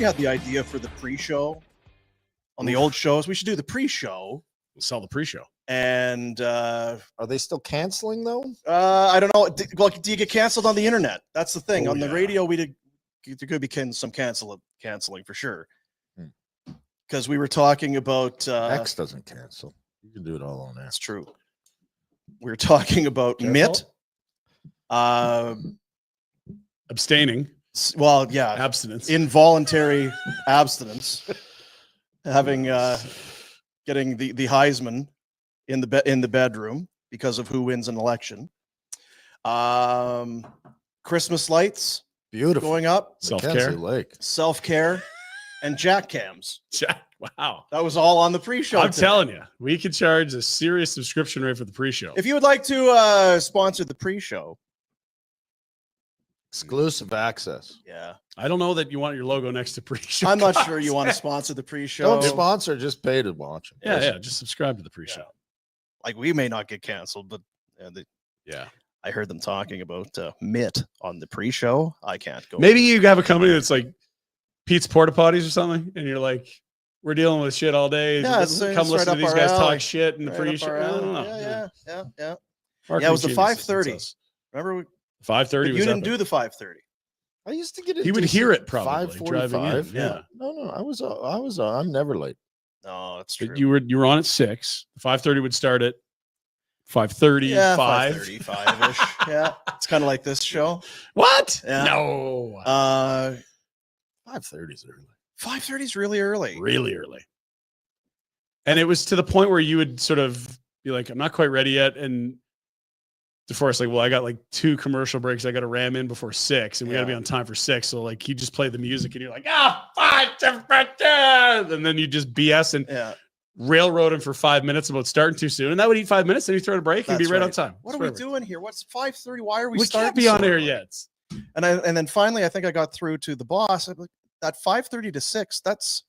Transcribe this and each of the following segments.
had the idea for the pre-show on the old shows. We should do the pre-show. We'll sell the pre-show. And are they still canceling though? I don't know. Well, do you get canceled on the internet? That's the thing. On the radio, there could be some canceling for sure. Because we were talking about X doesn't cancel. You can do it all on there. That's true. We were talking about MIT. Abstaining. Well, yeah. Abstinence. Involuntary abstinence. Having getting the Heisman in the bedroom because of who wins an election. Christmas lights. Beautiful. Going up. Self-care. And jack cams. Wow. That was all on the pre-show. I'm telling you, we could charge a serious subscription rate for the pre-show. If you would like to sponsor the pre-show. Exclusive access. Yeah. I don't know that you want your logo next to pre-show. I'm not sure you want to sponsor the pre-show. Don't sponsor, just pay to watch it. Yeah, just subscribe to the pre-show. Yeah. Like we may not get canceled, but yeah. I heard them talking about Mitt on the pre-show. I can't go. Maybe you have a company that's like Pete's Porta Potties or something, and you're like, we're dealing with shit all day. Yeah, come listen to these guys talk shit in the pre-show. I don't know. Yeah. Yeah, it was the 5:30. Remember 5:30. You didn't do the 5:30. I used to get it. He would hear it probably 5:45. Yeah. No, I'm never late. No, that's true. You were on at 6. 5:30 would start at 5:30. Yeah, 5. 5:35-ish. Yeah, it's kind of like this show. What? Yeah. No. 5:30 is early. 5:30 is really early. Really early. And it was to the point where you would sort of be like, I'm not quite ready yet. And DeForest like, well, I got like 2 commercial breaks I got to ram in before 6, and we got to be on time for 6. So like he just played the music, and you're like, 5, and then you just BS and railroad him for 5 minutes about starting too soon, and that would eat 5 minutes, and you throw a break and be right on time. What are we doing here? What's 5:30? Why are we? We starting can't be on air yet. And then finally, I think I got through to the boss. I'm like, that 5:30 to 6. That's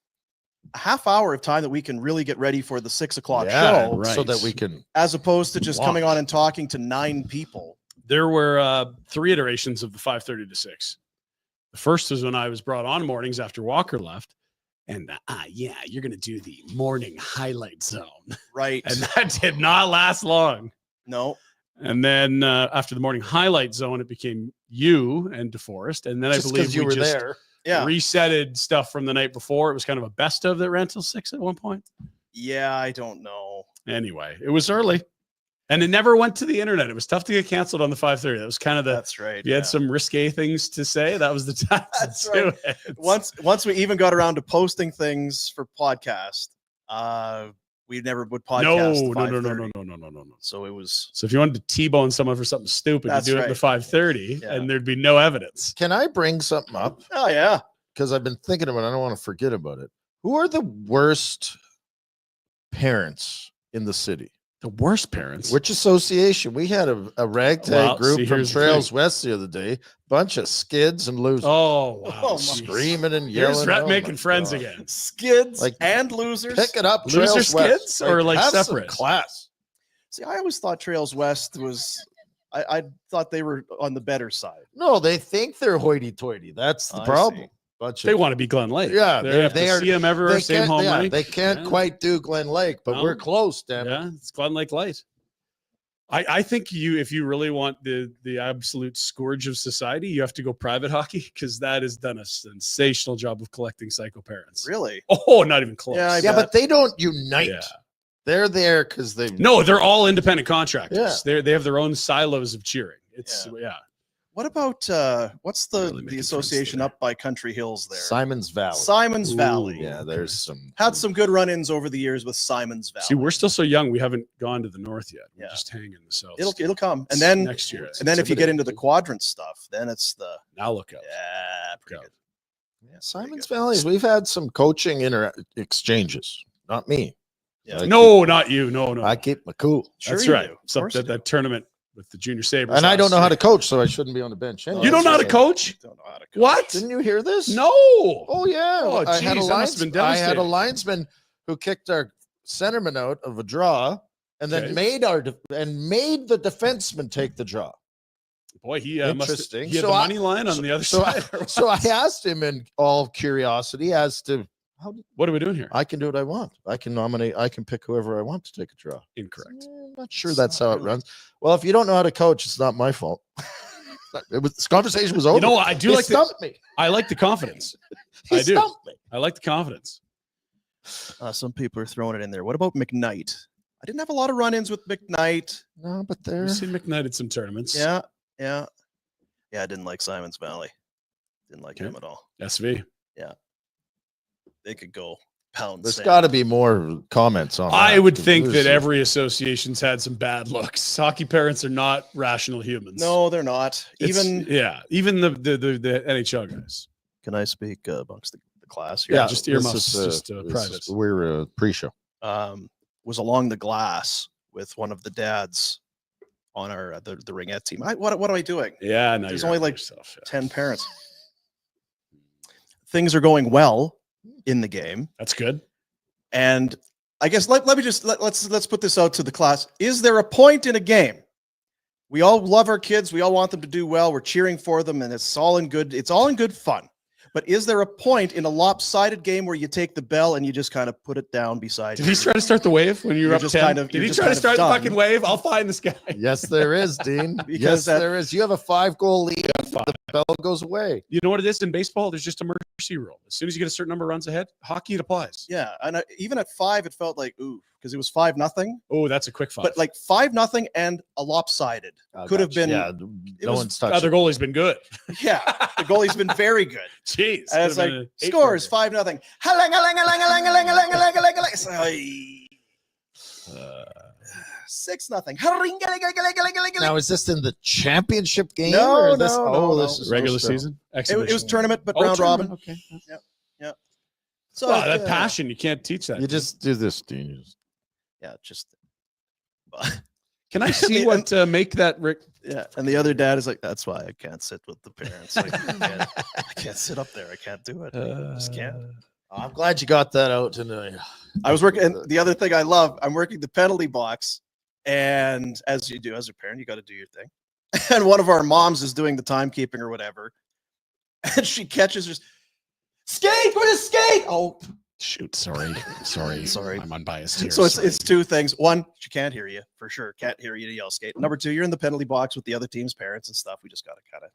a half hour of time that we can really get ready for the 6 o'clock show, right. So that we can, as opposed to just coming on and talking to 9 people. There were 3 iterations of the 5:30 to 6. The first was when I was brought on mornings after Walker left, and you're going to do the morning highlight zone, right? And that did not last long. No. And then after the morning highlight zone, it became you and DeForest, and then just I believe you we were just there. resetted stuff from the night before. It was kind of a best of that ran till 6 at one point. Yeah, I don't know. Anyway, it was early, and it never went to the internet. It was tough to get canceled on the 5:30. That was kind of that's right. You had some risque things to say. That was the time. That's to right. do it. Once we even got around to posting things for podcast, we never would podcast. No. So it was. So if you wanted to T-bone someone for something stupid, you do it at the 5:30, and there'd be no evidence. Can I bring something up? Oh yeah, because I've been thinking about it. I don't want to forget about it. Who are the worst parents in the city? The worst parents? Which association? We had a ragtag group from Trails West the other day. Bunch of skids and losers. Oh, wow. Screaming and yelling. Here's Rhett making friends again. Skids and losers. Pick it up. Loser Trails West. skids or like separate? Class. See, I always thought Trails West was. I thought they were on the better side. No, they think they're hoity-toity. That's the problem. They want to be Glen Lake. Yeah, they see them everywhere. Same home lake. They can't quite do Glen Lake, but we're close. Damn it. Yeah, it's Glen Lake Light. I think if you really want the absolute scourge of society, you have to go private hockey, because that has done a sensational job of collecting psycho parents. Really? Oh, not even close. Yeah, but they don't unite. Yeah. They're there because they're all independent contractors. Yeah. They have their own silos of cheering. It's What about what's the association up by Country Hills there? Simon's Valley. Simon's Valley. Yeah, there's had some good run-ins over the years with Simon's Valley. See, we're still so young. We haven't gone to the north yet. We're just hanging in the south. It'll come, and then next year. And then if you get into the quadrant stuff, then it's the now look up. Yeah, pretty good. Yeah, Simon's Valley. We've had some coaching exchanges. Not me. Yeah. Not you. No. I keep my cool. That's right. So that tournament with the Junior Sabres. And I don't know how to coach, so I shouldn't be on the bench. Anyway. You don't know how to coach? Don't know how to coach. What? Didn't you hear this? No. Oh, yeah. Oh, I had a linesman who kicked our centerman out of a draw and then made the defenseman take the draw. Boy, he Interesting. He had So the I- money line on the other side. So I asked him in all curiosity as to What are we doing here? I can do what I want. I can nominate. I can pick whoever I want to take a draw. Incorrect. I'm not sure It's that's not how it really. runs. Well, if you don't know how to coach, it's not my fault. This conversation was over. You know what? I do They like stumped me. I like the confidence. He I do. stumped me. I like the confidence. Some people are throwing it in there. What about McKnight? I didn't have a lot of run-ins with McKnight. No, but there. We've seen McKnight at some tournaments. Yeah. I didn't like Simons Valley. Didn't like Okay. him at all. SV. They could go pound. There's sand. got to be more comments on. I that, would 'cause think there's that a- every association's had some bad looks. Hockey parents are not rational humans. No, they're not. It's- Even even the NHL guys. can I speak amongst the class here? Yeah, just this earmuffs, is, just this private. is- we're pre-show. Was along the glass with one of the dads on our the ringette team. What am I doing? Yeah, no, There's you're only out like yourself, yeah. 10 parents. Things are going well in the game. That's good. And I guess let's put this out to the class. Is there a point in a game? We all love our kids. We all want them to do well. We're cheering for them, and it's all in good fun. But is there a point in a lopsided game where you take the bell and you just kind of put it down beside Did you? he try to start the wave when you were You're up just 10? kind of- Did you're he just try to kind of start the done. fucking wave? I'll find this guy. Yes, there is, Dean. Because yes, that- there is. You have a 5-goal lead. Five. The bell goes away. You know what it is in baseball? There's just a mercy rule. As soon as you get a certain number of runs ahead, hockey it applies. Yeah, and even at 5, it felt like ooh, because it was 5-0. Oh, that's a quick five. But like 5-0 and a lopsided. Could have been- Yeah, it no was- one's the touched. other it. goalie's been good. Yeah, the goalie's been very good. Jeez. And it's could've like been an 8 scores burger. 5-0. It's like, 6-0. Now, is this in the championship game? No, or is this, no, oh, no, this no. is Regular still- season? It Exhibition. was tournament, but Oh, round tournament, robin. Okay. So Wow, that passion, you can't teach that. You just do this, Dean. You just- yeah, just Can I see what make that Rick? yeah. And the other dad is like, that's why I can't sit with the parents. Like, I can't sit up there. I can't do it. I just can't. I'm glad you got that out tonight. I was working, and the other thing I love, I'm working the penalty box, and as you do as a parent, you got to do your thing. And one of our moms is doing the timekeeping or whatever, and she catches just skate with a skate. Oh, Shoot, sorry. I'm unbiased here. so it's two things. One, she can't hear you for sure. Can't hear you to yell skate. Number two, you're in the penalty box with the other team's parents and stuff. We just got to kind of,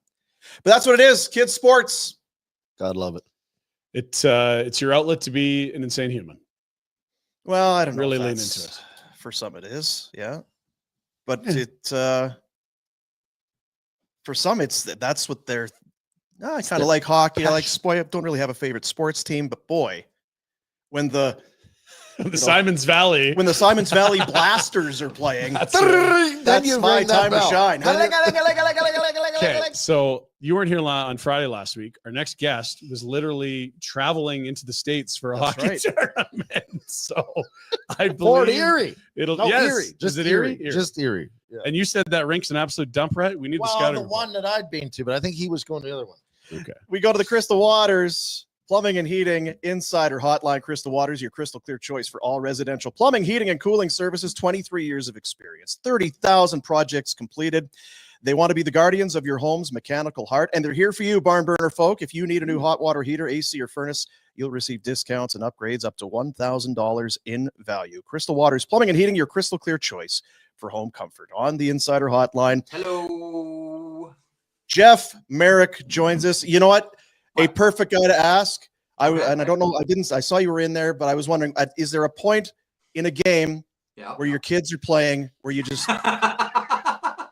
but that's what it is. Kids sports. God love it. It's your outlet to be an insane human. Well, I don't know. Really if lean that's- into it. For some, it is, yeah. But Yeah. For some, that's what they're. I kind of like hockey. I like passion. I don't really have a favorite sports team, but boy, when the Simons Valley. when the Simons Valley Blasters are playing, That's that's you my ring that time to bell. shine. Okay, so you weren't here on Friday last week. Our next guest was literally traveling into the States for a That's hockey right. tournament. So I Fort believe Erie. it'll No, yes, Erie. is Just it Erie. Erie? Just Erie. Yeah. And you said that rink's an absolute dump, right? We need the Well, scouting. the report. one that I'd been to, but I think he was going to the other one. Okay. We go to the Crystal Waters Plumbing and Heating Insider Hotline. Crystal Waters, your crystal clear choice for all residential plumbing, heating, and cooling services. 23 years of experience, 30,000 projects completed. They want to be the guardians of your home's mechanical heart, and they're here for you, barn burner folk. If you need a new hot water heater, AC, or furnace, you'll receive discounts and upgrades up to $1,000 in value. Crystal Waters Plumbing and Heating, your crystal clear choice for home comfort. On the Insider Hotline, Hello. Jeff Marek joins us. You know what? A perfect guy to ask. And I don't know. I saw you were in there, but I was wondering: is there a point in a game Yeah. where your kids are playing where you just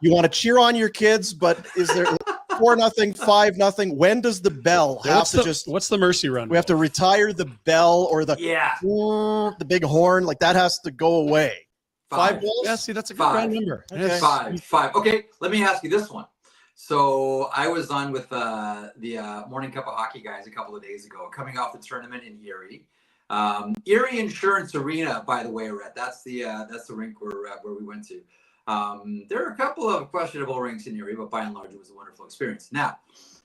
you want to cheer on your kids, but is there 4-0, 5-0? When does the bell have to just? What's the mercy run? We have to retire the bell or the Yeah. the big horn, like that has to go away. 5 goals. Yeah, see, that's a good Five. round number. Okay. Yes. Five. Okay, let me ask you this one. So I was on with the Morning Cup of Hockey guys a couple of days ago, coming off the tournament in Erie. Erie Insurance Arena, by the way, Rhett. That's the rink where we went to. There are a couple of questionable rinks in Erie, but by and large, it was a wonderful experience. Now,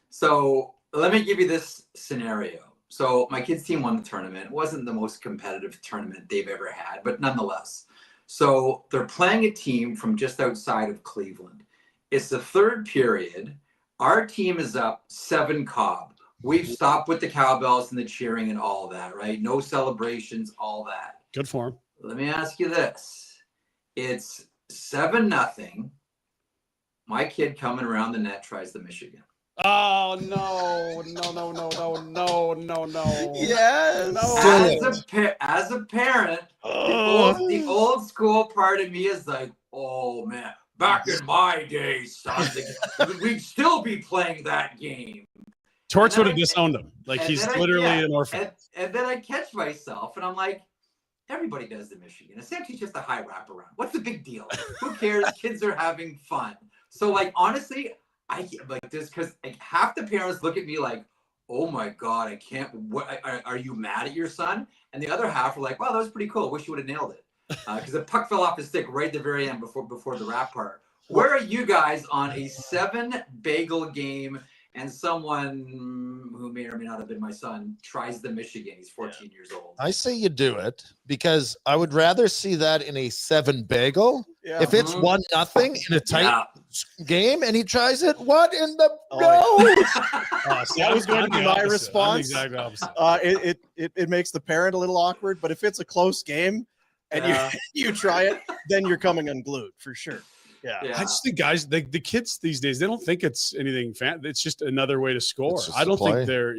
so let me give you this scenario. So my kids' team won the tournament. It wasn't the most competitive tournament they've ever had, but nonetheless. So they're playing a team from just outside of Cleveland. It's the third period. Our team is up 7 Cobb. We've stopped with the cowbells and the cheering and all that, right? No celebrations, all that. Good for him. Let me ask you this. It's 7-0. My kid coming around the net tries the Michigan. Oh, no. Yes. As a parent, the old school part of me is like, oh, man, back in my day, son, we'd still be playing that game. Torts would have disowned him. Like, he's literally an orphan. And then I catch myself, and I'm like, everybody does the Michigan. It's actually just a high wraparound. What's the big deal? Who cares? Kids are having fun. So, like, honestly, I like this because like half the parents look at me like, oh my God, I can't. What are you mad at your son? And the other half are like, wow, that was pretty cool. Wish you would have nailed it. Because the puck fell off his stick right at the very end before the wrap part. Where are you guys on a 7-bagel game and someone who may or may not have been my son tries the Michigan? He's 14 years old. I say you do it because I would rather see that in a 7-bagel. Yeah. If it's 1-0 in a tight game and he tries it, what in the that was going to be my response. I'm the exact opposite. It makes the parent a little awkward, but if it's a close game and you try it, then you're coming unglued for sure. Yeah. I just think guys, the kids these days, they don't think it's anything it's just another way to score. I don't think they're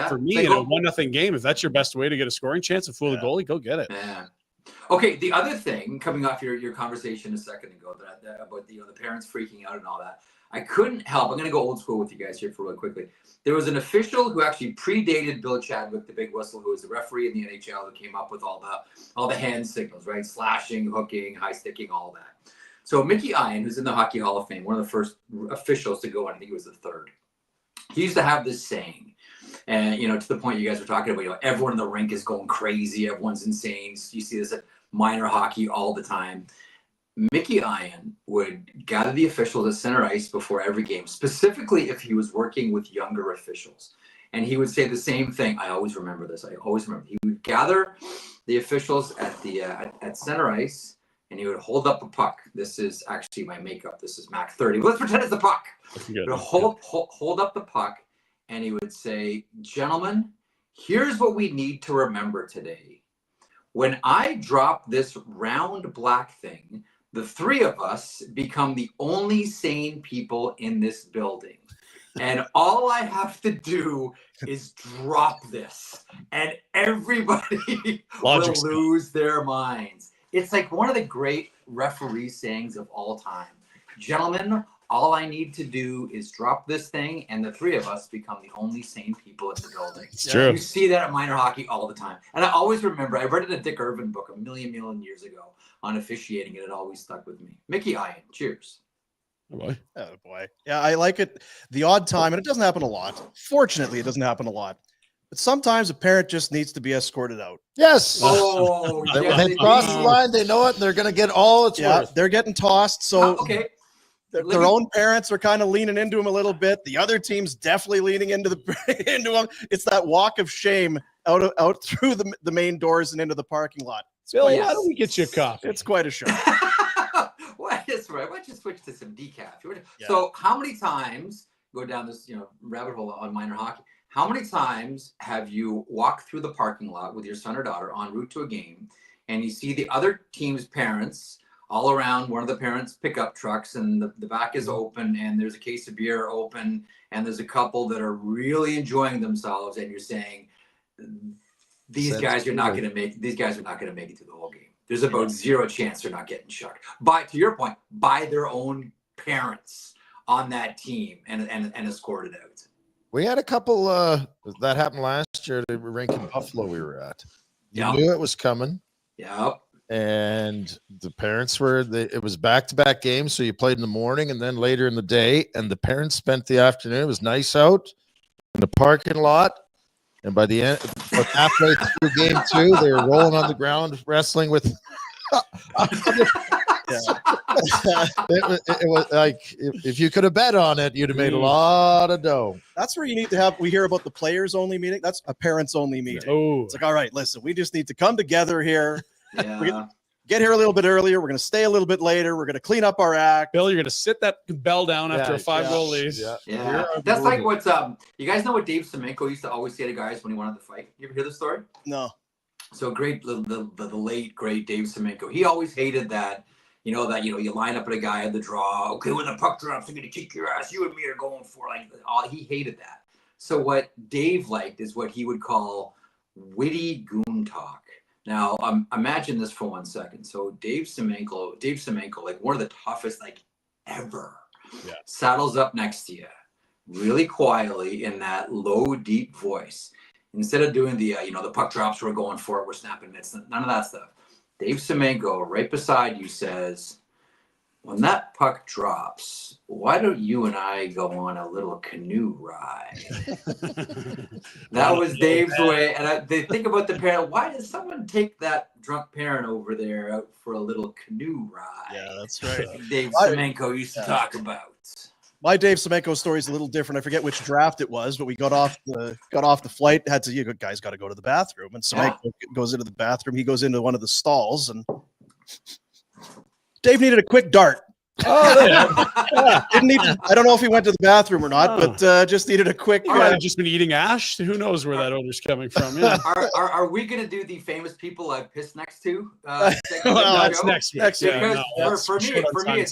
for me in a 1-0 game, if that's your best way to get a scoring chance and fool the goalie, go get it. Yeah. Okay, the other thing coming off your conversation a second ago about the parents freaking out and all that, I couldn't help. I'm going to go old school with you guys here for really quickly. There was an official who actually predated Bill Chadwick, the big whistle, who was the referee in the NHL, who came up with all the hand signals, right? Slashing, hooking, high sticking, all that. So Mickey Ian, who's in the Hockey Hall of Fame, one of the first officials to go on, I think he was the third. He used to have this saying, and to the point you guys were talking about, everyone in the rink is going crazy, everyone's insane. You see this at minor hockey all the time. Mickey Ian would gather the officials at center ice before every game, specifically if he was working with younger officials. And he would say the same thing. I always remember this. He would gather the officials at center ice, and he would hold up a puck. This is actually my makeup. This is Mac 30. Let's pretend it's the puck. He would hold up the puck, and he would say, gentlemen, here's what we need to remember today. When I drop this round black thing, the 3 of us become the only sane people in this building. And all I have to do is drop this, and everybody will lose their minds. It's like one of the great referee sayings of all time. Gentlemen, all I need to do is drop this thing, and the 3 of us become the only sane people in the building. It's true. You see that at minor hockey all the time. And I always remember, I read it in a Dick Irvin book a million years ago on officiating, and it always stuck with me. Mickey Ian, cheers. Oh boy. Oh boy. Yeah, I like it. The odd time, and it doesn't happen a lot. Fortunately, it doesn't happen a lot. But sometimes a parent just needs to be escorted out. Yes. Oh, when they cross the line, they know it, and they're going to get all it's worth. They're getting tossed. So okay. Their own parents are kind of leaning into him a little bit. The other team's definitely leaning into him. It's that walk of shame out through the main doors and into the parking lot. Bill, why don't we get you a coffee? It's quite a show. Well, that's right. Why don't you switch to some decaf? Yeah. So how many times go down this rabbit hole on minor hockey? How many times have you walked through the parking lot with your son or daughter en route to a game, and you see the other team's parents all around one of the parents' pickup trucks, and the back is open, and there's a case of beer open, and there's a couple that are really enjoying themselves, and you're saying, these guys are not going to make it through the whole game. There's about zero chance they're not getting shucked. To your point, by their own parents on that team and escorted out. We had a couple that happened last year at the rink in Buffalo we were at. You knew it was coming. Yep. And the parents it was back-to-back games, so you played in the morning and then later in the day, and the parents spent the afternoon. It was nice out in the parking lot, and by the end, but halfway through game 2, they were rolling on the ground, wrestling with it was like if you could have bet on it, you'd have made a lot of dough. That's where you need to have. We hear about the players only meeting. That's a parents only meeting. Oh, it's like, all right, listen, we just need to come together here. Yeah. get here a little bit earlier. We're going to stay a little bit later. We're going to clean up our act. Bill, you're going to sit that bell down after a 5-goal lead. Yeah. That's like what's you guys know what Dave Semenko used to always say to guys when he wanted to fight? You ever hear the story? No. So the late great Dave Semenko. He always hated that. You line up at a guy at the draw. Okay, when the puck drops, I'm going to kick your ass. You and me are going for he hated that. So what Dave liked is what he would call witty goon talk. Now, imagine this for 1 second. So Dave Semenko, like one of the toughest ever, saddles up next to you really quietly in that low, deep voice. Instead of doing the puck drops, we're going for it, we're snapping mitts, none of that stuff. Dave Semenko, right beside you, says, when that puck drops, why don't you and I go on a little canoe ride? That was Dave's way. And they think about the parent. Why did someone take that drunk parent over there out for a little canoe ride? Yeah, that's right. Dave Semenko used to talk about. My Dave Semenko story is a little different. I forget which draft it was, but we got off the flight. Had to, guys got to go to the bathroom, and Semenko goes into the bathroom. He goes into one of the stalls, and Dave needed a quick dart. Didn't need to, I don't know if he went to the bathroom or not, but just needed a quick. You might have just been eating ash. Who knows where that odor's coming from? Yeah. Are we going to do the famous people I've pissed next to? That's next week.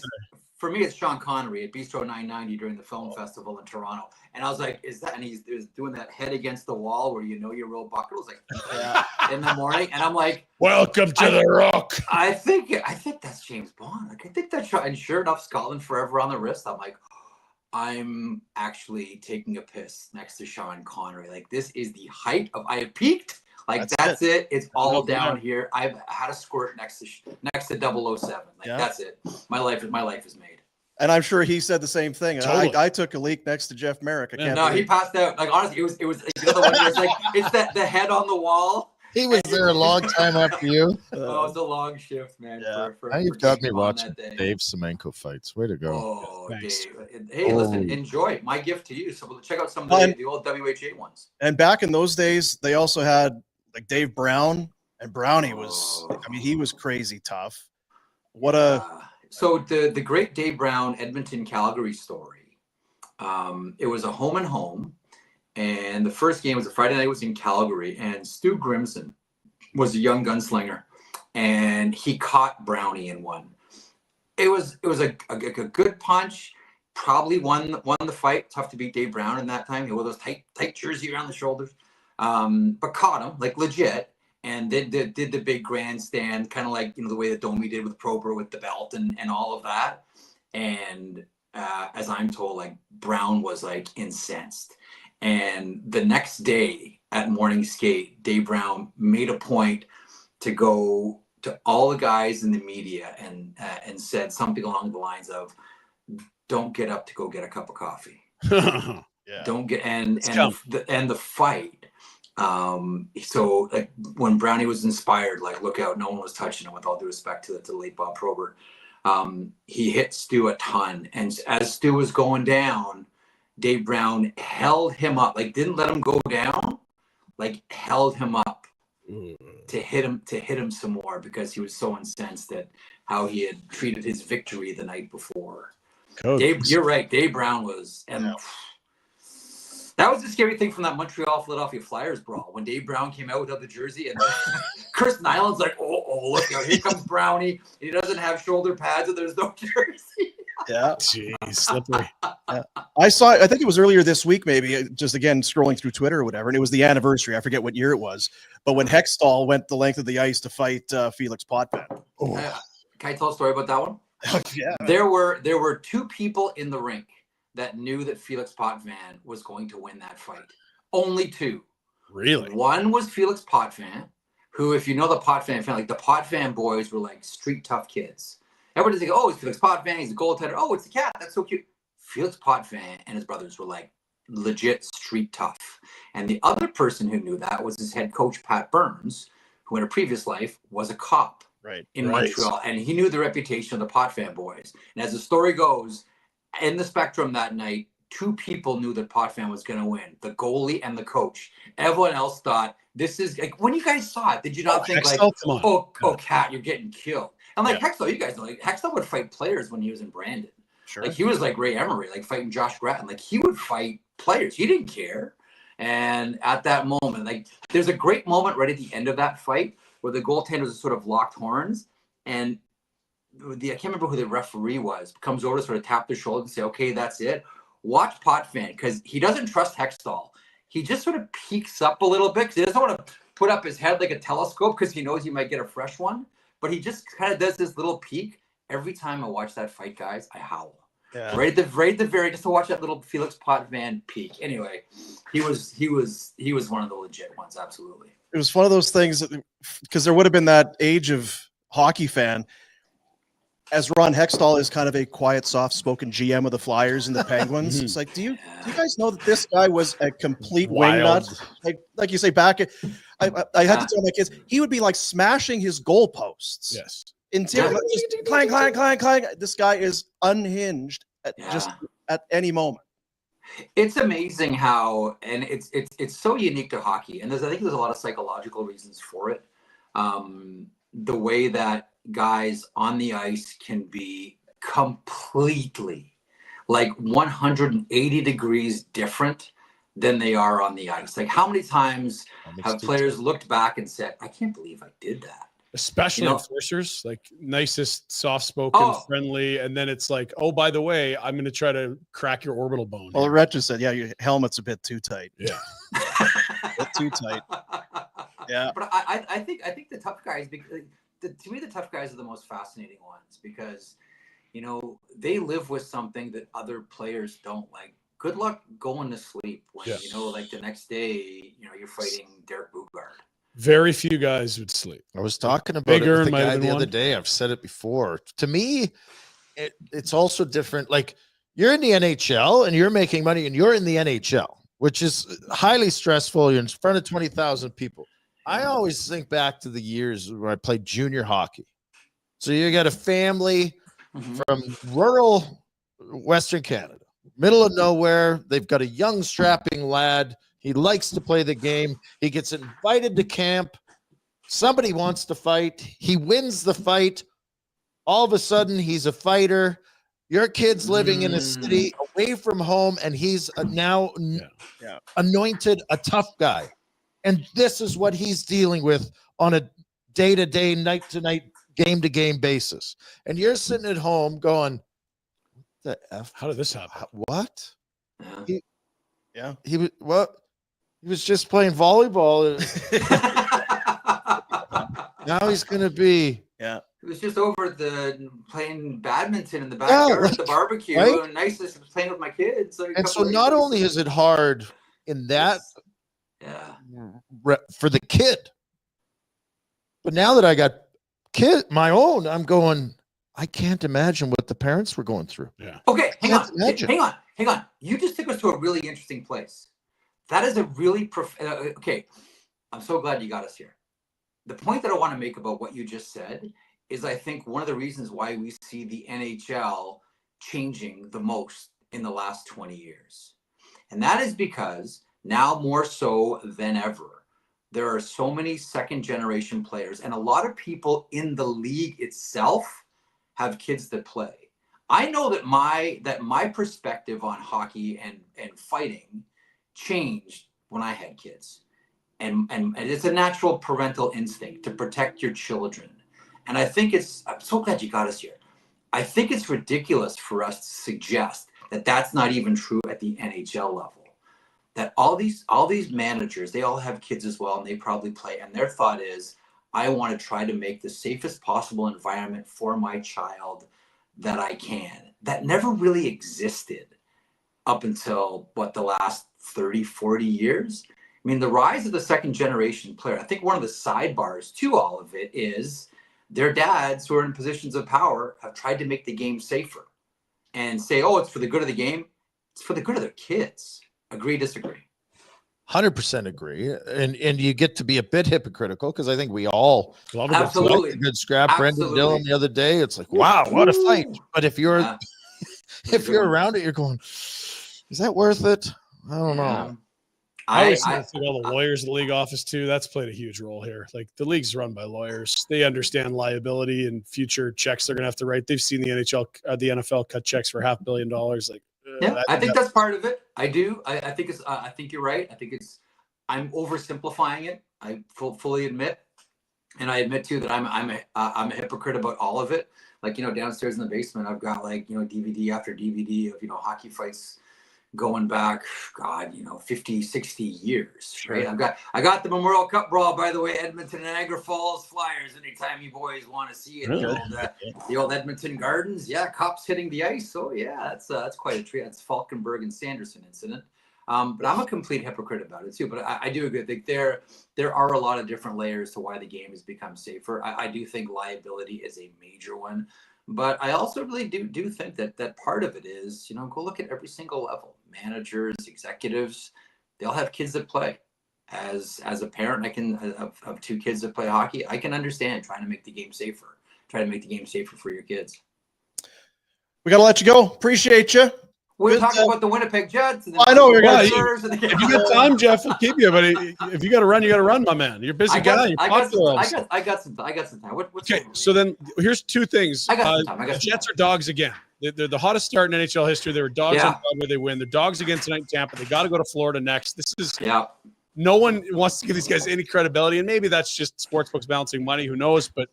For me, it's Sean Connery at Bistro 990 during the film festival in Toronto. And I was like, is that? And he was doing that head against the wall where you're real bucket. It was like in the morning. And I'm like, welcome to the Rock. I think that's James Bond. I think that's, and sure enough, Scotland Forever on the wrist. I'm like, I'm actually taking a piss next to Sean Connery. This is the height of, I have peaked. That's it. It's all down here. I've had a squirt next to 007. That's it. My life is made. And I'm sure he said the same thing. Totally. I took a leak next to Jeff Merrick. He passed out. Honestly, it was the other one. It's that the head on the wall. He was there a long time after you. It was a long shift, man. Yeah. Now you've got me watching Dave Semenko fights. Way to go. Oh, thanks. Dave. Hey, listen, enjoy. My gift to you. So we'll check out some of the old WH8 ones. And back in those days, they also had Dave Brown, and Brownie was, he was crazy tough. So the great Dave Brown Edmonton Calgary story. It was a home and home, and the first game was a Friday night. It was in Calgary, and Stu Grimson was a young gunslinger, and he caught Brownie in one. It was a good punch. Probably won the fight. Tough to beat Dave Brown in that time. He wore those tight jersey around the shoulders. But caught him legit, and did the big grandstand, kind of the way that Domi did with Prober with the belt and all of that. And as I'm told, Brown was incensed. And the next day at morning skate, Dave Brown made a point to go to all the guys in the media and said something along the lines of, "Don't get up to go get a cup of coffee." Don't get and the fight. So when Brownie was inspired, look out, no one was touching him, with all due respect to the late Bob Probert. He hit Stu a ton, and as Stu was going down, Dave Brown held him up, didn't let him go down, held him up to hit him some more, because he was so incensed at how he had treated his victory the night before. You're right, Dave Brown was, and that was the scary thing from that Montreal-Philadelphia Flyers brawl, when Dave Brown came out without the jersey, and Chris Nyland's like, oh, look out, here comes Brownie. He doesn't have shoulder pads, and there's no jersey. Yeah. Jeez, slippery. I think it was earlier this week, maybe, just again scrolling through Twitter or whatever, and it was the anniversary. I forget what year it was, but when Hextall went the length of the ice to fight Felix Potvin. Can I tell a story about that one? Yeah. There were two people in the rink that knew that Felix Potvin was going to win that fight. Only two. Really? One was Felix Potvin, who, if you know the Potvin fan, the Potvin boys were street tough kids. Everybody's like, oh, it's Felix Potvin, he's a goaltender. Oh, it's a cat, that's so cute. Felix Potvin and his brothers were legit street tough. And the other person who knew that was his head coach, Pat Burns, who in a previous life was a cop in Montreal. And he knew the reputation of the Potvin boys. And as the story goes, in the Spectrum that night, two people knew that Potvin was going to win, the goalie and the coach. Everyone else thought this is like, when you guys saw it, did you not think like, Hextall, come on. oh, Cat, you're getting killed? And like Hextall, you guys know, like Hextall would fight players when he was in Brandon. Sure. Like he was like Ray Emery, like fighting Josh Grattan. Like he would fight players. He didn't care. And at that moment, like there's a great moment right at the end of that fight where the goaltenders sort of locked horns, and I can't remember who the referee was, comes over to sort of tap the shoulder and say, okay, that's it. Watch Potvin, because he doesn't trust Hextall. He just sort of peeks up a little bit because he doesn't want to put up his head like a telescope because he knows he might get a fresh one. But he just kind of does this little peek. Every time I watch that fight, guys, I howl. Yeah. Right at the very, just to watch that little Felix Potvin peek. Anyway, he was one of the legit ones, absolutely. It was one of those things because there would have been that age of hockey fan. As Ron Hextall is kind of a quiet, soft-spoken GM of the Flyers and the Penguins, it's like, do you guys know that this guy was a complete wingnut? Like you say, I had to tell my kids, he would be like smashing his goalposts. Yes. Until just clang, clang, clang, clang. This guy is unhinged just at any moment. It's amazing how, and it's so unique to hockey, and I think there's a lot of psychological reasons for it. The way that guys on the ice can be completely like 180 degrees different than they are on the ice. Like how many times have players looked back and said, I can't believe I did that. Especially enforcers, like nicest, soft-spoken, friendly, and then it's like, oh, by the way, I'm going to try to crack your orbital bone. Well, Rhett just said, your helmet's a bit too tight. Yeah. A bit too tight. Yeah. But I think the tough guys, to me, the tough guys are the most fascinating ones because, they live with something that other players don't. Like, good luck going to sleep when, like the next day, you're fighting Derek Bugard. Very few guys would sleep. I was talking about it with the guy the other day. I've said it before. To me, it's also different. Like you're in the NHL and you're making money and you're in the NHL, which is highly stressful. You're in front of 20,000 people. I always think back to the years where I played junior hockey. So you got a family from rural Western Canada, middle of nowhere. They've got a young strapping lad. He likes to play the game. He gets invited to camp. Somebody wants to fight. He wins the fight. All of a sudden, he's a fighter. Your kid's living in a city away from home, and he's now anointed a tough guy. And this is what he's dealing with on a day-to-day, night-to-night, game-to-game basis. And you're sitting at home going, what the F? How did this happen? What? He was what? He was just playing volleyball. Now he's going to be. Yeah. He was just over playing badminton in the backyard at the barbecue. Right? Nice to playing with my kids. And so not only is it hard in that for the kid, but now that I got my own, I'm going, I can't imagine what the parents were going through. Yeah. Okay, hang on. You just took us to a really interesting place. That is a really okay. I'm so glad you got us here. The point that I want to make about what you just said is I think one of the reasons why we see the NHL changing the most in the last 20 years. And that is because now more so than ever, there are so many second generation players and a lot of people in the league itself have kids that play. I know that my perspective on hockey and fighting changed when I had kids. And it's a natural parental instinct to protect your children. And I think I'm so glad you got us here. I think it's ridiculous for us to suggest that that's not even true at the NHL level. That all these managers, they all have kids as well, and they probably play. And their thought is, I want to try to make the safest possible environment for my child that I can. That never really existed up until the last 30, 40 years. I mean, the rise of the second generation player, I think one of the sidebars to all of it is their dads who are in positions of power have tried to make the game safer and say, oh, it's for the good of the game. It's for the good of their kids. Agree, disagree? 100% agree. And you get to be a bit hypocritical because I think we all love absolutely a good scrap. Brendan Dillon the other day, it's like, wow, what a fight. But if you're around it, you're going, is that worth it? I don't know. I always think all the lawyers in the league office too. That's played a huge role here. Like the league's run by lawyers. They understand liability and future checks they're going to have to write. They've seen the NFL cut checks for $500 million. Like, yeah, I think that's part of it. I do. I think it's. I think you're right. I think it's. I'm oversimplifying it. I fully admit, and I admit too that I'm a hypocrite about all of it. Like, you know, downstairs in the basement, I've got like, you know, DVD after DVD of, you know, hockey fights going back, God, you know, 50, 60 years, right? I got the Memorial Cup brawl, by the way, Edmonton and Niagara Falls Flyers. Anytime you boys want to see it, the old Edmonton Gardens, yeah, cops hitting the ice. So yeah, that's quite a treat. That's Falkenberg and Sanderson incident. But I'm a complete hypocrite about it too. But I do agree. I think there are a lot of different layers to why the game has become safer. I do think liability is a major one. But I also really do think that part of it is, you know, go look at every single level. Managers, executives, they all have kids that play. As a parent, of 2 kids that play hockey, I can understand trying to make the game safer. Try to make the game safer for your kids. We got to let you go. Appreciate you. We're talking about the Winnipeg Jets. And I know we're going to. If you got time, Jeff, we'll keep you. But if you got to run, my man. You're a busy guy. I got some time. Okay, so then here's 2 things. The Jets are dogs again. They're the hottest start in NHL history. They were dogs on Broadway. They win. They're dogs again tonight in Tampa. They got to go to Florida next. This is no one wants to give these guys any credibility, and maybe that's just sportsbooks balancing money. Who knows? But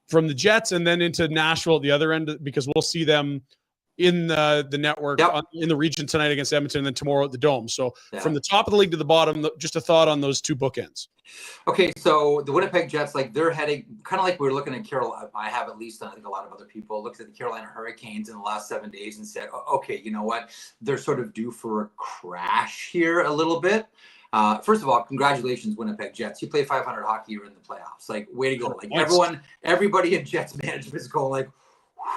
from the Jets and then into Nashville at the other end, because we'll see them in the network in the region tonight against Edmonton, and then tomorrow at the Dome. So from the top of the league to the bottom, just a thought on those 2 bookends. Okay, so the Winnipeg Jets, like they're heading kind of like we were looking at Carolina. I have at least, I think a lot of other people looked at the Carolina Hurricanes in the last 7 days and said, okay, you know what? They're sort of due for a crash here a little bit. First of all, congratulations, Winnipeg Jets. You play 500 hockey, you're in the playoffs. Like, way to go. Like everybody in Jets management is going like,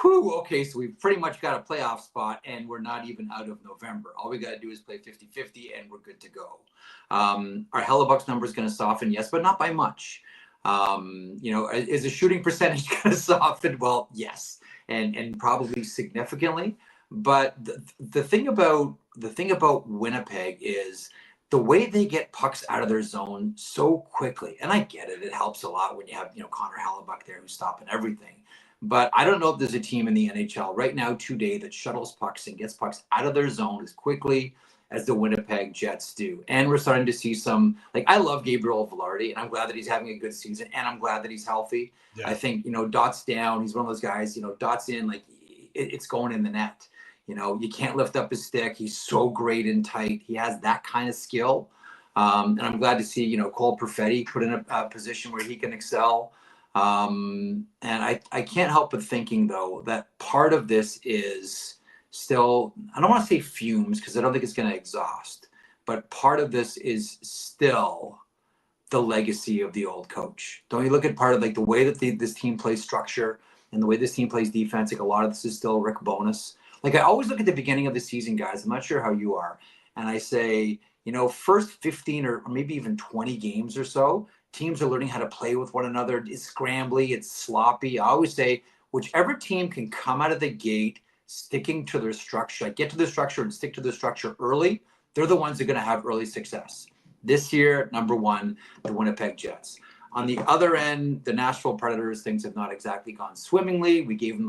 whew, okay, so we've pretty much got a playoff spot and we're not even out of November. All we got to do is play 50-50 and we're good to go. Our Hellebuck's number is going to soften, yes, but not by much. You know, is the shooting percentage going to soften? Well, yes, and probably significantly. But the thing about Winnipeg is the way they get pucks out of their zone so quickly. And I get it. It helps a lot when you have, you know, Connor Hellebuck there who's stopping everything. But I don't know if there's a team in the NHL right now today that shuttles pucks and gets pucks out of their zone as quickly as the Winnipeg Jets do. And we're starting to see some, like, I love Gabriel Velarde, and I'm glad that he's having a good season, and I'm glad that he's healthy. Yeah. I think, you know, Dot's down. He's one of those guys, you know, Dot's in, like, it's going in the net. You know, you can't lift up his stick. He's so great and tight. He has that kind of skill. And I'm glad to see, you know, Cole Perfetti put in a position where he can excel. And I can't help but thinking, though, that part of this is still, I don't want to say fumes because I don't think it's going to exhaust, but part of this is still the legacy of the old coach. Don't you look at part of like the way that this team plays structure and the way this team plays defense? Like a lot of this is still Rick Bowness. Like I always look at the beginning of the season, guys. I'm not sure how you are. And I say, you know, first 15 or maybe even 20 games or so, teams are learning how to play with one another. It's scrambly, it's sloppy. I always say, whichever team can come out of the gate sticking to their structure, like get to the structure and stick to the structure early, they're the ones that are going to have early success. This year, number 1, the Winnipeg Jets. On the other end, the Nashville Predators, things have not exactly gone swimmingly.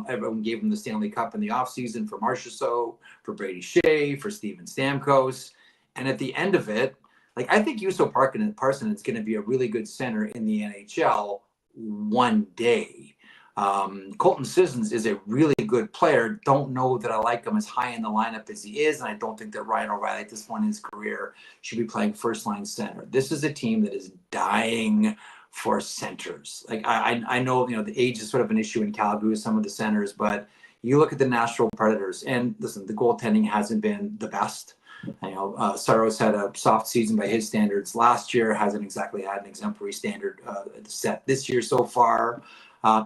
Everyone gave them the Stanley Cup in the offseason for Marchessault, for Brady Shea, for Steven Stamkos. And at the end of it, like I think Juuso Parssinen is going to be a really good center in the NHL one day. Colton Sissons is a really good player. Don't know that I like him as high in the lineup as he is, and I don't think that Ryan O'Reilly at this point in his career should be playing first-line center. This is a team that is dying for centers. Like I know, you know, the age is sort of an issue in Calgary with some of the centers, but you look at the Nashville Predators, and listen, the goaltending hasn't been the best. You know, Saros had a soft season by his standards last year, hasn't exactly had an exemplary standard set this year so far.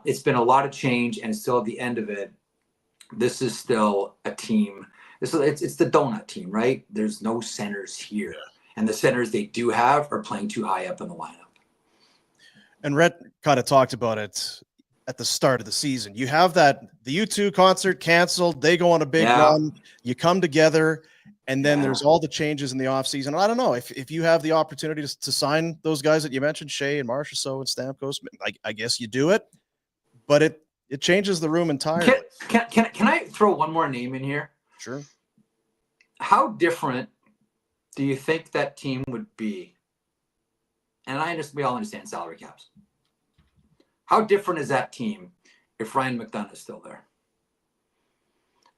It's been a lot of change, and still at the end of it, this is still a team. It's the donut team, right? There's no centers here. And the centers they do have are playing too high up in the lineup. And Rhett kind of talked about it at the start of the season. You have the U2 concert canceled. They go on a big run. You come together. And then there's all the changes in the offseason. I don't know if you have the opportunity to sign those guys that you mentioned, Shea and Marchessault and Stamkos, I guess you do it, but it changes the room entirely. Can I throw one more name in here? Sure. How different do you think that team would be? And we all understand salary caps. How different is that team if Ryan McDonagh is still there?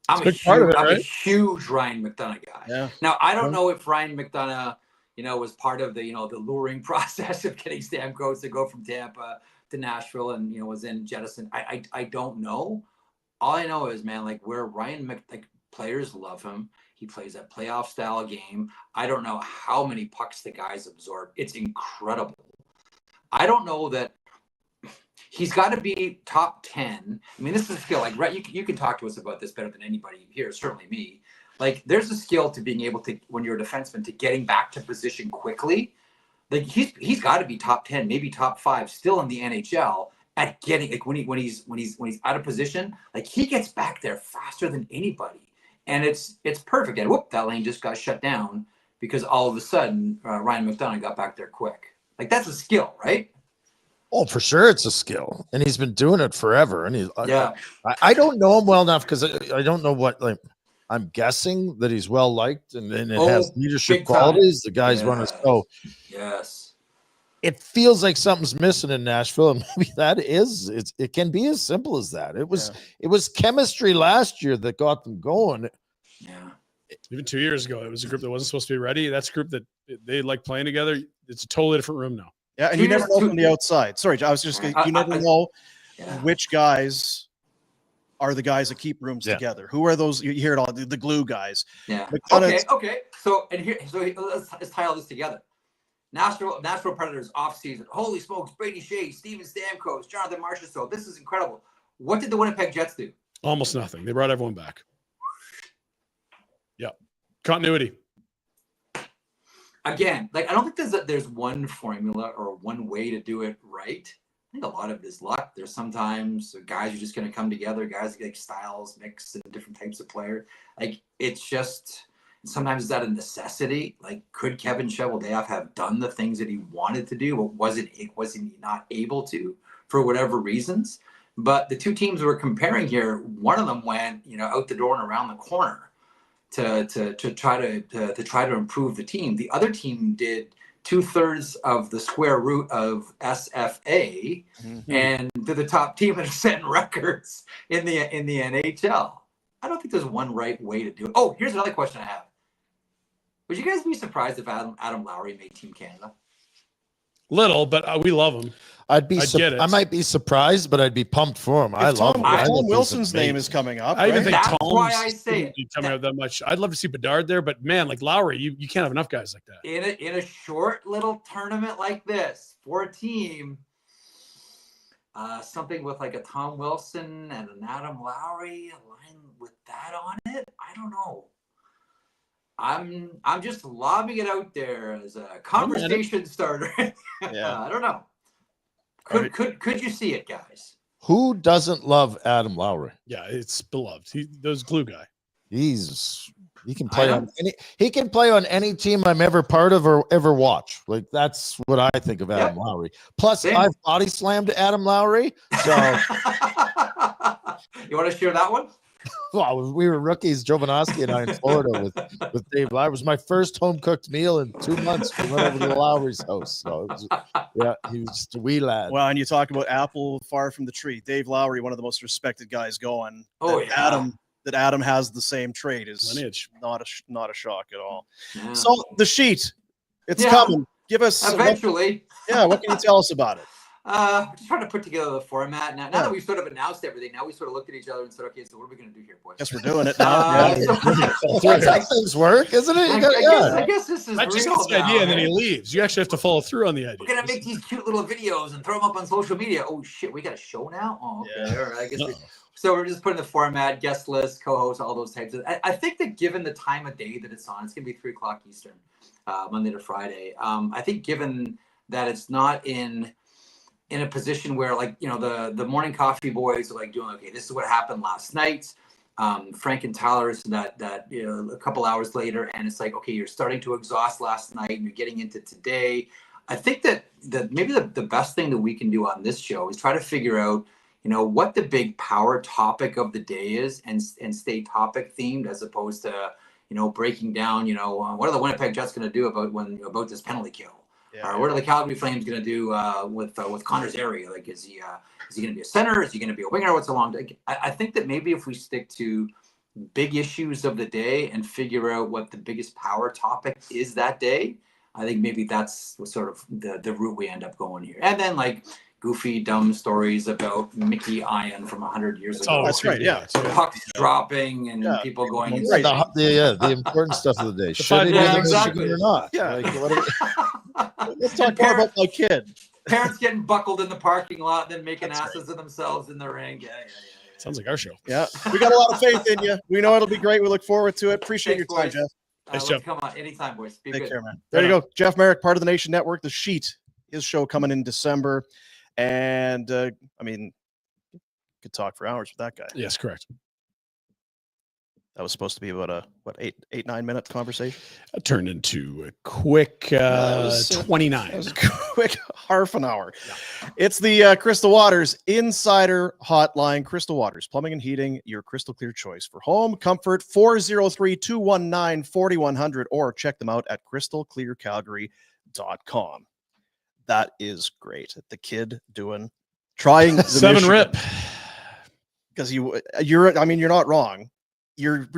I'm a huge Ryan McDonagh guy. Yeah. Now, I don't know if Ryan McDonagh, was part of the, the luring process of getting Stamkos to go from Tampa to Nashville and, was in jettison. I don't know. All I know is, man, like where players love him. He plays that playoff style game. I don't know how many pucks the guys absorb. It's incredible. I don't know that he's got to be top 10. I mean, this is a skill. Like, Rhett, you can talk to us about this better than anybody here, certainly me. Like, there's a skill to being able to, when you're a defenseman, to getting back to position quickly. Like, he's got to be top 10, maybe top 5, still in the NHL at getting, like, when he's out of position. Like, he gets back there faster than anybody, and it's perfect. And whoop, that lane just got shut down because all of a sudden Ryan McDonagh got back there quick. Like, that's a skill, right? Oh, for sure, it's a skill, and he's been doing it forever. And I don't know him well enough because I don't know what. Like, I'm guessing that he's well liked and it has leadership qualities. The guy's run his show. Yes, it feels like something's missing in Nashville, and maybe it can be as simple as that. It was chemistry last year that got them going. Yeah. Even 2 years ago, it was a group that wasn't supposed to be ready. That's a group that they like playing together. It's a totally different room now. Yeah, and you never know from the outside. Sorry, I was just going you never know which guys are the guys that keep rooms together. Who are those? You hear it all, the glue guys. Yeah. Okay. So let's tie all this together. Nashville Predators offseason. Holy smokes, Brady Shea, Steven Stamkos, Jonathan Marchessault. This is incredible. What did the Winnipeg Jets do? Almost nothing. They brought everyone back. Yeah. Continuity. Again, like, I don't think there's one formula or one way to do it right. I think a lot of it is luck. There's sometimes guys are just going to come together, guys like styles mix and different types of player. Like, it's just sometimes it's out of necessity. Like, could Kevin Cheveldayoff have done the things that he wanted to do, but was he not able to for whatever reasons? But the two teams we're comparing here, one of them went out the door and around the corner to try to improve the team. The other team did 2/3 of the square root of SFA, and they're the top team that are setting records in the NHL. I don't think there's one right way to do it. Oh, here's another question I have. Would you guys be surprised if Adam Lowry made Team Canada? Little, but we love him. I might be surprised, but I'd be pumped for him. I love him. Tom Wilson's name is coming up. I even think That's Tom's why I say it. Coming out that much. I'd love to see Bedard there, but man, like Lowry, you can't have enough guys like that. In a short little tournament like this for a team, something with like a Tom Wilson and an Adam Lowry aligned with that on it. I don't know. I'm just lobbing it out there as a conversation starter. I don't know. Could you see it, guys? Who doesn't love Adam Lowry? Yeah, it's beloved. Those glue guy. He can play on any team I'm ever part of or ever watch. Like, that's what I think of Adam Lowry. Plus, I've body slammed Adam Lowry. So you want to share that one? Well, we were rookies, Jovanovski and I, in Florida with Dave Lowry. It was my first home cooked meal in 2 months. We went over to the Lowry's house. So he was just a wee lad. Well, and you talk about apple far from the tree. Dave Lowry, one of the most respected guys going. Adam has the same trait is lineage. Not a shock at all. Yeah. So the sheet, it's coming. Give us eventually. What can you tell us about it? Just trying to put together the format. Now that we've sort of announced everything, now we sort of looked at each other and said, okay, so what are we going to do here, boys? Guess we're doing it now. That's how things work, isn't it? I guess this is just real the idea, and then he leaves. You actually have to follow through on the idea. We're going to make these cute little videos and throw them up on social media. Oh, shit, we got a show now? Oh, okay. All right. I guess so we're just putting the format, guest list, co-host, all those types of. I think that given the time of day that it's on, it's going to be 3:00 Eastern, Monday to Friday. I think given that it's not in a position where, like, the morning coffee boys are like doing, okay, this is what happened last night. Frank and Tyler's that you know, a couple hours later, and it's like, okay, you're starting to exhaust last night and you're getting into today. I think that maybe the best thing that we can do on this show is try to figure out, you know, what the big power topic of the day is, and stay topic themed, as opposed to, you know, breaking down, you know, what are the Winnipeg Jets going to do about this penalty kill, or what are the Calgary Flames going to do with Connor Zary? Like, is he going to be a center? Is he going to be a winger? What's along? I think that maybe if we stick to big issues of the day and figure out what the biggest power topic is that day, I think maybe that's sort of the route we end up going here. And then like goofy, dumb stories about Mickey Iron from 100 years ago. That's right. Yeah. Pucks dropping and people going in. Right, the important stuff of the day. Should he be in the Michigan or not? Yeah. Like, Let's talk more about my kid. Parents getting buckled in the parking lot and then making asses of themselves in the ring. Yeah. Sounds like our show. Yeah. We got a lot of faith in you. We know it'll be great. We look forward to it. Appreciate Thanks, your time, boys. Jeff. Thanks, Let's Jeff. come on anytime, boys. Be Take good. care, man. There you go. Jeff Marek, part of the Nation Network. The Sheet, his show coming in December. And I mean, could talk for hours with that guy. Yes, correct. That was supposed to be about a 8-9 minute conversation. It turned into a quick 29. That was a quick half an hour. Yeah. It's the Crystal Waters Insider Hotline. Crystal Waters, plumbing and heating, your crystal clear choice for home comfort. 403-219-4100, or check them out at crystalclearcalgary.com. That is great. The kid trying the 7 rip. Because you're not wrong. You're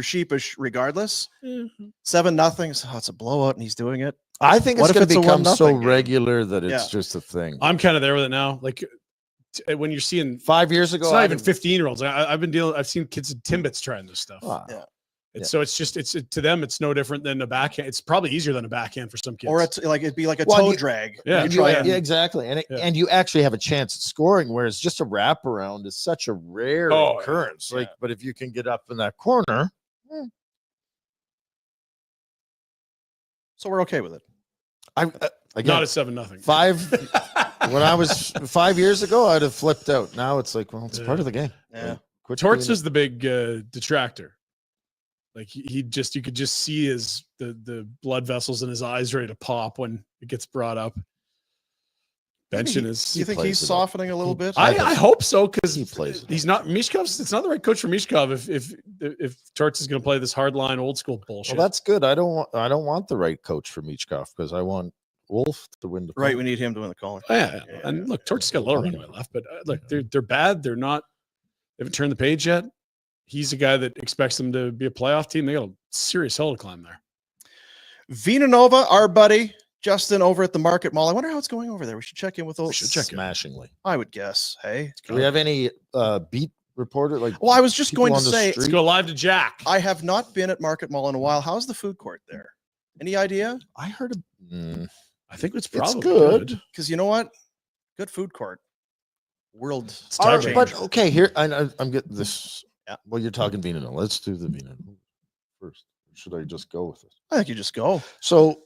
sheepish regardless. 7-0. So it's a blowout and he's doing it. I think it's going to become so game? regular that it's just a thing. I'm kind of there with it now. Like when you're seeing 5 years ago, it's not even 15-year-olds. I've seen kids in Timbits trying this stuff. Yeah. So it's to them, it's no different than a backhand. It's probably easier than a backhand for some kids. Or it'd be like a toe drag. Yeah. Exactly. And you actually have a chance at scoring, whereas just a wraparound is such a rare occurrence. Yeah. But if you can get up in that corner. So we're okay with it. Not a 7-0. 5 when I was 5 years ago, I'd have flipped out. Now it's like, well, it's part of the game. Yeah. Torts is the big detractor. Like you could just see the blood vessels in his eyes ready to pop when it gets brought up. Benching is. Do you think he's softening a little bit? I hope so, because he's not Mishkov's. It's not the right coach for Mishkov if Torts is going to play this hardline old school bullshit. Well, that's good. I don't want the right coach for Michkov, because I want Wolf to win the right. We need him to win the calling. Yeah. And look, Torts has got a low runway left, but look, they're bad. They haven't turned the page yet. He's a guy that expects them to be a playoff team. They got a serious hill to climb there. Vinanova, our buddy Justin over at the Market Mall. I wonder how it's going over there. We should check in with those. We should check smashingly. I would guess. Hey, do we have any beat reporter? Well, I was just going to say, let's go live to Jack. I have not been at Market Mall in a while. How's the food court there? Any idea? I heard I think it's probably good. Because you know what? Good food court. World. But okay, here I'm getting this. Yeah. Well, you're talking Vinanova. Let's do the Vinanova first. Should I just go with it? I think you just go. So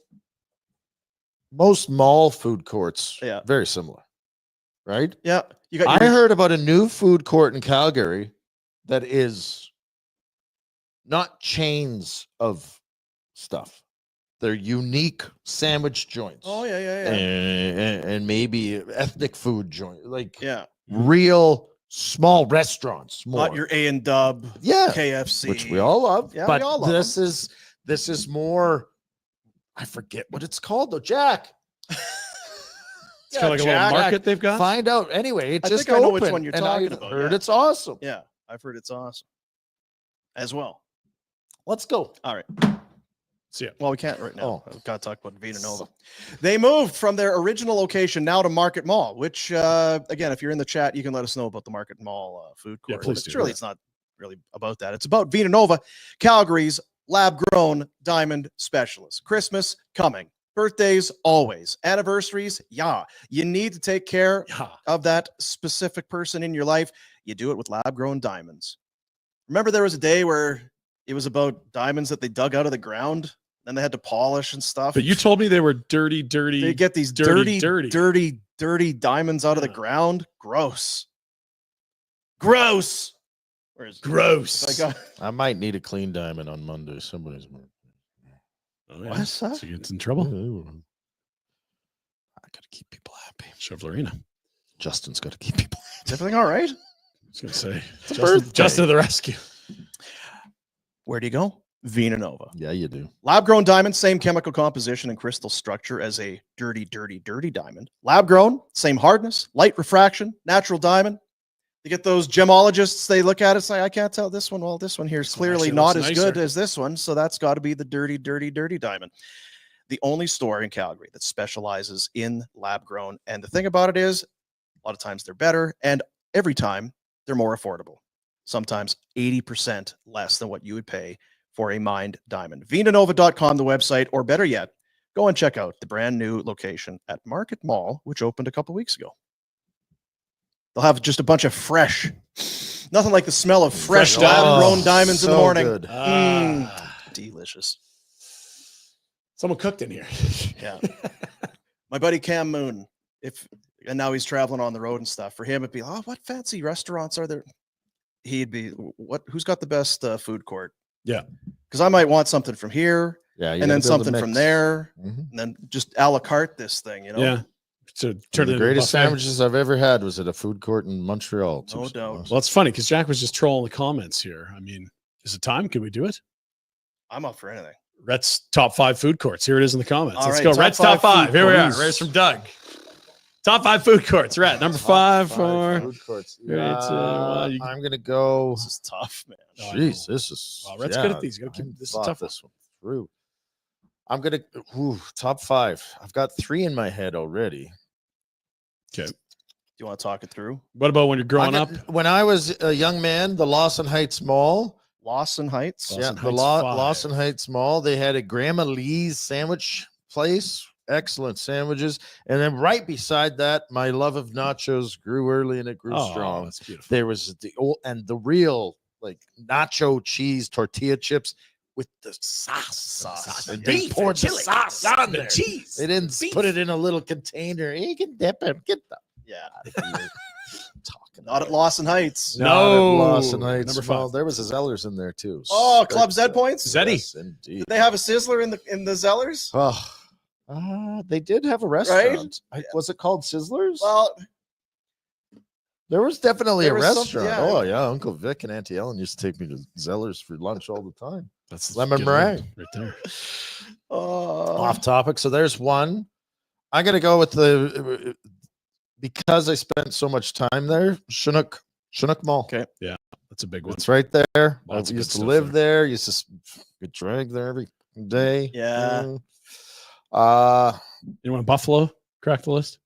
most mall food courts, very similar, right? Yeah. I heard about a new food court in Calgary that is not chains of stuff. They're unique sandwich joints. Oh, yeah. And maybe ethnic food joint, like real small restaurants, more. Not your A&W, KFC, which we all love. Yeah, but we all love this is more. I forget what it's called though, Jack. It's kind of like a little market they've got. Find out anyway. I think I know which one you're talking about. Heard it's awesome. Yeah, I've heard it's awesome as well. Let's go. All right. See ya. Well, we can't right now. We've got to talk about Vinanova. They moved from their original location now to Market Mall, which, again, if you're in the chat, you can let us know about the Market Mall food court. Yeah, please do. It's not really about that. It's about Vinanova, Calgary's lab-grown diamond specialist. Christmas coming. Birthdays, always. Anniversaries, you need to take care of that specific person in your life. You do it with lab-grown diamonds. Remember there was a day where it was about diamonds that they dug out of the ground? Then they had to polish and stuff. But you told me they were dirty. They get these dirty diamonds out of the ground. Gross. Where is it? Gross. I might need a clean diamond on Monday. Somebody's. Oh, yeah. What's that? So you get in trouble. I gotta keep people happy. Chevlarina. Justin's got to keep people. Is everything all right? I was going to say, It's a birthday. Justin to the rescue. Where do you go? Vina Nova. Yeah, you do. Lab-grown diamond, same chemical composition and crystal structure as a dirty diamond. Lab-grown, same hardness, light refraction, natural diamond. You get those gemologists, they look at it and say, I can't tell this one. Well, this one here is This one clearly actually not looks as nicer. good as this one, so that's got to be the dirty diamond. The only store in Calgary that specializes in lab-grown. And the thing about it is, a lot of times they're better, and every time they're more affordable. Sometimes 80% less than what you would pay for a mined diamond. Vinanova.com, the website, or better yet, go and check out the brand new location at Market Mall, which opened a couple weeks ago. They'll have just a bunch of fresh, nothing like the smell of fresh lab-grown diamonds in the so morning. good. Delicious. Someone cooked in here. Yeah. My buddy Cam Moon, and now he's traveling on the road and stuff. For him, it'd be, oh, what fancy restaurants are there? He'd be, who's got the best food court? Yeah. Because I might want something from here, Yeah, and then something from there, Mhm. and then just a la carte this thing, you know? Yeah. So turn it The into greatest a buffet. sandwiches I've ever had was at a food court in Montreal. No doubt. Well, it's funny because Jack was just trolling the comments here. I mean, is it time? Can we do it? I'm up for anything. Rhett's top 5 food courts. Here it is in the comments. All Let's right, go. top Rhett's 5 top 5. food Here we are. courts. Race from Doug. Top 5 food courts. Rhett, number 5 for. food courts. Great, well, you- I'm gonna go. This is tough, man. Oh, I Jeez, know. this is. Wow, Rhett's good at these. You gotta keep- this is thought tough one. This one through. I'm gonna top 5. I've got 3 in my head already. Okay. Do you want to talk it through? What about when you're growing up? When I was a young man, the Lawson Heights Mall. Lawson Heights. Lawson The Heights 5. Lawson Heights Mall. They had a Grandma Lee's sandwich place. Excellent sandwiches. And then right beside that, my love of nachos grew early and it grew Oh, strong. that's beautiful. There was the old and the real like nacho cheese tortilla chips with the sauce. And they poured the sauce on there. cheese. They didn't put it in a little container. You can dip it. Get the Yeah. talking. Not at Lawson Heights. No. Not at Lawson Heights. Number 5. Well, there was a Zellers in there too. Oh, Club Z points? Zeddy. Yes, indeed. Did they have a sizzler in the Zellers? Oh, they did have a restaurant. Was it called Sizzlers? Well, there was definitely there a was some- restaurant. yeah. Oh yeah, Uncle Vic and Auntie Ellen used to take me to Zellers for lunch all the time. That's Lemon good meringue. one right there. Off topic. So there's one. I'm gonna go with the because I spent so much time there. Chinook Mall. Okay. That's a big one. It's right there. Lots I of used good to stuff live there. Used to get dragged there every day. Yeah. You want Buffalo? Crack the list.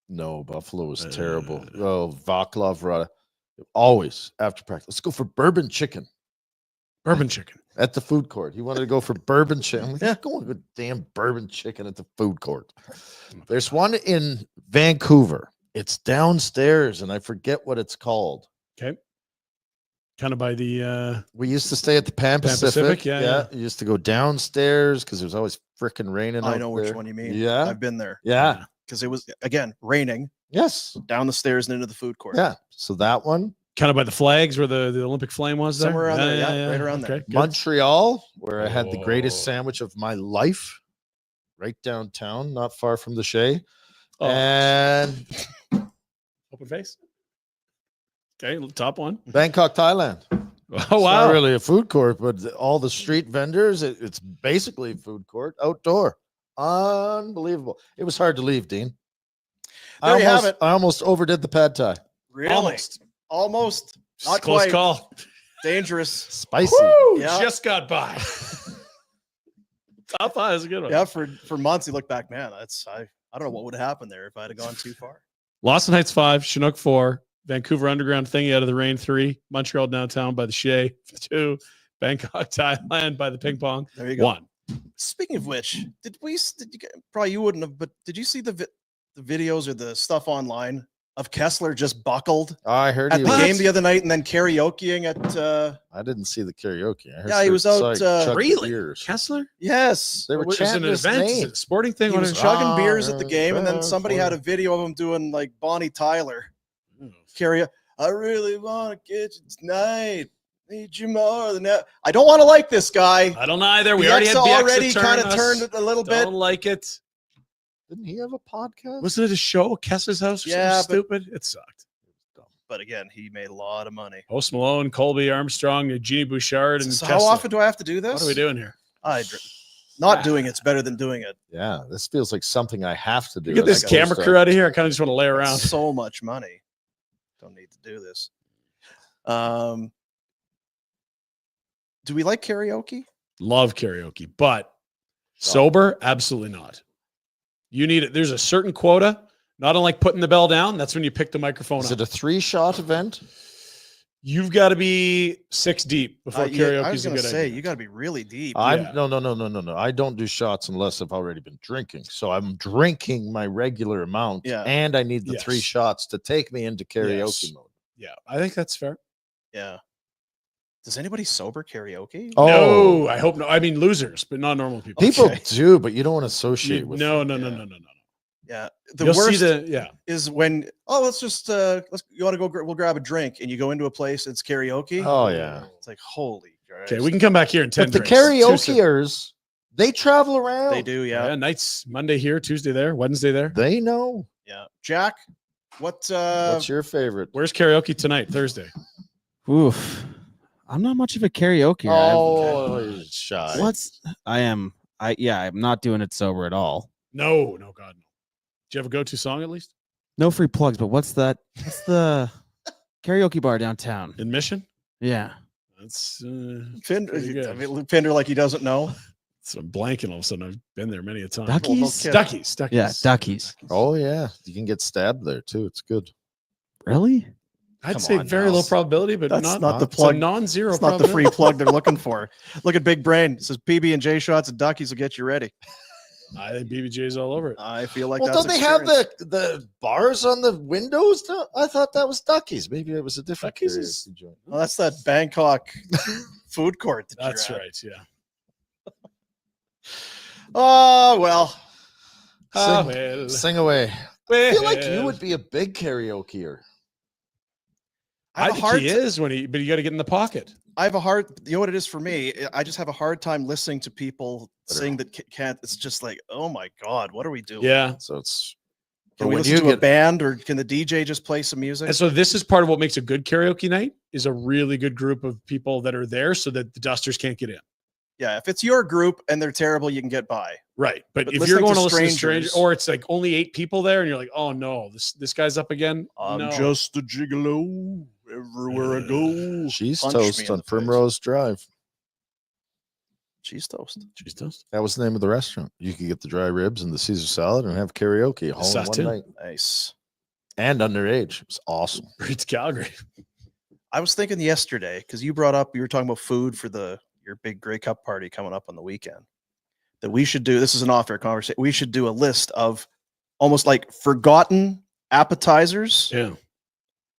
No, Buffalo was terrible. Oh, Vaclav Rada. Always after practice. Let's go for bourbon chicken Bourbon chicken. at the food court. He wanted to go for bourbon chicken. I'm like, yeah, going with damn bourbon chicken at the food court. There's one in Vancouver. It's downstairs, and I forget what it's called. Okay. Kind of by the We used to stay at the Pan Pan Pacific. Pacific, yeah. You used to go downstairs because it was always freaking raining. I out know which there. one you mean. Yeah. I've been there Yeah. because it was, again, raining Yes. down the stairs and into the food court. Yeah. So that one. kind of by the flags where the Olympic flame was there. Somewhere around there, yeah, right around there. Okay, good. Montreal, where I had the greatest Oh. sandwich of my life, right downtown, not far from the Shea. Oh. And Open face. Okay, top one. Bangkok, Thailand. Oh It's wow. not really a food court, but all the street vendors, it's basically a food court, outdoor. Unbelievable. It was hard to leave, Dean. There you have it. I almost overdid the pad thai. Really? Almost. Just Not close quite. call. Dangerous. Spicy. Woo, Yeah. just got by. Top 5 is a good one. Yeah, for months you look back, man, I don't know what would have happened there if I'd have gone too far. Lawson Heights 5, Chinook 4, Vancouver Underground Thingy out of the Rain 3, Montreal Downtown by the Shea 2, Bangkok, Thailand by the Ping Pong There you go. 1. Speaking of which, did you probably you wouldn't have, but did you see the videos or the stuff online of Kessler just buckled Oh, I heard at he the was. game the other night and then karaokeing at I didn't see the karaoke. I heard Yeah, he was out, chugging really? beers. Kessler? yes. They were Was it an chanting his event? Is name. it a sporting thing? He What was is- chugging Ah, beers at the game, and then yeah, somebody had a video of him doing like Bonnie Tyler karaoke. I really want to get you tonight. Need you more than that. I don't want to like this guy. I don't either. We BX already had BX already kind of turned it a little bit. Don't like it. Didn't he have a podcast? Wasn't it a show at Kessler's house or Yeah, something stupid? It sucked. But again, he made a lot of money. Post Malone, Colby Armstrong, Jeannie Bouchard, and So Kessler. how often do I have to do this? What are we doing here? Not doing it's better than doing it. Yeah, this feels like something I have to do. Get this as camera opposed to- crew out of here. I kind of just want to lay around. So much money. Don't need to do this. Do we like karaoke? Love karaoke, but sober, absolutely not. You need it. There's a certain quota. Not unlike putting the bell down. That's when you pick the microphone Is up. it a 3-shot event? You've got to be 6 deep before karaoke I was is a going to good say, idea. you got to be really deep. I'm no. I don't do shots unless I've already been drinking. So I'm drinking my regular amount, Yeah. and I need the Yes. 3 shots to take me into karaoke Yes. mode. Yeah, I think that's fair. Yeah. Does anybody sober karaoke? Oh. No, I hope no. I mean, losers, but not normal people. People Okay. do, but you don't want to associate with. No. Yeah. The You'll see worst is when, let's just, you want to go, we'll grab a drink, and you go into a place, it's karaoke. Oh yeah. It's like, holy Christ. Okay, we can come back here in 10 But the drinks. Too soon. karaokeers, they travel around. They do, Yeah, yeah. nights, Monday here, Tuesday there, Wednesday there. They know. Yeah. Jack, what's What's your favorite? Where's karaoke tonight, Thursday? Oof. I'm not much of a karaoke. Oh, he's shy. I'm not doing it sober at all. No, God, no. Do you have a go-to song at least? No free plugs, but what's the karaoke bar downtown? In Mission? Yeah. That's Pinder, pretty good. I mean, Pinder like he doesn't know. So I'm blanking all of a sudden. I've been there many a time. Duckies? Well, Duckies. Yeah, Duckies. Oh yeah, you can get stabbed there too. It's good. Really? I'd Come say on very now. low probability, but That's not the it's a plug. non-zero It's not the probability. free plug they're looking for. Look at Big Brain. It says PB&J shots and Duckies will get you ready. I think BBJ's all over it. I feel like Well, that's don't they have experience. the bars on the windows? I thought that was Duckies. Maybe it was a different Duckies is- karaoke joint. Well, that's that Bangkok food court. That's you're at. right. Yeah. Oh, well. Sing away. I feel like you would be a big karaokeer. I I have a think hard he is but you got to get in the pocket. I have a hard, you know what it is for me? I just have a hard time listening to people sing that can't. It's just like, oh my God, what are we doing? Yeah. So it's Can but we when listen you to a get- band or can the DJ just play some music? And so this is part of what makes a good karaoke night is a really good group of people that are there so that the dusters can't get in. Yeah. If it's your group and they're terrible, you can get by. Right. But if listening you're going to to listen to strangers- strangers or it's like only 8 people there and you're like, oh no, this guy's up again. No. just a gigolo everywhere I go. cheese Punch me toast in on the face. Primrose Drive. Cheese toast. Cheese toast. That was the name of the restaurant. You could get the dry ribs and the Caesar salad and have karaoke all in one Satin. night. Nice. And underage. It was awesome. It's Calgary. I was thinking yesterday because you brought up, you were talking about food for your big Grey Cup party coming up on the weekend. That we should do. This is an off-air conversation. We should do a list of almost like forgotten appetizers Yeah.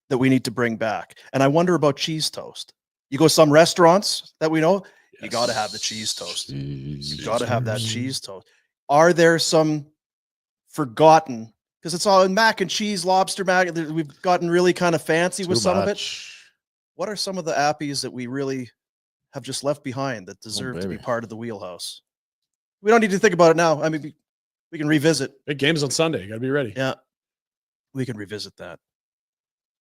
that we need to bring back. And I wonder about cheese toast. You go some restaurants that we know, you got to have the cheese toast. You got to have that cheese toast. Are there some forgotten? Because it's all in mac and cheese, lobster mac. We've gotten really kind of fancy with Too some of it. much. What are some of the appies that we really have just left behind that deserve to be baby. part of the wheelhouse? We don't need to think about it now. I mean, we can revisit. Big games on Sunday. You got to be ready. Yeah, we can revisit that.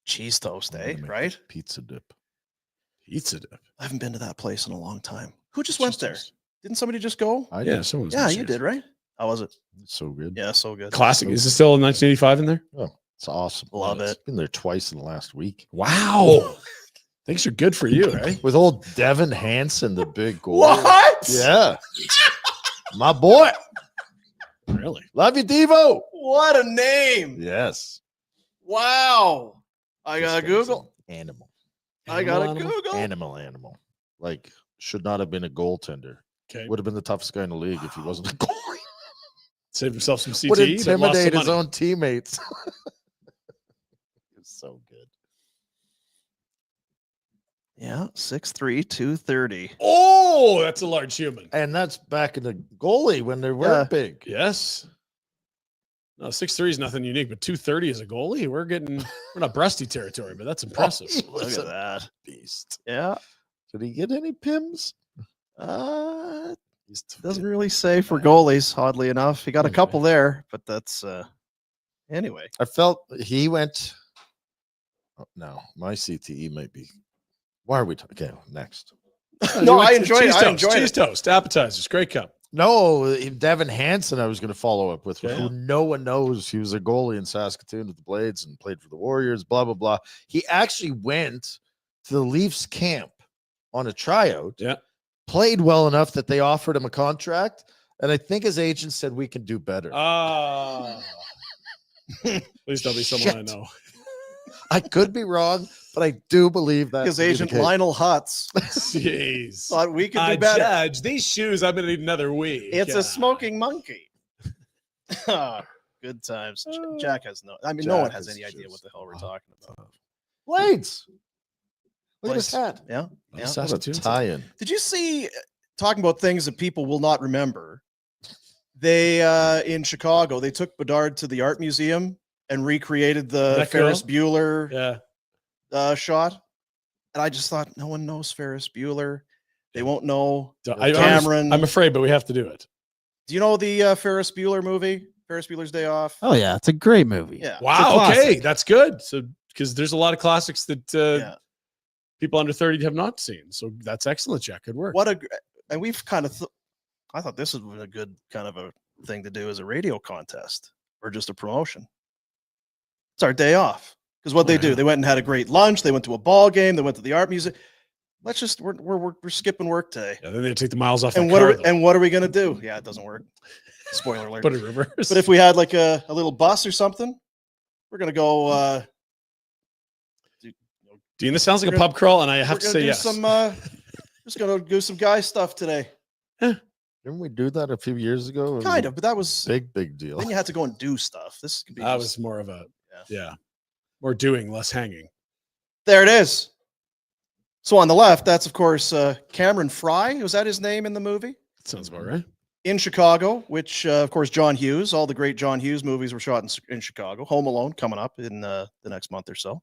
Cheese toast, I'm eh? gonna make Right? Pizza dip. Pizza dip. I haven't been to that place in a long time. Who just went Cheese there? toast. Didn't somebody just go? I Yeah, did. someone's Yeah, you upstairs. did, right? How was it? It's so good. Yeah, so good. Classic. Is it still in 1985 in there? Oh, it's awesome. Love It's it. been there twice in the last week. Wow. Things are good for you, right? With old Devin Hansen, the big goal. What? Yeah. My boy. Really? Love you, Devo. What a name! Yes. Wow. I This gotta guy's Google. an Animal. I gotta Animal. Google. Animal. Like, should not have been a goaltender. Okay. Would have been the toughest guy in the league if he wasn't a goalie. Save himself some CTE. Would but lost some intimidate his money. own teammates. It's so good. Yeah, 6'3", 230. Oh, that's a large human. And that's back in the goalie when they weren't big. Yes. No, 6'3" is nothing unique, but 230 as a goalie, we're not breasty territory, but that's impressive. He Look was at a that. beast. Yeah. Did he get any pims? Doesn't really say for goalies, oddly enough. He got a couple there, but that's anyway. I felt he went. Oh, no, my CTE might be. Why are we talking? Okay, next. No, I enjoyed it. I enjoyed cheese it. toast, appetizers, great cup. No, Devin Hansen, I was going to follow up with, Okay. who no one knows. He was a goalie in Saskatoon with the Blades and played for the Warriors, blah, blah, blah. He actually went to the Leafs camp on a tryout, Yeah. played well enough that they offered him a contract. And I think his agent said, we can do better. Please don't be someone I Shit. know. I could be wrong, but I do believe that His agent Lionel Hutz Jeez. thought we could do better. Judge, these shoes, I'm going to need another week. It's Yeah. a smoking monkey. Good times. Jack has no. I mean, no Jack one has is any idea just- what the hell we're talking about. Blades. Look at his Blades. hat. Yeah. Oh, Yeah. What a Saskatoon. tie-in. Did you see? Talking about things that people will not remember. They in Chicago, they took Bedard to the art museum and recreated the That Ferris girl? Bueller Yeah. shot. And I just thought, no one knows Ferris Bueller. They won't know I'm Cameron. afraid, but we have to do it. Do you know the Ferris Bueller movie? Ferris Bueller's Day Off. Oh yeah, it's a great movie. Yeah. Wow. classic. Okay. That's good. So, because there's a lot of classics that Yeah. people under 30 have not seen. So that's excellent, Jack. Good work. What a and we've kind of I thought this was a good kind of a thing to do as a radio contest or just a promotion. It's our day off because what they do, they went and had a great lunch. They went to a ball game. They went to the art museum. Let's just we're skipping work today. Yeah, then they take the miles off. And that what car, are though. and what are we gonna do? Yeah, it doesn't work. Spoiler alert. Put it in reverse. But if we had like a little bus or something, we're gonna go. Dean, this sounds like we're a gonna- pub crawl, and I have We're to gonna say do yes. some. Just gonna do some guy stuff today. Didn't we do that a few years ago? It was Kind a of, but that was big deal. then you had to go and do stuff. This could be. That just- was more of a Yeah. more doing, less hanging. There it is. So on the left, that's of course Cameron Fry. Was that his name in the movie? That sounds about right. In Chicago, which of course John Hughes. All the great John Hughes movies were shot in Chicago. Home Alone coming up in the next month or so,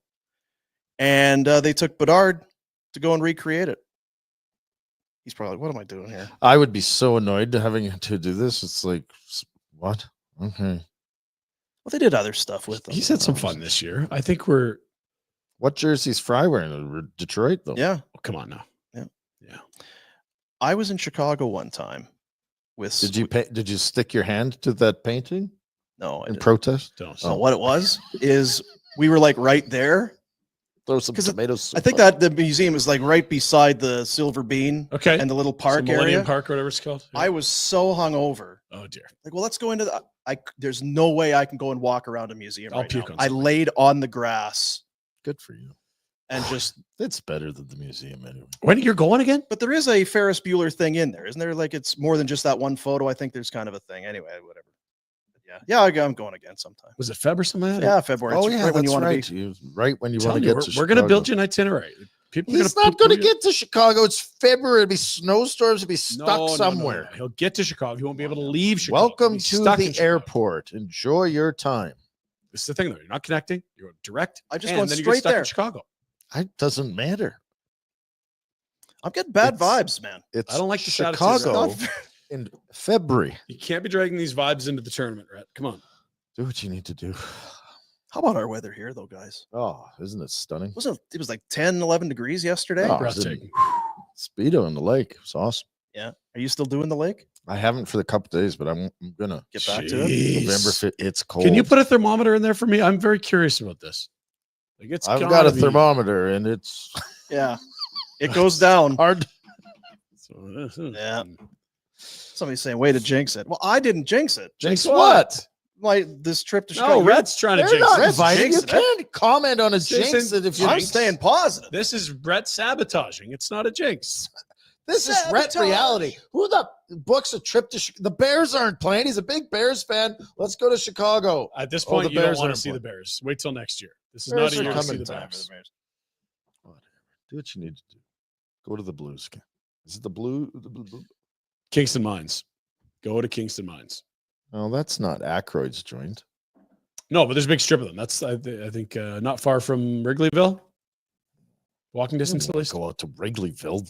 and they took Bedard to go and recreate it. He's probably, what am I doing here? I would be so annoyed to having to do this. It's like, what? Okay. Well, they did other stuff with them. He's had some fun this year. I think we're. What jersey's Fry wearing? Detroit, though. Yeah, Oh, come on now. I was in Chicago one time with. Did you stick your hand to that painting No, I in didn't. protest? Don't. So what it was is we were like right there. Throw some 'Cause tomatoes. I think that the museum is like right beside the Silver Bean Okay. and the little So park Millennium area. Park, or whatever it's called. Yeah. I was so hungover. Oh dear. Like, well, let's go into the. There's no way I can go and walk around a museum I'll right now. puke on I something. laid on the grass Good for you. and just. It's better than the museum anyway. When you're going again? But there is a Ferris Bueller thing in there, isn't there? Like it's more than just that one photo. I think there's kind of a thing. Anyway, whatever. But yeah, I'm going again sometime. Was it Feb or something? like that? Yeah, February. Oh It's yeah, right when you that's want right. to be. You right when you I'm want telling to you, get to we're going to build Chicago. you an itinerary. People are He's gonna not going to poo-poo you. get to Chicago. It's February. It'll be snowstorms. It'll be stuck No, no, no, somewhere. no. He'll get to Chicago. He won't be able to leave Chicago. Welcome He'll be to stuck in the Chicago. airport. Enjoy your time. This is the thing, though. You're not connecting. You're direct. I just and went then you straight get stuck there. in Chicago. It doesn't matter. I'm getting bad It's- vibes, man. It's I don't like the status Chicago It's not- in February. You can't be dragging these vibes into the tournament, Rhett. Come on. Do what you need to do. How about our weather here, though, guys? Oh, isn't it stunning? It was like 10, 11 degrees yesterday? Oh, Breathtaking. Speedo in the lake. It was awesome. Yeah. Are you still doing the lake? I haven't for the couple days, but I'm gonna Get back to it. Jeez. November 5th. It's cold. Can you put a thermometer in there for me? I'm very curious about this. Like it's I've got gotta a be- thermometer and it's Yeah. It goes down. hard. So, Yeah. Somebody's saying, way to jinx it. Well, I didn't jinx it. Jinx what? This trip to No, Chicago. Rhett's trying to They're jinx not it. Rhett's inviting you. jinxing it. Can't comment on a Jason, jinx that if you I'm jinx. staying positive. This is Rhett sabotaging. It's not a jinx. This is Rhett Sabotage. reality. Who the books a trip to the Bears aren't playing? He's a big Bears fan. Let's go to Chicago. At this Oh, point, the you don't Bears want to aren't see the playing. Bears. Wait till next year. This is Bears not a are year to see coming the back. Bears. Do what you need to do. Go to the Blues game. Is it the Blue? Kingston Mines. Go to Kingston Mines. No, that's not Aykroyd's joint. No, but there's a big strip of them. That's I think not far from Wrigleyville. Walking distance at least. Go out to Wrigleyville.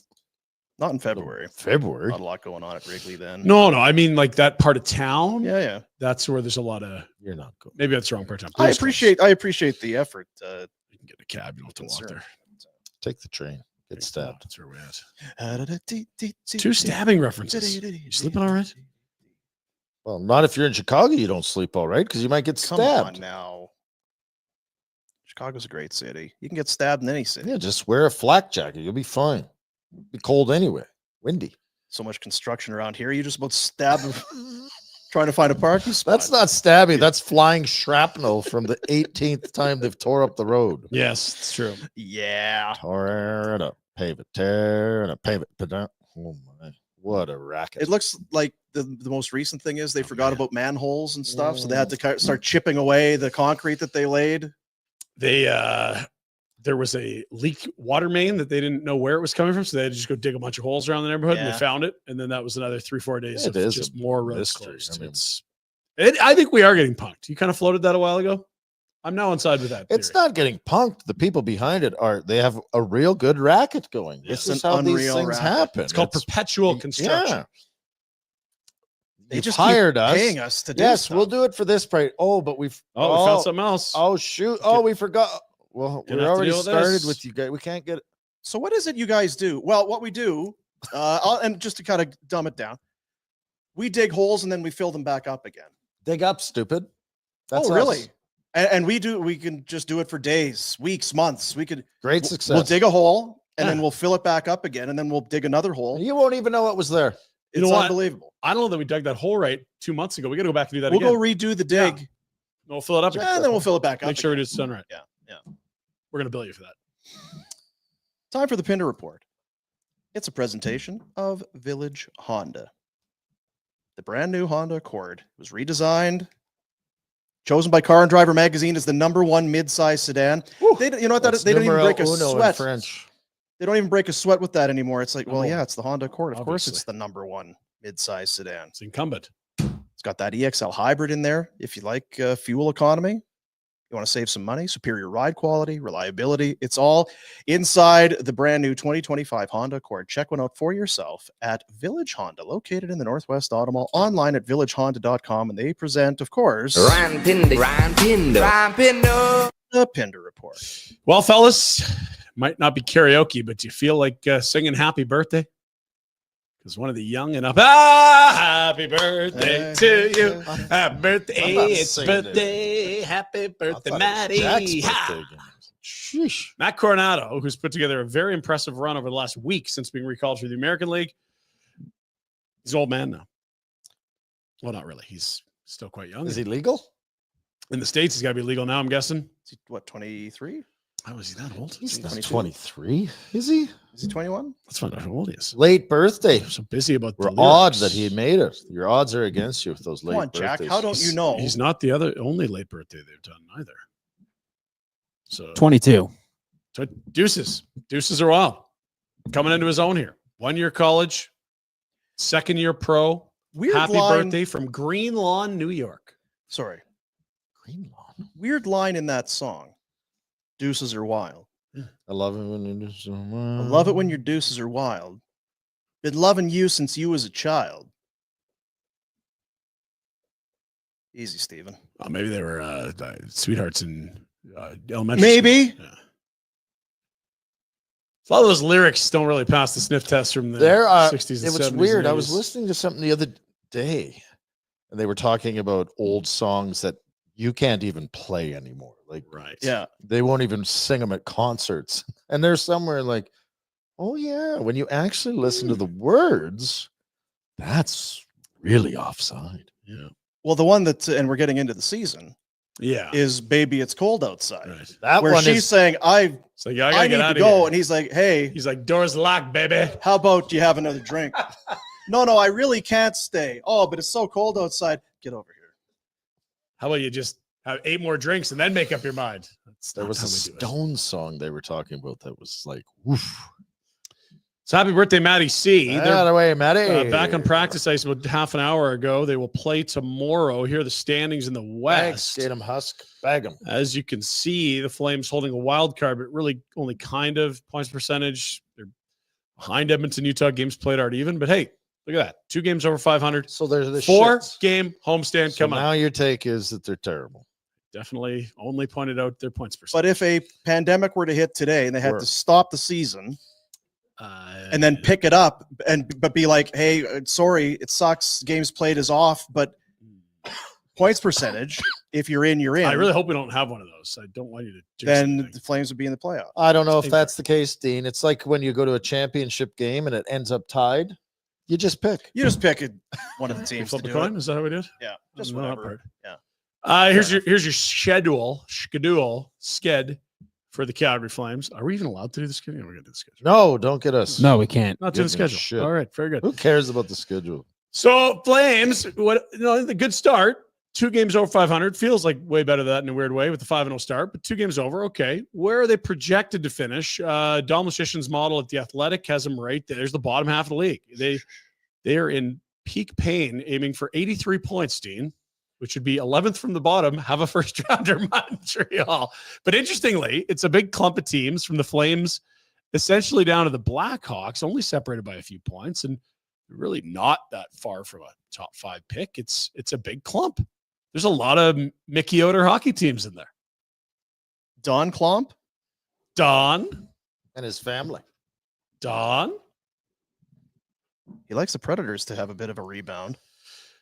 Not in February. February. Not a lot going on at Wrigley then. No, I mean like that part of town. Yeah. That's where there's a lot of. You're not going. Maybe that's the wrong part of town. I Pretty close. appreciate the effort. You can get a cab. You don't have to walk Concern. there. Take the train. Get stabbed. That's where we're at. 2 Two stabbing references. You sleeping all right? Well, not if you're in Chicago. You don't sleep all right because you might get Come stabbed. on now. Chicago's a great city. You can get stabbed in any city. Yeah, just wear a flak jacket. You'll be fine. Be cold anyway. Windy. So much construction around here. You just about stab trying to find a parking spot. That's not stabbing. That's flying shrapnel from the 18th time they've tore up the road. Yes, it's true. Yeah. Tear it up, pave it, tear it up, pave it. Oh my, what a racket! It looks like the most recent thing is they forgot about manholes and stuff, so they had to start chipping away the concrete that they laid. There was a leak water main that they didn't know where it was coming from, so they had to just go dig a bunch of holes around the neighborhood, and Yeah. they found it. And then that was another 3-4 days It of is just a more roads mystery. closed. I mean- I think we are getting punked. You kind of floated that a while ago. I'm now on side with that. It's theory. not getting punked. The people behind it they have a real good racket going. It's This is an how these unreal things racket. happen. It's called perpetual construction. Yeah. They You've just hired keep us. paying us to do Yes, stuff. we'll do it for this price. Oh, but we found something else. Oh shoot! Oh, we forgot. Well, Gonna we have to already deal with started this. with you guys. We can't get it. So what is it you guys do? Well, what we do, and just to kind of dumb it down, we dig holes and then we fill them back up again. Dig up, stupid. That's oh, really? us. And we can just do it for days, weeks, months. Great success. We'll dig a hole and Yeah. then we'll fill it back up again, and then we'll dig another hole. You won't even know it was there. You It's know what? unbelievable. I don't know that we dug that hole right 2 months ago. We got to go back and do that We'll again. go redo the dig, We'll fill it up again. and then we'll fill it back up. Make sure again. it's done right. Yeah. We're going to bill you for that. Time for the Pinder Report. It's a presentation of Village Honda. The brand new Honda Accord was redesigned, chosen by Car and Driver magazine as the #1 mid-size sedan. They don't even break a sweat. French. They don't even break a sweat with that anymore. It's like, well, No. yeah, it's the Honda Accord. Of course, Obviously. it's the #1 mid-size sedan. It's incumbent. It's got that EXL hybrid in there. If you like fuel economy, you want to save some money, superior ride quality, reliability. It's all inside the brand new 2025 Honda Accord. Check one out for yourself at Village Honda, located in the Northwest Auto Mall, online at villagehonda.com. And they present, of course, the Pinder Report. Well, fellas, might not be karaoke, but do you feel like singing happy birthday? Because one of the young and up, happy birthday to you. Happy birthday, it's singing it. birthday. Happy birthday, I thought it was Maddie. Jack's Ha! birthday again. Sheesh. Matt Coronado, who's put together a very impressive run over the last week since being recalled for the American League. He's an old man now. Well, not really. He's still quite young. Is he legal? In the States, he's got to be legal now, I'm guessing. Is he, what, 23? How is he that old? He's not 22. 23. Is he? Is he 21? Let's find out how old he is. Late birthday. I'm so busy about We're the odd lyrics. that he made it. Your odds are against you with those late Come on, Jack. birthdays. How don't you know? He's not the only late birthday they've done either. So 22. Deuces are wild. Coming into his own here. 1 year college, 2nd year pro. Weird Happy line. birthday from Green Lawn, New York. Sorry. Green Lawn. Weird line in that song. Deuces are wild. I love it when you do so I love it when your deuces are wild. Been loving you since you was a child. Easy, Steven. Oh, maybe they were sweethearts in elementary Maybe. school. Yeah. A lot of those lyrics don't really pass the sniff test from the There are 60s and it was 70s weird. and I was 80s. listening to something the other day, and they were talking about old songs that you can't even play anymore. Like, Right. Yeah. they won't even sing them at concerts. And there's somewhere like, oh yeah, when you actually listen to the words, that's really offside. Yeah. Well, the one that, and we're getting into the season, Yeah. is Baby It's Cold Outside. Right. That Where one she's is saying, I So yeah, I gotta need get to out of go. here. And he's like, hey, He's like, doors locked, baby. how about you have another drink? No, I really can't stay. Oh, but it's so cold outside. Get over here. How about you just have 8 more drinks and then make up your mind? That's there not was how a we do it. Stone song they were talking about that was like, woof. So happy birthday, Matty C. Out They're of the way, Matty. back on practice ice about half an hour ago. They will play tomorrow. Here are the standings in the West. Get him, Husk. Bag him. As you can see, the Flames holding a wild card, but really only kind of points percentage. They're behind Edmonton, Utah. Games played aren't even. But hey, look at that. 2 games over 500. So there's the 4-game homestand So coming now up. your take is that they're terrible. Definitely only pointed out their points percentage. But if a pandemic were to hit today and they had to stop the season and then pick it up but be like, hey, sorry, it sucks. Games played is off, but points percentage, if you're in, you're in. I really hope we don't have one of those. I don't want you to jinx then anything. the Flames would be in the playoff. I don't know if that's the case, Dean. It's like when you go to a championship game and it ends up tied. You just pick. You just pick one of the teams to Flip a do coin? it. Is that how we did? Yeah, just No, that whatever. part. Yeah. Here's your schedule for the Calgary Flames. Are we even allowed to do the schedule? Yeah, we're gonna do the schedule. No, don't get us. No, we can't. Not doing the Give them schedule. shit. All right, very good. Who cares about the schedule? So Flames, the good start. 2 games over 500 feels like way better than that in a weird way with the 5-0 start, but 2 games over. Okay, where are they projected to finish? Dom Luszczyszyn's model at the Athletic has them right there's the bottom half of the league. They are in peak pain, aiming for 83 points, Dean, which would be 11th from the bottom. Have a first rounder, Montreal. But interestingly, it's a big clump of teams from the Flames, essentially down to the Blackhawks, only separated by a few points, and really not that far from a top 5 pick. It's a big clump. There's a lot of Mickey Yoder hockey teams in there. Don Klomp? Don. And his family. Don. He likes the Predators to have a bit of a rebound.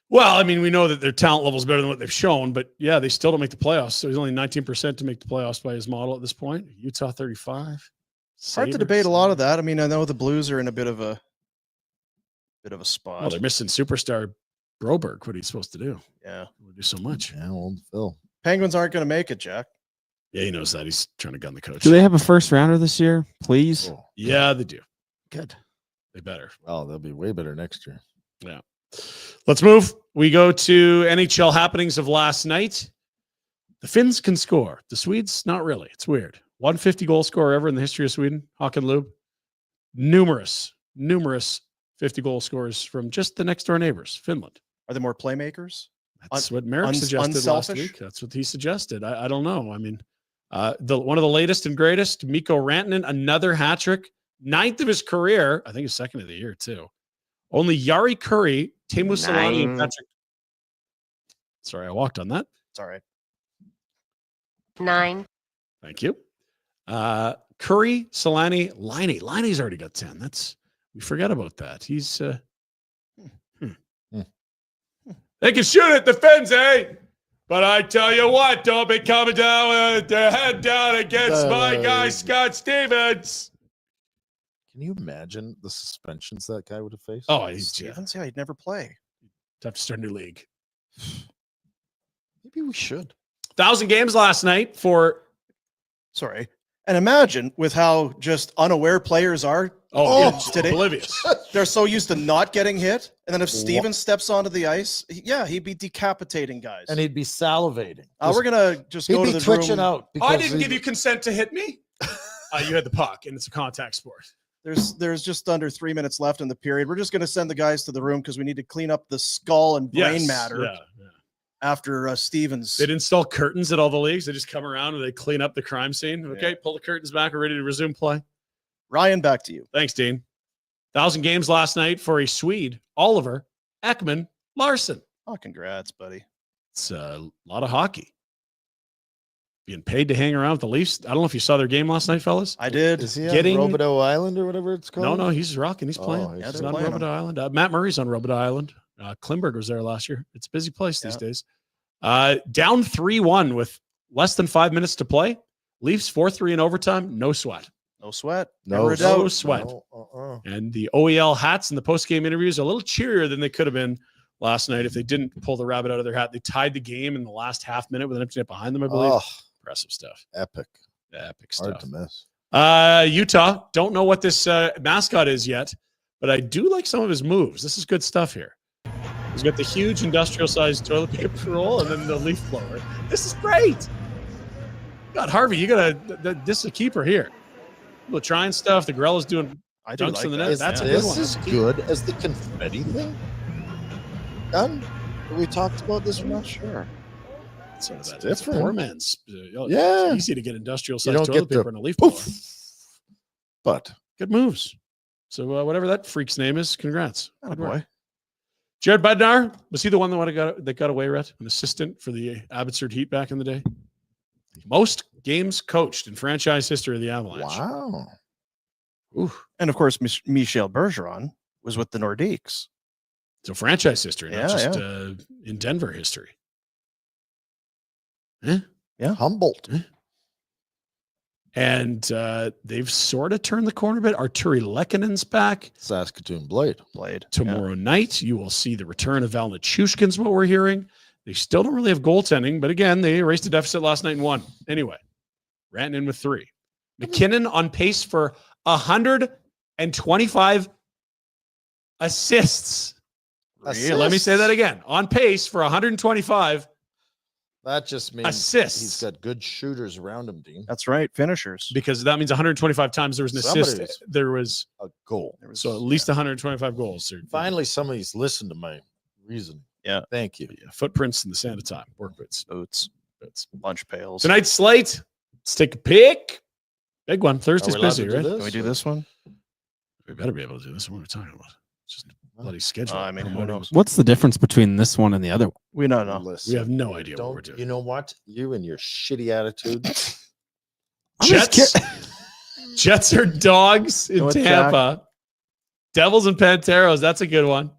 Well, I mean, we know that their talent level is better than what they've shown, but yeah, they still don't make the playoffs. So he's only 19% to make the playoffs by his model at this point. Utah 35. Hard to debate a lot of that. I mean, I know the Blues are in a bit of a spot. Well, they're missing superstar Broberg. What are you supposed to do? Yeah. We do so much. Yeah, old Phil. Penguins aren't going to make it, Jack. Yeah, he knows that. He's trying to gun the coach. Do they have a first rounder this year? Please. Oh, Yeah, they do. Good. They better. well, they'll be way better next year. Yeah. Let's move. We go to NHL happenings of last night. The Finns can score. The Swedes, not really. It's weird. 150 goal scorer ever in the history of Sweden, Håkan Loob. Numerous 50 goal scorers from just the next door neighbors, Finland. Are there more playmakers? That's what Marek suggested last unselfish? week. That's what he suggested. I don't know. I mean, one of the latest and greatest, Mikko Rantanen, another hat trick, 9th of his career. I think his 2nd of the year too. Only Jari Kurri, Teemu Selanne, and Patrick. Sorry, I walked on that. It's all right. 9. Thank you. Kurri, Selanne, Laine. Laine's already got 10. We forget about that. He's They can shoot at the Finns, eh? But I tell you what, don't be coming down with their head down against my guy Scott Stevens. Can you imagine the suspensions that guy would have faced? Oh, he's Stevens, yeah, he'd never play. have to start a new league. Maybe we should. 1,000 games last night for Sorry. And imagine with how just unaware players are. Today. Oblivious. They're so used to not getting hit. And then if Stevens steps onto the ice, he'd be decapitating guys. And he'd be salivating. We're going to just He'd go to be the twitching room. out. I didn't give you consent to hit me. You had the puck, and it's a contact sport. There's just under 3 minutes left in the period. We're just going to send the guys to the room because we need to clean up the skull and brain matter Yeah. after Stevens. They'd install curtains at all the leagues. They just come around and they clean up the crime scene. Okay, pull the curtains back. We're ready to resume play. Ryan, back to you. Thanks, Dean. 1,000 games last night for a Swede, Oliver Ekman Larsson. Oh, congrats, buddy. It's a lot of hockey. Being paid to hang around with the Leafs. I don't know if you saw their game last night, fellas. I did. Is he Getting- on Robidoux Island or whatever it's called? No, he's rocking. He's playing. Oh, He's they're on playing Robidoux Island. Matt Murray's on Robidoux Island. Klimberg was there last year. It's a busy place these days. Down 3-1 with less than 5 minutes to play. Leafs 4-3 in overtime. No sweat. No sweat. No Never a doubt. No sweat. No, And the OEL hats in the post-game interviews are a little cheerier than they could have been last night if they didn't pull the rabbit out of their hat. They tied the game in the last half minute with an empty net behind them, I believe. Oh, Impressive stuff. epic. Epic Hard stuff. to miss. Utah, don't know what this mascot is yet, but I do like some of his moves. This is good stuff here. He's got the huge industrial-sized toilet paper roll and then the leaf blower. This is great. God, Harvey, this is a keeper here. People are trying stuff. The Gorella's doing I do Dunks like in the that. net. Is That's a good this one. as good as the confetti thing? Done? We talked about this. We're not sure. Some of It's that. It's a different. poor man's. Yeah. It's easy to get industrial You size don't toilet get the paper and a leaf blower. poof. But Good moves. So whatever that freak's name is, congrats. Oh, Good boy. work. Jared Bedard, was he the one that got away, Rhett? An assistant for the Abbotsford Heat back in the day? Most games coached in franchise history of the Avalanche. wow. Ooh. And of course, Michel Bergeron was with the Nordiques. So franchise history, not Yeah, just in Denver history. Eh? Humboldt. And they've sort of turned the corner a bit. Arturi Lekkonen's back. Saskatoon Blade. Tomorrow night, you will see the return of Val Nichushkin's what we're hearing. They still don't really have goaltending, but again, they erased a deficit last night and won. Anyway, ran in with 3. McKinnon on pace for 125 assists. Assists. Let me say that again. On pace for 125 That just means assists. he's got good shooters around him, Dean. That's right. Finishers. Because that means 125 times there was an assist. Somebody's- There was A goal. so at least 125 goals. Or, Finally, somebody's listened to my reason. Yeah. Thank you. footprints in the sand of time. Work boots. Boots. Lunch pails. Tonight's slate. Let's take a pick. Big one. Thursday's Are we allowed busy, to do right? this, Can we do or- this one? We better be able to do this. What are we talking about? Just bloody schedule. I mean, who Promoting. knows? What's the difference between this one and the other one? We don't know. Listen, We have no idea what don't- we're doing. You know what? You and your shitty attitude. I'm just Jets. Jets are dogs in Go with Tampa. Devils and Panteros. That's a good one.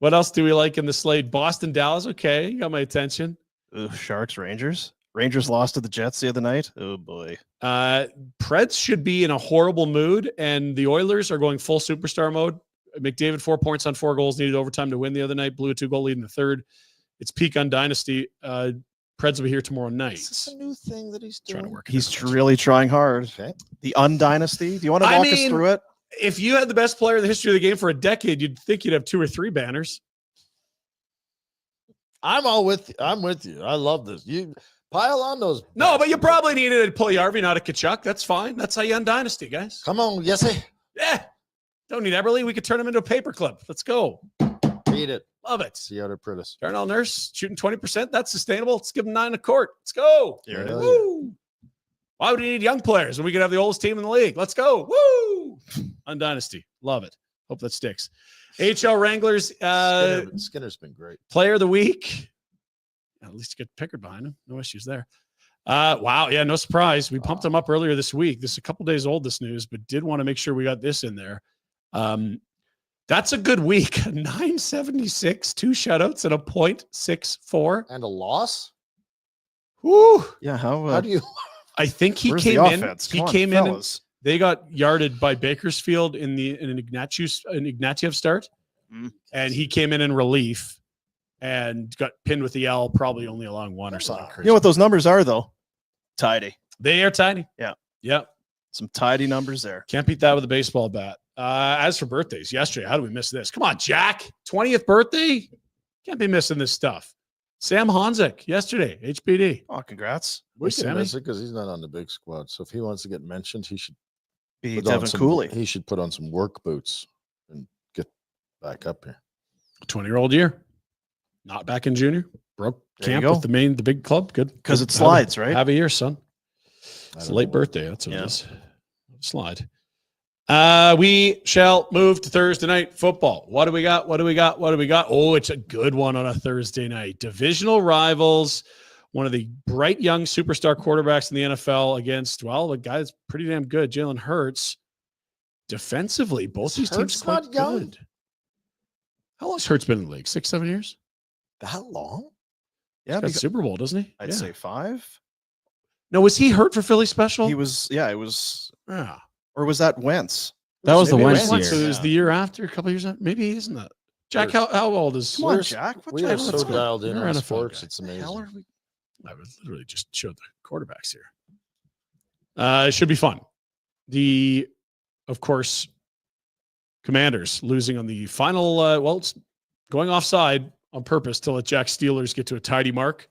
What else do we like in the slate? Boston, Dallas. Okay, you got my attention. Ooh, Sharks, Rangers. Rangers lost to the Jets the other night. Oh boy. Preds should be in a horrible mood, and the Oilers are going full superstar mode. McDavid 4 points on 4 goals, needed overtime to win the other night. Blew a 2-goal lead in the third. It's peak on dynasty. Preds will be here tomorrow night. Is this a new thing that he's doing? Trying to work. it He's out. really trying hard. Okay. The Undynasty. Do you want to I walk us mean- through it? If you had the best player in the history of the game for a decade, you'd think you'd have 2 or 3 banners. I'm all with you. I'm with you. I love this. You pile on those. No, but you bastards. probably needed a Puljujärvi, not a Kachuk. That's fine. That's how you end dynasty, guys. Come on, Jesse. Yeah. Don't need Eberle. We could turn him into a paperclip. Let's go. Beat it. Love it. See how they're Prentice. Darnell Nurse shooting 20%. That's sustainable. Let's give him 9 a court. Let's go. There it Yeah. is. Woo. Why would we need young players when we could have the oldest team in the league? Let's go. Woo. On dynasty. Love it. Hope that sticks. HL Wranglers Skinner's been great. player of the week. At least you get Pickard behind him. No issues there. Wow. Yeah, no surprise. We pumped him up earlier this week. This is a couple days old, this news, but did want to make sure we got this in there. That's a good week. 976, 2 shutouts, and a .64. And a loss? Woo. Yeah. How How do you? I think he where's came the in. offense? He Come on, came in. fellas. They got yarded by Bakersfield in an Ignatieff start, Mm. and he came in relief and got pinned with the L, probably only along 1 or something You crazy. You know what those numbers are, though? Tidy. They are tiny. Yeah. Yep. Some tidy numbers there. Can't beat that with a baseball bat. As for birthdays, yesterday, how do we miss this? Come on, Jack. 20th birthday? Can't be missing this stuff. Sam Honzik, yesterday, HPD. Oh, congrats. We Sammy? can miss it because he's not on the big squad. So if he wants to get mentioned, he should Be put on Devin some. Cooley. He should put on some work boots and get back up here. 20-year-old year. Not back in junior. Broke There you camp go. with the big club. Good. Because Good. it slides, right? Have a year, son. I It's a don't late know. birthday. That's what Yeah. it is. Slide. We shall move to Thursday night football. What do we got? What do we got? What do we got? Oh, it's a good one on a Thursday night. Divisional rivals. One of the bright young superstar quarterbacks in the NFL against, well, a guy that's pretty damn good, Jalen Hurts. Defensively, both these teams Hurts quite not young? good. How long has Hurts been in the league? 6, 7 years? That long? Yeah, Got because Super Bowl, doesn't he? I'd Yeah. say 5. No, was he hurt for Philly special? He was, yeah, it was, Yeah. or was that Wentz? That was the Maybe Wentz Wentz. So year. it was the year after, a couple years after. Maybe he isn't that. Jack, We're- how old is? Come on, We're- Jack. What We Jack? are so let's go. dialed in You're on an NFL sports. guy. It's What the hell amazing. are we? I was literally just showed the quarterbacks here. It should be fun. Of course, Commanders losing on the final. Well, it's going offside on purpose to let Jack Steelers get to a tidy mark.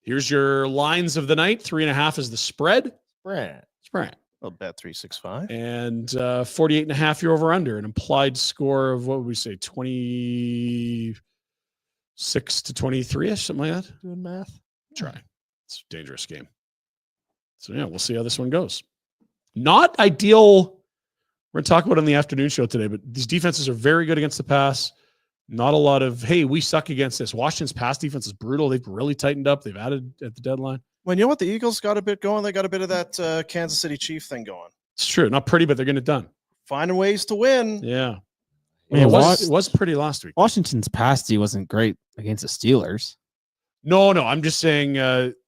Here's your lines of the night. 3.5 is the spread. Brand. Spread. I'll bet 365. And 48.5 year over under, an implied score of what would we say, 26 to 23ish, something like that. Doing math. Try. It's a dangerous game. So yeah, we'll see how this one goes. Not ideal. We're going to talk about it on the afternoon show today, but these defenses are very good against the pass. Not a lot of, hey, we suck against this. Washington's pass defense is brutal. They've really tightened up. They've added at the deadline. Well, you know what? The Eagles got a bit going. They got a bit of that Kansas City Chief thing going. It's true. Not pretty, but they're getting it done. Finding ways to win. Yeah. Man, it was pretty last week. Washington's pass D wasn't great against the Steelers. No. I'm just saying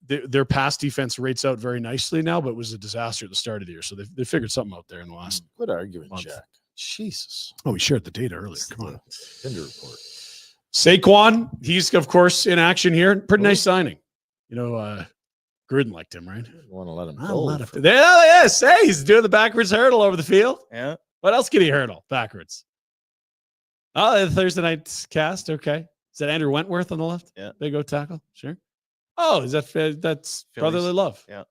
their pass defense rates out very nicely now, but it was a disaster at the start of the year. So they figured something out there in the last. Good argument, month. Jack. Jesus. Oh, we shared the data earlier. Come on. Pinder Report. Saquon, he's, of course, in action here. Pretty nice signing. You know, Gruden liked him, right? Want to let him A go. lot of there, yes. Hey, he's doing the backwards hurdle over the field. Yeah. What else can he hurdle backwards? Oh, the Thursday night cast. Okay. Is that Andrew Wentworth on the left? Yeah. Big O tackle. Sure. Oh, is that's Phillies. brotherly love? Yeah.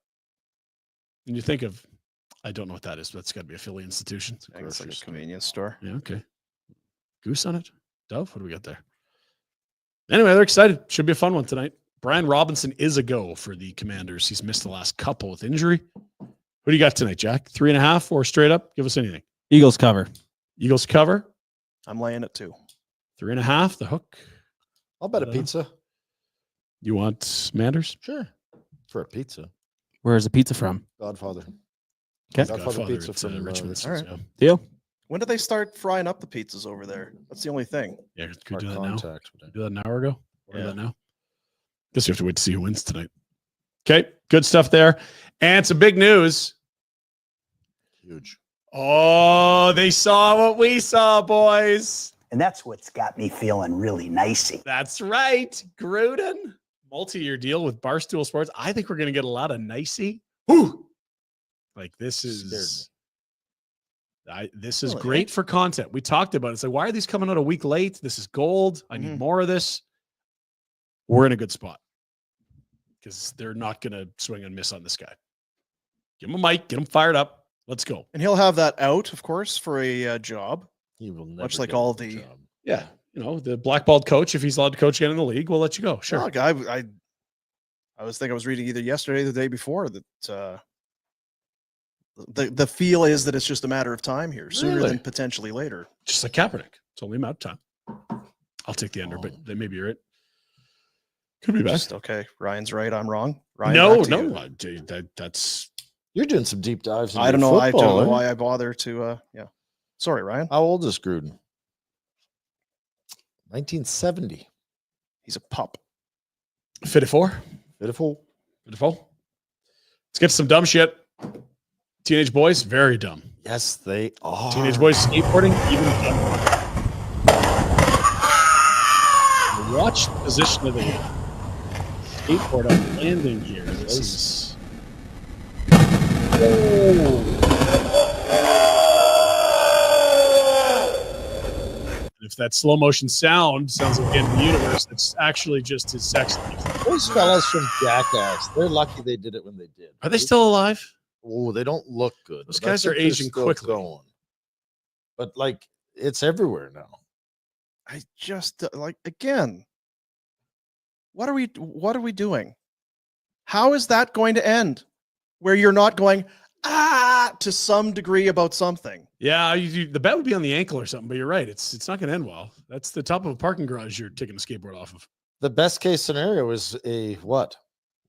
And you think of, I don't know what that is, but it's got to be a Philly institution. I think it's like a convenience store. Yeah. Okay. Goose on it. Dove. What do we got there? Anyway, they're excited. Should be a fun one tonight. Brian Robinson is a go for the Commanders. He's missed the last couple with injury. Who do you got tonight, Jack? 3.5 or straight up? Give us anything. Eagles cover. Eagles cover. I'm laying it too. 3.5. The hook. I'll bet a pizza. You want Manders? Sure. For a pizza. Where's the pizza from? Godfather. Okay. Godfather pizza at, from Richmond. all right. Yeah. Deal. When do they start frying up the pizzas over there? That's the only thing. Yeah, could we Our do that now? contact. Do that an hour ago? Or Yeah. that now? Guess we have to wait to see who wins tonight. Okay, good stuff there. And some big news. Huge. Oh, they saw what we saw, boys. And that's what's got me feeling really nicey. That's right. Gruden, multi-year deal with Barstool Sports. I think we're going to get a lot of nicey. Whew. Like this is Really? great for content. We talked about it. It's like, why are these coming out a week late? This is gold. I need more of this. We're in a good spot because they're not going to swing and miss on this guy. Give him a mic. Get him fired up. Let's go. And he'll have that out, of course, for a job. He will never Much like get all the the- job. Yeah. You know, the blackballed coach, if he's allowed to coach again in the league, we'll let you go. Sure. Look, I was reading either yesterday or the day before that the feel is that it's just a matter of time here, sooner Really? than potentially later. Just like Kaepernick. It's only a matter of time. I'll take the under, but then maybe you're it. Could be back. Just okay. Ryan's right. I'm wrong. Ryan, No, back to no. you. That's You're doing some deep dives. Into I don't know. I don't football, know eh? why I bother to. Yeah. Sorry, Ryan. How old is Gruden? 1970. He's a pup. fit it for. Beautiful. Beautiful. Let's get to some dumb shit. Teenage boys, very dumb. Yes, they are. Teenage boys skateboarding, even dumber. Watch the position of the skateboard on landing here. This is. If that slow motion sound sounds like the end of the universe, it's actually just his sex life. Those fellas from Jackass, they're lucky they did it when they did. Are they still alive? Oh, they don't look good. Those but I guys are think they're aging still quickly. going. But like, it's everywhere now. I just like again. What are we doing? How is that going to end? Where you're not going to some degree about something. Yeah, the bet would be on the ankle or something, but you're right. It's not going to end well. That's the top of a parking garage you're taking a skateboard off of. The best case scenario is a what?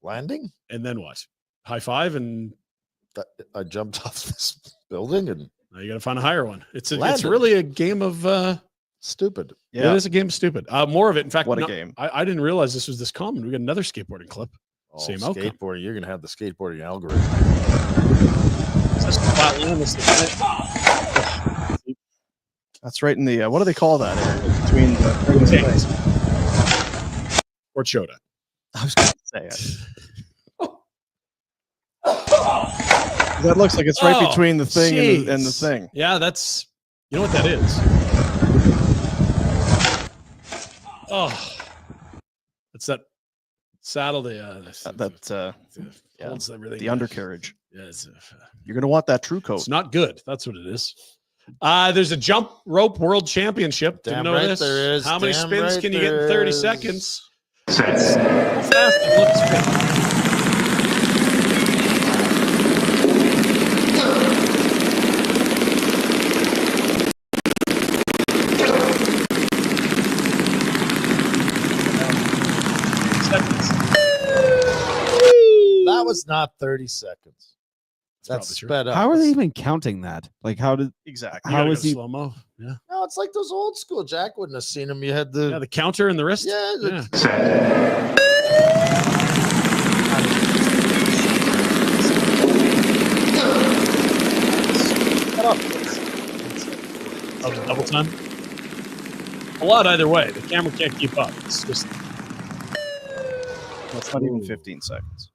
Landing? And then what? High five, and I jumped off this building and now you got to find a higher one. It's Landed. really a game of stupid. Yeah. It is a game of stupid. More of it. In fact, What a game. I didn't realize this was this common. We got another skateboarding clip. Oh, Same outcome. skateboarding. You're gonna have the skateboarding algorithm. That's the flat land, that's the- That's right in the what do they call that area between the Tanks. Or Choda. I was going to say it. That looks like it's right Oh, between the thing and the jeez. thing. Yeah, that's, you know what that is? Oh, it's that Saddle the yeah, holds everything. the undercarriage. Yeah, You're going to want that true coat. it's not good. That's what it is. There's a jump rope world championship. Didn't know right this. there is. How many Damn spins right can you get in there 30 is. seconds? How fast is one spin? Seconds. That was not 30 seconds. That's That's probably true. sped up. How are they even counting that? Like, how did Exactly. You how gotta is go he? slow mo? Yeah. No, it's like those old school. Jack wouldn't have seen them. You had Yeah, the counter and the wrist. Yeah, Yeah. Oh, the double time. A lot either way. The camera can't keep up. It's just That's not even 15 seconds.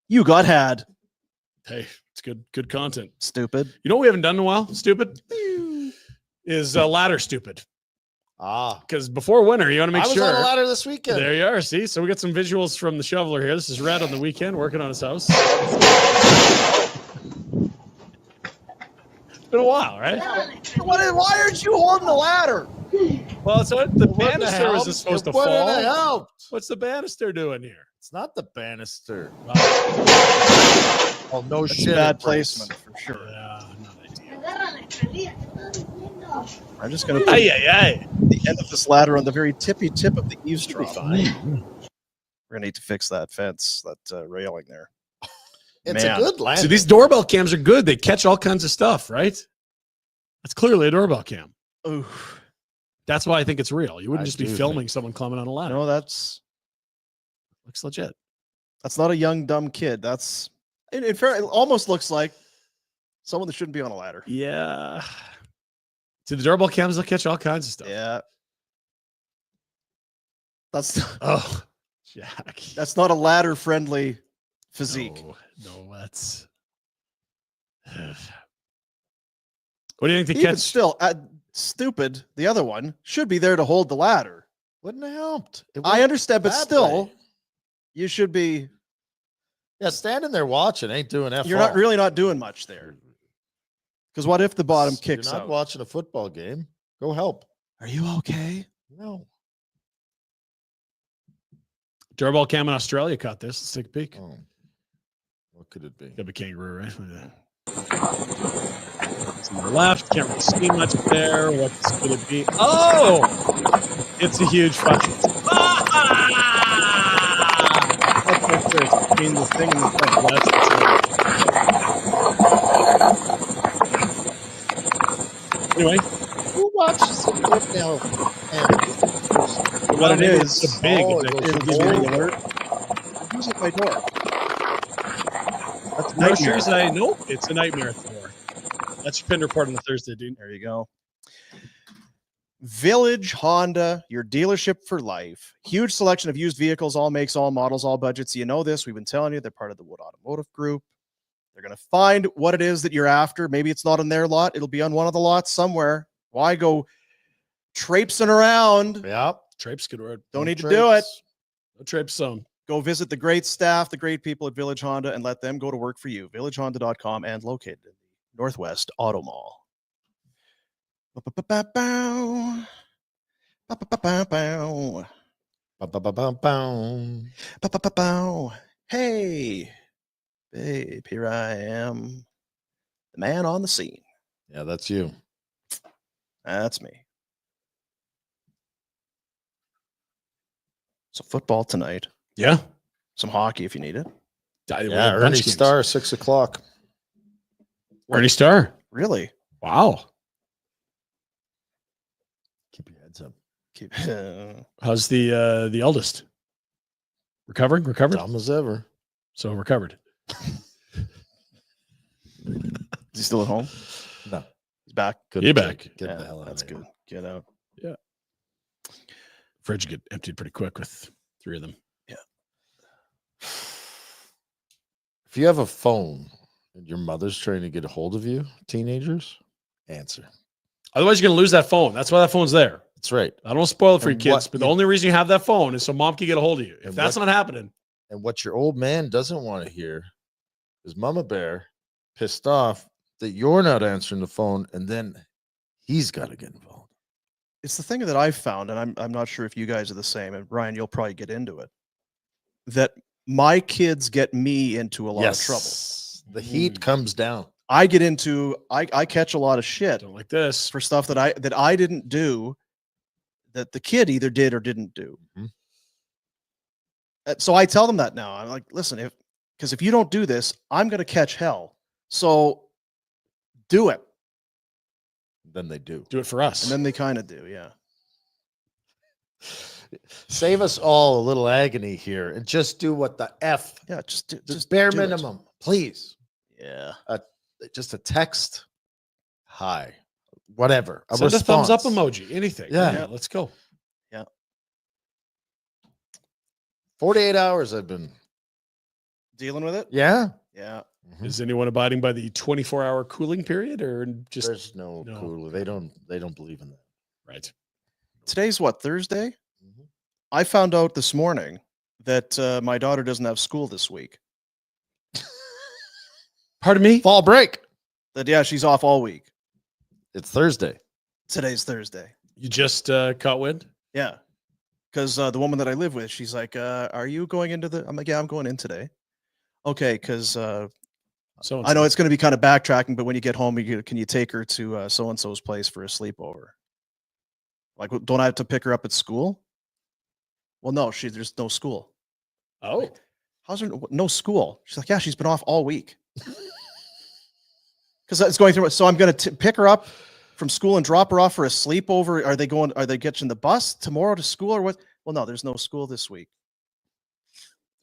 You got had. hey, it's good content. Stupid. You know what we haven't done in a while? Stupid is ladder stupid. Because before winter, you want to make I was sure. on a ladder this weekend. There you are. See, so we got some visuals from the shoveler here. This is Rhett on the weekend working on his house. It's been a while, right? Why aren't you holding the ladder? Well, so the It wouldn't have banister was helped. supposed to It wouldn't have fall. helped. What's the banister doing here? It's not the banister. Wow. Oh, no That's shit. bad it breaks. placement for sure. Yeah, not ideal. I'm just going to put Ay, ay, ay. the end of this ladder on the very tippy tip of the eavesdrop. Fine. We're going to need to fix that fence, that railing there. It's Man. a good land. See, these doorbell cams are good. They catch all kinds of stuff, right? That's clearly a doorbell cam. Ooh. That's why I think it's real. You wouldn't I just be do filming someone climbing on a ladder. No, that's Looks legit. not a young, dumb kid. That's, in fair, it almost looks like someone that shouldn't be on a ladder. Yeah. See, the doorbell cams will catch all kinds of stuff. Yeah. That's Oh, Jack. that's not a ladder friendly physique. No, that's. What do you think the Even catch? still, stupid, the other one should be there to hold the ladder. Wouldn't have helped. It I went understand, but that still, way. you should be. Yeah, standing there watching ain't doing F. You're not really not doing much there. Because what if the bottom kicks You're not out? watching a football game. Go help. Are you okay? No. Doorbell cam in Australia caught this. Let's take a peek. Oh. What could it be? Got a kangaroo, right? Look at that. It's on the left. Can't really see much there. What could it be? Oh! It's a huge fucking. That's right there. It's between the thing and the thing. That's anyway, Who watches the clip now? What it maybe is, it's a big. Oh, it it's goes a- it'll give you the alert. Who's at my door? That's a nightmare. Groceries, nope, it's a nightmare for. That's your Pinder Report on the Thursday, dude. There you go. Village Honda, your dealership for life. Huge selection of used vehicles, all makes, all models, all budgets. You know this. We've been telling you they're part of the Wood Automotive Group. They're going to find what it is that you're after. Maybe it's not on their lot. It'll be on one of the lots somewhere. Why go traipsing around? Yeah. Traipse, good word. Don't need to do it. No traipse zone. Go visit the great staff, the great people at Village Honda, and let them go to work for you. VillageHonda.com and located in the Northwest Auto Mall. Ba-ba-ba-bow. Ba-ba-ba-bow. Ba-ba-ba-ba-bow. Ba-ba-ba-bow. Hey, babe, here I am, the man on the scene. Yeah, that's you. That's me. So football tonight. Yeah. Some hockey if you need it. Yeah, Ernie Star, 6 o'clock. Ernie Star. Really? Wow. Keep your heads up. Keep, How's the eldest? Recovered? Dumb as ever. So recovered. is he still at home? No. He's back. Good. You're back. Get Yeah, the hell out that's of here. good. Get out. Fridge get emptied pretty quick with 3 of them. If you have a phone and your mother's trying to get a hold of you, teenagers, answer. Otherwise, you're going to lose that phone. That's why that phone's there. That's right. I don't want to spoil it for And your kids, what but the you- only reason you have that phone is so mom can get a hold of you. If And that's what- not happening, And what your old man doesn't want to hear is Mama Bear pissed off that you're not answering the phone, and then he's got to get involved. It's the thing that I've found, and I'm not sure if you guys are the same, and Brian, you'll probably get into it, that my kids get me into a lot of trouble. The heat comes down. I get into I catch a lot of shit Don't like this. for stuff that I didn't do, that the kid either did or didn't do. So I tell them that now. I'm like, listen, because if you don't do this, I'm going to catch hell. So do it. Then they do. Do it for us. And then they kind of do, yeah. Save us all a little agony here and just do what the F. Yeah, Just bare do it. minimum, please. Yeah. Just a text. Hi. Whatever. A Send a thumbs up response. emoji. Anything. Yeah. Let's go. 48 hours I've been. Dealing with it? Yeah. Yeah. Is anyone abiding by the 24-hour cooling period, or just There's no cooler. They don't believe in that. right? Today's what, Thursday? Mhm. I found out this morning that my daughter doesn't have school this week. Pardon me? Fall break. That, yeah, she's off all week. It's Thursday. Today's Thursday. You just caught wind? Yeah. Because the woman that I live with, she's like, are you going into the... I'm like, yeah, I'm going in today. Okay, because So I know it's going to be kind of backtracking, but when you get home, can you take her to so-and-so's place for a sleepover? Like, don't I have to pick her up at school? Well, no, there's no school. Oh, How's there no school? She's like, yeah, she's been off all week. Because it's going through. So I'm going to pick her up from school and drop her off for a sleepover. Are they catching the bus tomorrow to school or what? Well, no, there's no school this week.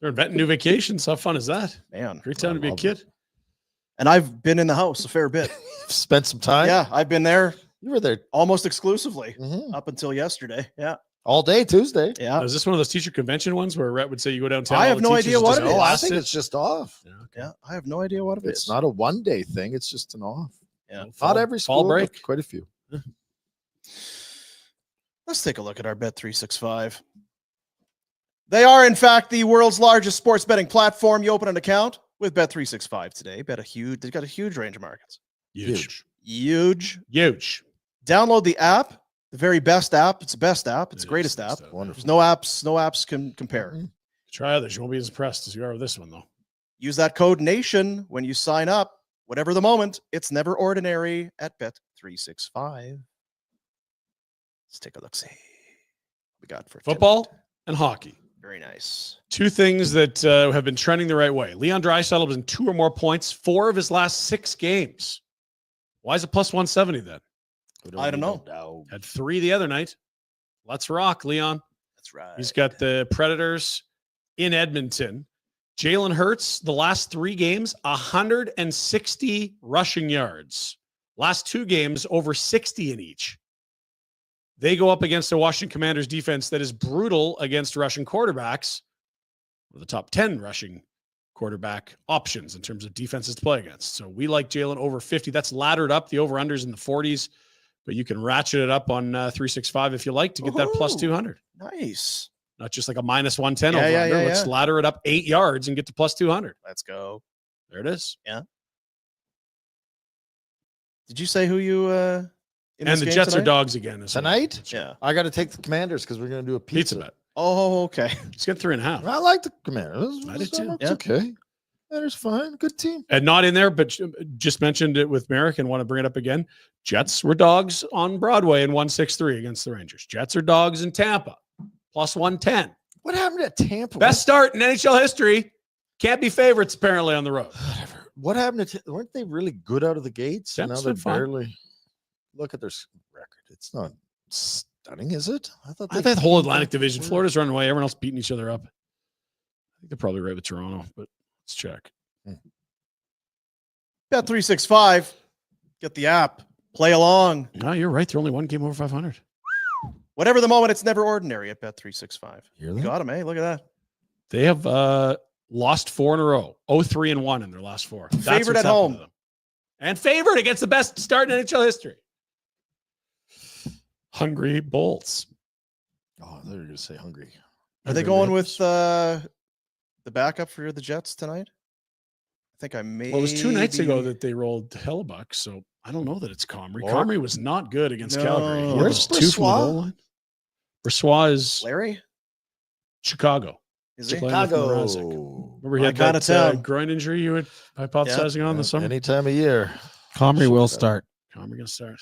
they're inventing new vacations. How fun is that? Man. Great time to be a love kid. And I've been in the house a fair bit. Spent some time. Yeah, I've been there You were there almost exclusively mhm. up until yesterday. Yeah. all day Tuesday. Yeah. Is this one of those teacher convention ones where Rhett would say you go downtown? I all have the no teachers idea what just it go is. No, I blast think it? it's just off. Yeah, okay. Yeah. I have no idea what it is. It's not a one-day thing. It's just an off. Yeah. Not every fall school, but break. quite a few. Let's take a look at our Bet365. They are, in fact, the world's largest sports betting platform. You open an account with Bet365 today. They've got a huge range of markets. Huge. Huge. Download the app, the very best app. It's the best app. It's the greatest app. Wonderful. There's no apps can compare. Try others. You won't be as impressed as you are with this one, though. Use that code NATION when you sign up. Whatever the moment, it's never ordinary at Bet365. Let's take a look. See what we got for Football and hockey. Very nice. Two things that have been trending the right way. Leon Draisaitl was in 2 or more points 4 of his last 6 games. Why is it plus 170 then? I don't know. Had 3 the other night. Let's rock, Leon. That's right. He's got the Predators in Edmonton. Jalen Hurts, the last 3 games, 160 rushing yards. Last 2 games, over 60 in each. They go up against a Washington Commanders defense that is brutal against rushing quarterbacks. One of the top 10 rushing quarterback options in terms of defenses to play against. So we like Jalen over 50. That's laddered up. The over-unders in the 40s. But you can ratchet it up on 365 if you like to get that plus 200. Nice. Not just like a minus 110 Yeah, over yeah, under. yeah, Let's yeah. ladder it up 8 yards and get to plus 200. Let's go. There it is. Did you say who you in And this the game Jets are tonight? dogs again. as well. Tonight? Yeah. I got to take the Commanders because we're going to do a Pizza pizza. bet. Oh, okay. Let's get 3.5. I like the Commanders. I did too. It's Yeah. okay. Commanders fine. Good team. And not in there, but just mentioned it with Marek and want to bring it up again. Jets were dogs on Broadway in 163 against the Rangers. Jets are dogs in Tampa, plus 110. What happened to Tampa? Best start in NHL history. Can't be favorites apparently on the road. Whatever. What happened to? Weren't they really good out of the gates? And Tampa's now they're been fine. barely. Look at their record. It's not stunning, is it? I thought the whole Atlantic Division, Florida's running away. Everyone else beating each other up. I think they're probably right with Toronto, but let's check. Bet365. Get the app. Play along. No, you're right. They're only 1 game over 500. Whatever the moment, it's never ordinary at Bet365. Hear You that? got him, eh? Look at that. They have lost 4 in a row. 0-3-1 in their last 4. That's Favorite what's at happened home. to them. And favored against the best start in NHL history. Hungry Bolts. Oh, they're going to say hungry. Are they Hungry going Reds. with the backup for the Jets tonight? I think I may. Well, it was 2 nights ago that they rolled Hellebuck, so I don't know that it's Comrie. Or- Comrie was not good against No. Calgary. He Where's was 2 from the Bressois? goal line. Bressois is Larry. Chicago. Is he? Playing with Mrazek. Chicago. Remember he My had kinda that town. groin injury you were hypothesizing on the summer? Any time of year. Comrie will start. Comrie gonna start.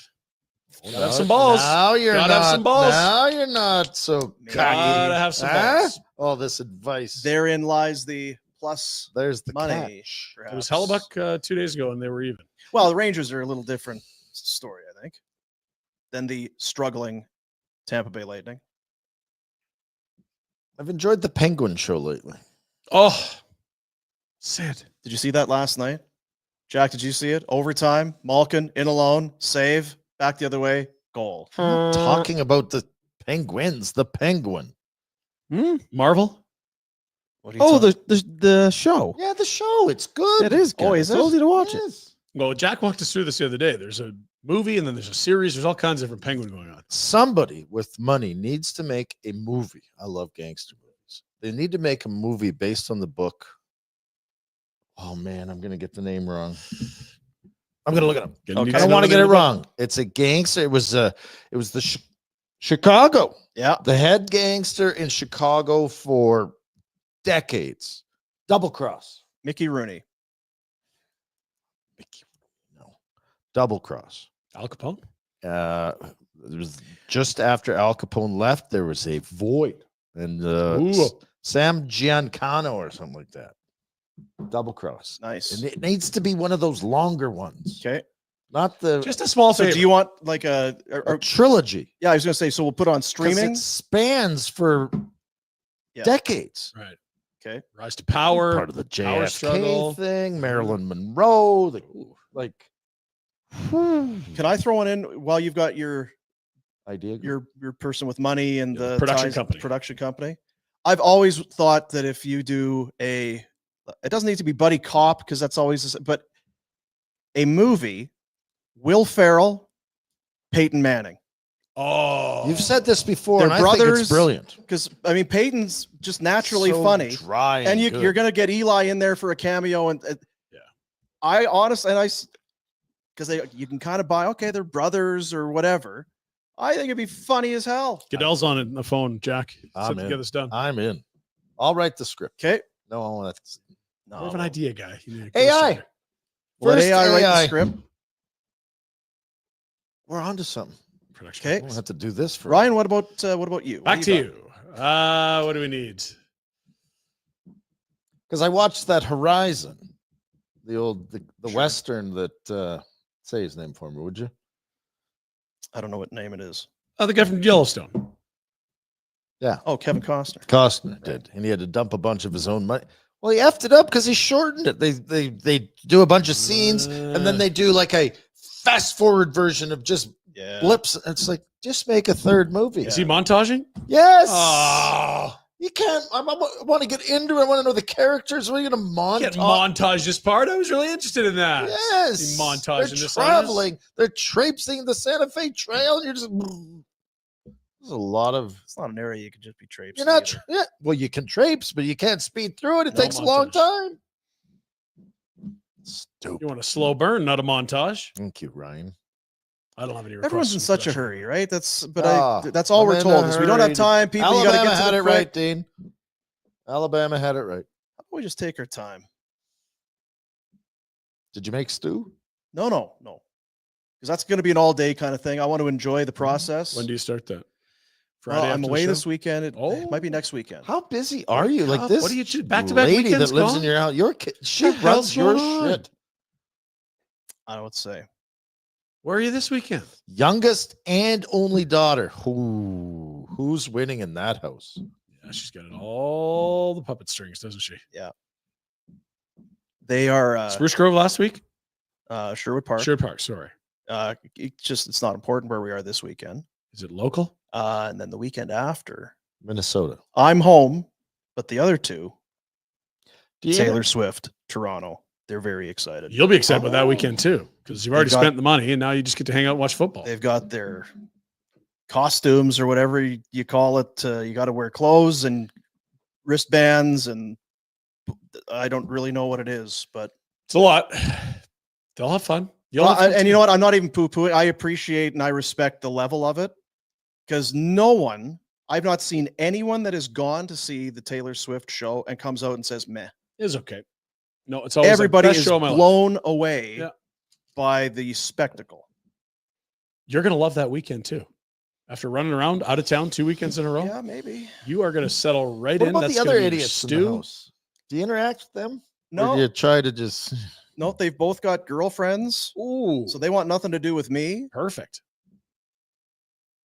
Now- Have some balls. Now you're Gotta not. have some balls. Now you're not so Maybe. cocky. Gotta have some Huh? balls. All this advice. Therein lies the plus There's the money. catch. It was perhaps. Hellebuck 2 days ago, and they were even. Well, the Rangers are a little different story, I think, than the struggling Tampa Bay Lightning. I've enjoyed the Penguin show lately. Oh, Sid. Did you see that last night? Jack, did you see it? Overtime, Malkin in alone, save, back the other way, goal. I'm not talking about the Penguins, the Penguin. Marvel. What are you Oh, talking- the show. Yeah, the show. It's good. It is good. Oh, is I it? told you to watch it. Yes. Well, Jack walked us through this the other day. There's a movie, and then there's a series. There's all kinds of different Penguin going on. Somebody with money needs to make a movie. I love gangster movies. They need to make a movie based on the book. Oh man, I'm gonna get the name wrong. I'm gonna look it up. Okay. I don't want to get it wrong. It's a gangster. It was the Chicago. Yeah. The head gangster in Chicago for decades. Double cross. Mickey Rooney. No. Double cross. Al Capone. It was just after Al Capone left, there was a void. And Ooh. Sam Giancano or something like that. Double cross. Nice. And it needs to be one of those longer ones. Okay. Not the Just a small So favor. do you want like a trilogy. yeah, I was gonna say, so we'll put on 'Cause streaming. it spans for Yeah. decades. Right. Okay. Rise to power. Part of the power JFK struggle. thing, Marilyn Monroe, like Can I throw one in while you've got your idea. person with money and Yeah, the production ties- company. production company? I've always thought that if you do it doesn't need to be buddy cop because that's always, but a movie, Will Ferrell, Peyton Manning. Oh, You've said this before, They're and I think brothers. it's brilliant. Because I mean, Peyton's just naturally So funny, dry, and good. you're gonna get Eli in there for a cameo. And Yeah. I honestly, because you can kind of buy, okay, they're brothers or whatever. I think it'd be funny as hell. Goodell's on it on the phone, Jack. I'm To in. get this done. I'm in. I'll write the script. Okay, No, that's I have an idea, guy. You need a AI. ghostwriter. Let First AI write the AI. script. We're on to something. Production. Okay. I don't have to do this for Ryan, what about you? What Back do to got? you. What do we need? because I watched that Horizon, the Sure. Western that say his name for me, would you? I don't know what name it is. Oh, the guy from Yellowstone. Oh, Kevin Costner. Costner did, and he had to dump a bunch of his own money. Well, he effed it up because he shortened it. They do a bunch of scenes, and then they do like a fast forward version of just Yeah. blips. It's like just make a third movie. Is he montaging? Yes. Oh, You can't. I want to get into it. I want to know the characters. What are you going to can't montage? montage this part. I was really interested in that. Yes. He montaging They're this traveling. They're traipsing the Santa Fe Trail, and you're just. There's a lot of. It's not an area you can just be traipsing. You're not. either. Yeah. Well, you can traipse, but you can't speed through it. It No takes a long montage. time. You Stupid. want a slow burn, not a montage. Thank you, Ryan. I don't have any. Everyone's in requests such a from hurry, right? That's Ah, that's all I'm we're in told a is we don't have hurry. time. People, you got to Alabama get to had the it right, Dean. Alabama had it right. How about we just take our time? Did you make stew? No. Because that's going to be an all day kind of thing. I want to enjoy the process. When do you start that? Well, I'm after the away show? this weekend. It Oh. might be next weekend. How busy are you? Like up. this? What do you do? Back-to-back lady weekends that lives gone? in your house. Your kid, she The hell's runs your going on? shit. I don't know what to say. Where are you this weekend? Youngest and only daughter. Who's winning in that house? Yeah, she's got it all the puppet strings, doesn't she? They are Spruce Grove last week. Sherwood Park. Sherwood Park. Sorry. It's not important where we are this weekend. Is it local? And then the weekend after, Minnesota. I'm home, but the other two, Do you Taylor Swift, Toronto, they're very excited. You'll be excited about that Oh. weekend too, because you've already got- spent the money, and now you just get to hang out and watch football. They've got their costumes or whatever you call it. You got to wear clothes and wristbands, and I don't really know what it is, but It's a lot. They'll have fun. You'll well, have fun and you too. know what? I'm not even poo-pooing. I appreciate and I respect the level of it because I've not seen anyone that has gone to see the Taylor Swift show and comes out and says, meh. It's okay. No, it's always Everybody like, best is show of my life. blown away Yeah. by the spectacle. You're going to love that weekend too. After running around out of town 2 weekends in a row, Yeah, maybe. you are going to settle right What in. about That's the other gonna be your idiots in the stew. house? Do you interact with them? Or No, do you try to just? no, they've both got girlfriends, Ooh, so they want nothing to do with me. perfect.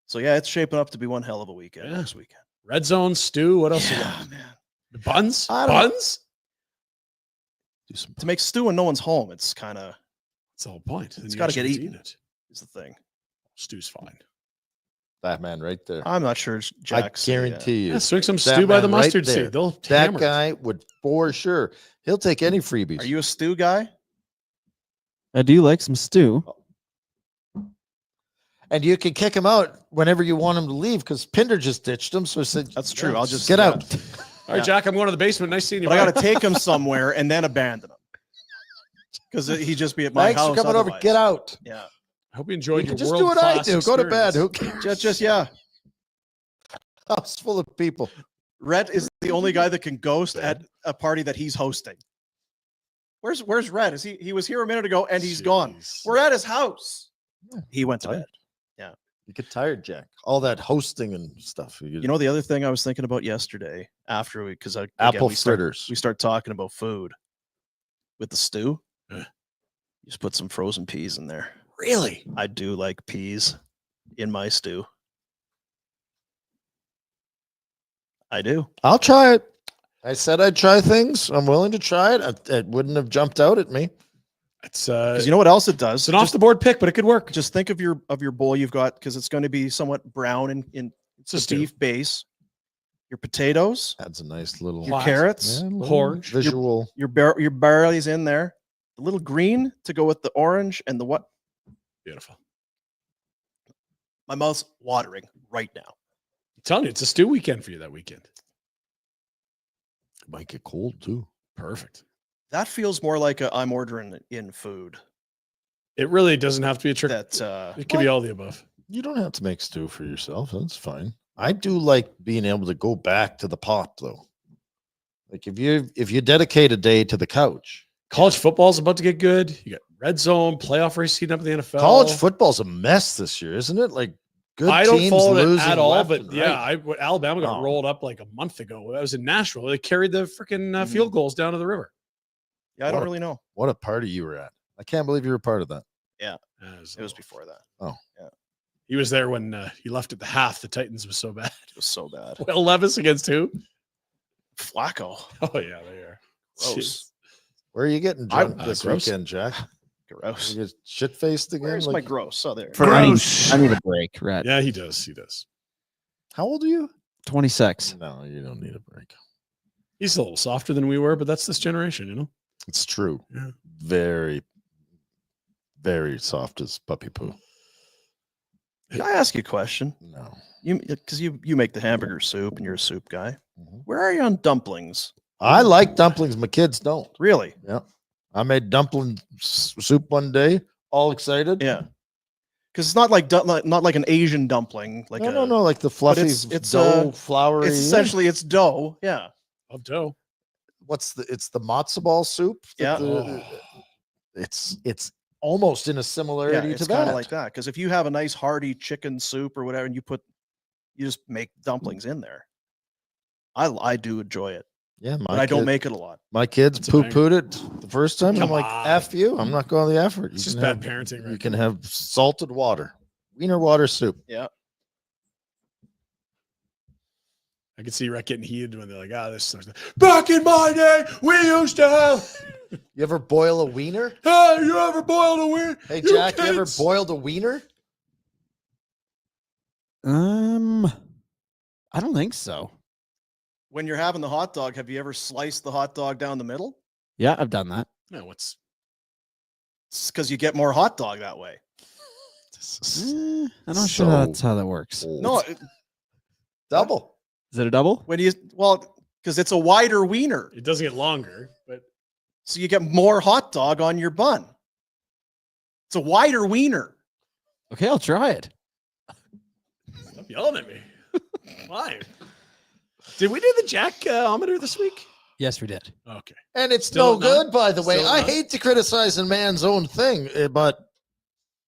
So yeah, it's shaping up to be one hell of a weekend Yeah. next weekend. Red zone stew. What else? You Yeah, got? man. Buns. I don't- Buns. Do some To make stew when no one's home, it's kind of That's the whole point. Then It's you gotta actually get to eaten. eat it. is the thing. Stew's fine. that man right there. I'm not sure Jack's I guarantee you, Yeah, swing some that stew by the man right mustard there. seed. They'll that hammer it. guy would for sure. He'll take any freebies. Are you a stew guy? I do like some stew. And you can kick him out whenever you want him to leave because Pinder just ditched him. So I said, That's true. I'll just get yeah. out. All right, Jack. I'm going to the basement. Nice seeing you. But I Bye. got to take him somewhere and then abandon him because he'd just be at my Thanks house. for coming over. otherwise. Get out. Yeah, I hope you You enjoyed can your just do what I world-class do. Go to bed. experience. Who cares? just yeah. House full of people. Rhett is the only guy that can ghost at a party that he's hosting. Where's Rhett? He was here a minute ago and he's gone. Jeez. We're at his house. Yeah. He went to Tired. bed. You get tired, Jack. All that hosting and stuff. You know the other thing I was thinking about yesterday after because apple we fritters. start talking about food with the stew. Yeah. You just put some frozen peas in there. Really? I do like peas in my stew. I do. I'll try it. I said I'd try things. I'm willing to try it. It wouldn't have jumped out at me. It's Because you know what else it does? it's an off the board pick, but it could work. Just think of your bowl you've got because it's going to be somewhat brown in It's a the stew. beef base. Your potatoes, Adds a nice little your What? carrots, yeah, little orange. visual. your barley's in there. A little green to go with the orange and the what? Beautiful. My mouth's watering right now. I'm telling you, it's a stew weekend for you that weekend. It might get cold too. Perfect. That feels more like I'm ordering in food. It really doesn't have to be a trick. That It can be all the above. You don't have to make stew for yourself. That's fine. I do like being able to go back to the pot though. Like if you dedicate a day to the couch. College football's about to get good. You got red zone playoff race heating up in the NFL. College football's a mess this year, isn't it? Like good I don't teams follow it losing at all, left but and yeah, right. Alabama got Oh. rolled up like a month ago. I was in Nashville. They carried the freaking field goals down to the river. yeah, I don't really know. What a party you were at. I can't believe you were part of that. It was before that. He was there when he left at the half. The Titans was so bad. It was so bad. Will Levis against who? Flacco. Oh yeah, they are. Gross. Jeez. Where are you getting I- drunk this gross. weekend, Jack? Gross. You get shit faced again? Where's my Like- gross? Oh, there. I Gross. need a break, right? Yeah, he does. He does. How old are you? 26. No, you don't need a break. He's a little softer than we were, but that's this generation, you know. It's true. Yeah. Very, very soft as puppy poo. Can I ask you a question? No. Because you make the hamburger soup and you're a soup guy. Mhm. Where are you on dumplings? I like dumplings. My kids don't. Really? I made dumpling soup one day. All excited. Yeah. Because it's not like not like an Asian dumpling. Like no, like the fluffy it's, dough, floury. It's essentially it's dough. Yeah. Of dough. It's the matzo ball soup. that Yeah. the- it's almost in a Yeah, similarity it's to kind that. of like that. Because if you have a nice hearty chicken soup or whatever, and you just make dumplings in there. I do enjoy it, Yeah, but I don't make it a lot. my kids That's a poo banger. pooed it the first time. Come I'm like, on. F you. I'm not going the effort. It's You just can bad have- parenting, You right? can have salted water, wiener water soup. Yeah. I could see Rhett getting heated when they're like, this sucks. Back in my day, we used to have. You ever boil a wiener? Hey, you ever boiled a wiener? Hey, You Jack, you ever kids. boiled a wiener? I don't think so. When you're having the hot dog, have you ever sliced the hot dog down the middle? Yeah, I've done that. No, what's It's because you get more hot dog that way. I'm not sure So that's how that works. old. No, double. Is it a double? when you well, because it's a wider wiener. It doesn't get longer, but So you get more hot dog on your bun. It's a wider wiener. Okay, I'll try it. stop yelling at me. Why? Did we do the Jack-ometer this week? Yes, we did. Okay. And it's Still no good, not- by the way. still I not? hate to criticize a man's own thing, but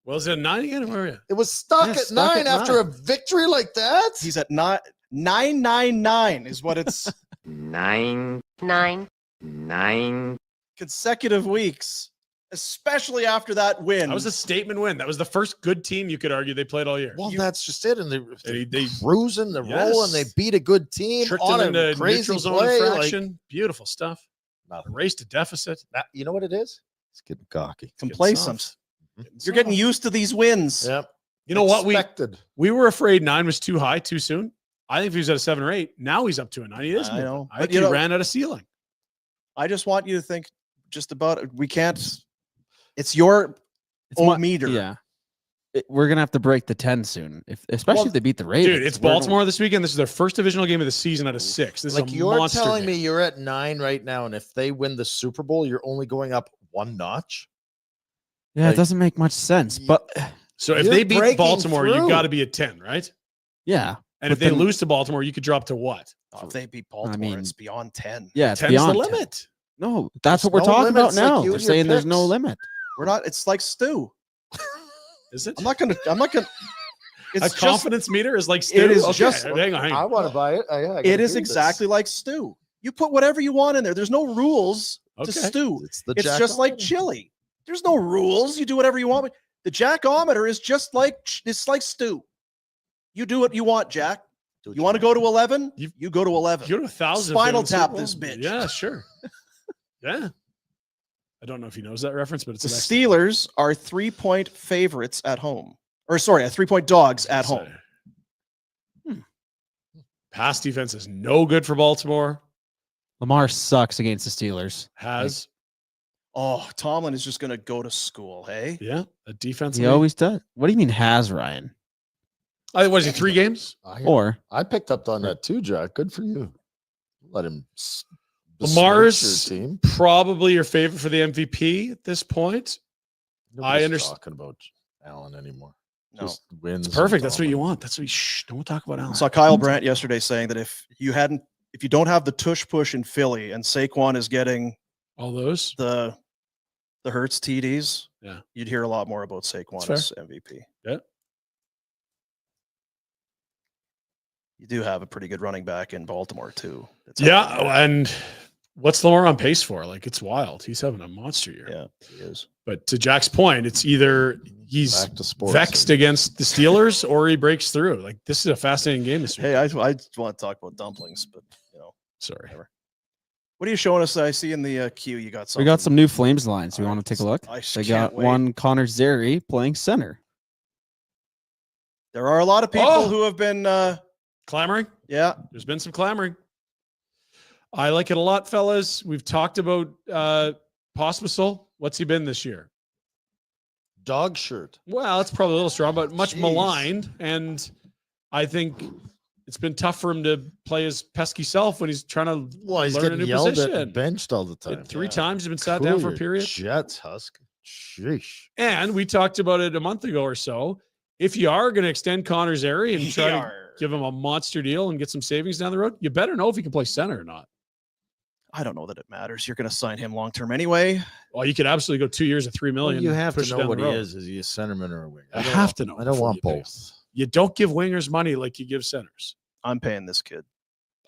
Well, is it a 9 again? Where are you? it was stuck Yeah, at stuck 9 at after 9. a victory like that. He's at 999 is what it's 9 consecutive weeks, especially after that win. That was a statement win. That was the first good team you could argue they played all year. Well, that's just it. And they're They cruising, they're rolling, they Yes. beat a good team tricked on them a into crazy neutral zone play. infraction. Beautiful stuff. A Nothing. race to deficit. You know what it is? It's getting cocky. complacent. Getting You're getting soft. used to these wins. Yep. You know what? Expected. We were afraid 9 was too high too soon. I think if he was at a 7 or 8, now he's up to a 9. He is. I moving. know, I but think you he know- ran out of ceiling. I just want you to think just about it. We can't. It's your old meter. Yeah. We're gonna have to break the 10 soon, especially Well, if they beat the Ravens. Dude, it's We're- Baltimore this weekend. This is their first divisional game of the season out of 6. This Like is a you're monster telling game. me you're at 9 right now, and if they win the Super Bowl, you're only going up one notch. Yeah, like- it doesn't make much sense. Ye- But So if You're they beat breaking Baltimore, you through. got to be at 10, right? yeah, And But if they then- lose to Baltimore, you could drop to what? If they beat Baltimore, mean- it's beyond 10. yeah, it's 10's the beyond 10. limit. No, that's There's what we're no talking about limits like now. you They're and your saying there's no picks. limit. We're not. It's like stew. Is it? I'm not gonna. A It's just. confidence meter is like It is Okay, just- hang on. I want to buy it. It is exactly like stew. You put whatever you want in there. There's no rules Okay. to stew. It's the It's Jack just like Ometer. chili. There's no rules. You do whatever you want. The Jack-ometer is just like it's like stew. You do what you want, Jack. Do what You want to go to 11? You- You go to 11. You go to 1,000. Spinal if they win tap the this Super Bowl. bitch. Yeah, sure. Yeah. I don't know if he knows that reference, but it's The an excellent Steelers are 3-point favorites at home. Or sorry, 3-point dogs at So, home. Pass defense is no good for Baltimore. Lamar sucks against the Steelers. Has Oh, Tomlin is just going to go to school, hey? yeah, a defense. He always does. What do you mean has Ryan? What is he? 3 games? Or I picked up on that too, Jack. Good for you. Let him. Lamar's your team. probably your favorite for the MVP at this point. Nobody's understand- talking about Allen anymore. No. Just wins. It's and perfect. That's what you dominance. want. That's what you don't talk about I Allen. saw Kyle Brandt yesterday saying that if you don't have the tush push in Philly and Saquon is getting All those. the Hurts TDs, Yeah. you'd hear a lot more about Saquon fair. as MVP. Yeah. You do have a pretty good running back in Baltimore too. It's Yeah, up there. and what's Lamar on pace for? Like it's wild. He's having a monster year. Yeah, he is. But to Jack's point, it's either he's Back to sports. vexed against the Steelers or he breaks through. Like this is a fascinating game this week. Hey, I just want to talk about dumplings, but Sorry. whatever. What are you showing us? I see in the queue you got something. we got some new Flames lines. You All want right. to take a look? I just They can't got wait. one Connor Zary playing center. There are a lot of people Oh! who have been, Clamoring. yeah, There's been some clamoring. I like it a lot, fellas. We've talked about Pospisil. What's he been this year? Dog shirt. Well, it's probably a little strong, but much Jeez. maligned. And I think it's been tough for him to play his pesky self when he's trying to Well, he's learn a getting new yelled at position. and benched all the time. 3 times he's been sat down for a Cool, period. Jets, Husk. Sheesh. And we talked about it a month ago or so. If you are going to extend Connor Zary and try to give him a monster deal and get some savings down the road, you better know if he can play center or not. I don't know that it matters. You're going to sign him long term anyway. Well, you could absolutely go 2 years at $3 Well, million. you and have push to it know down what the he road. is. Is he a centerman or a winger? I have to know. I don't before want you pay him. both. You don't give wingers money like you give centers. I'm paying this kid.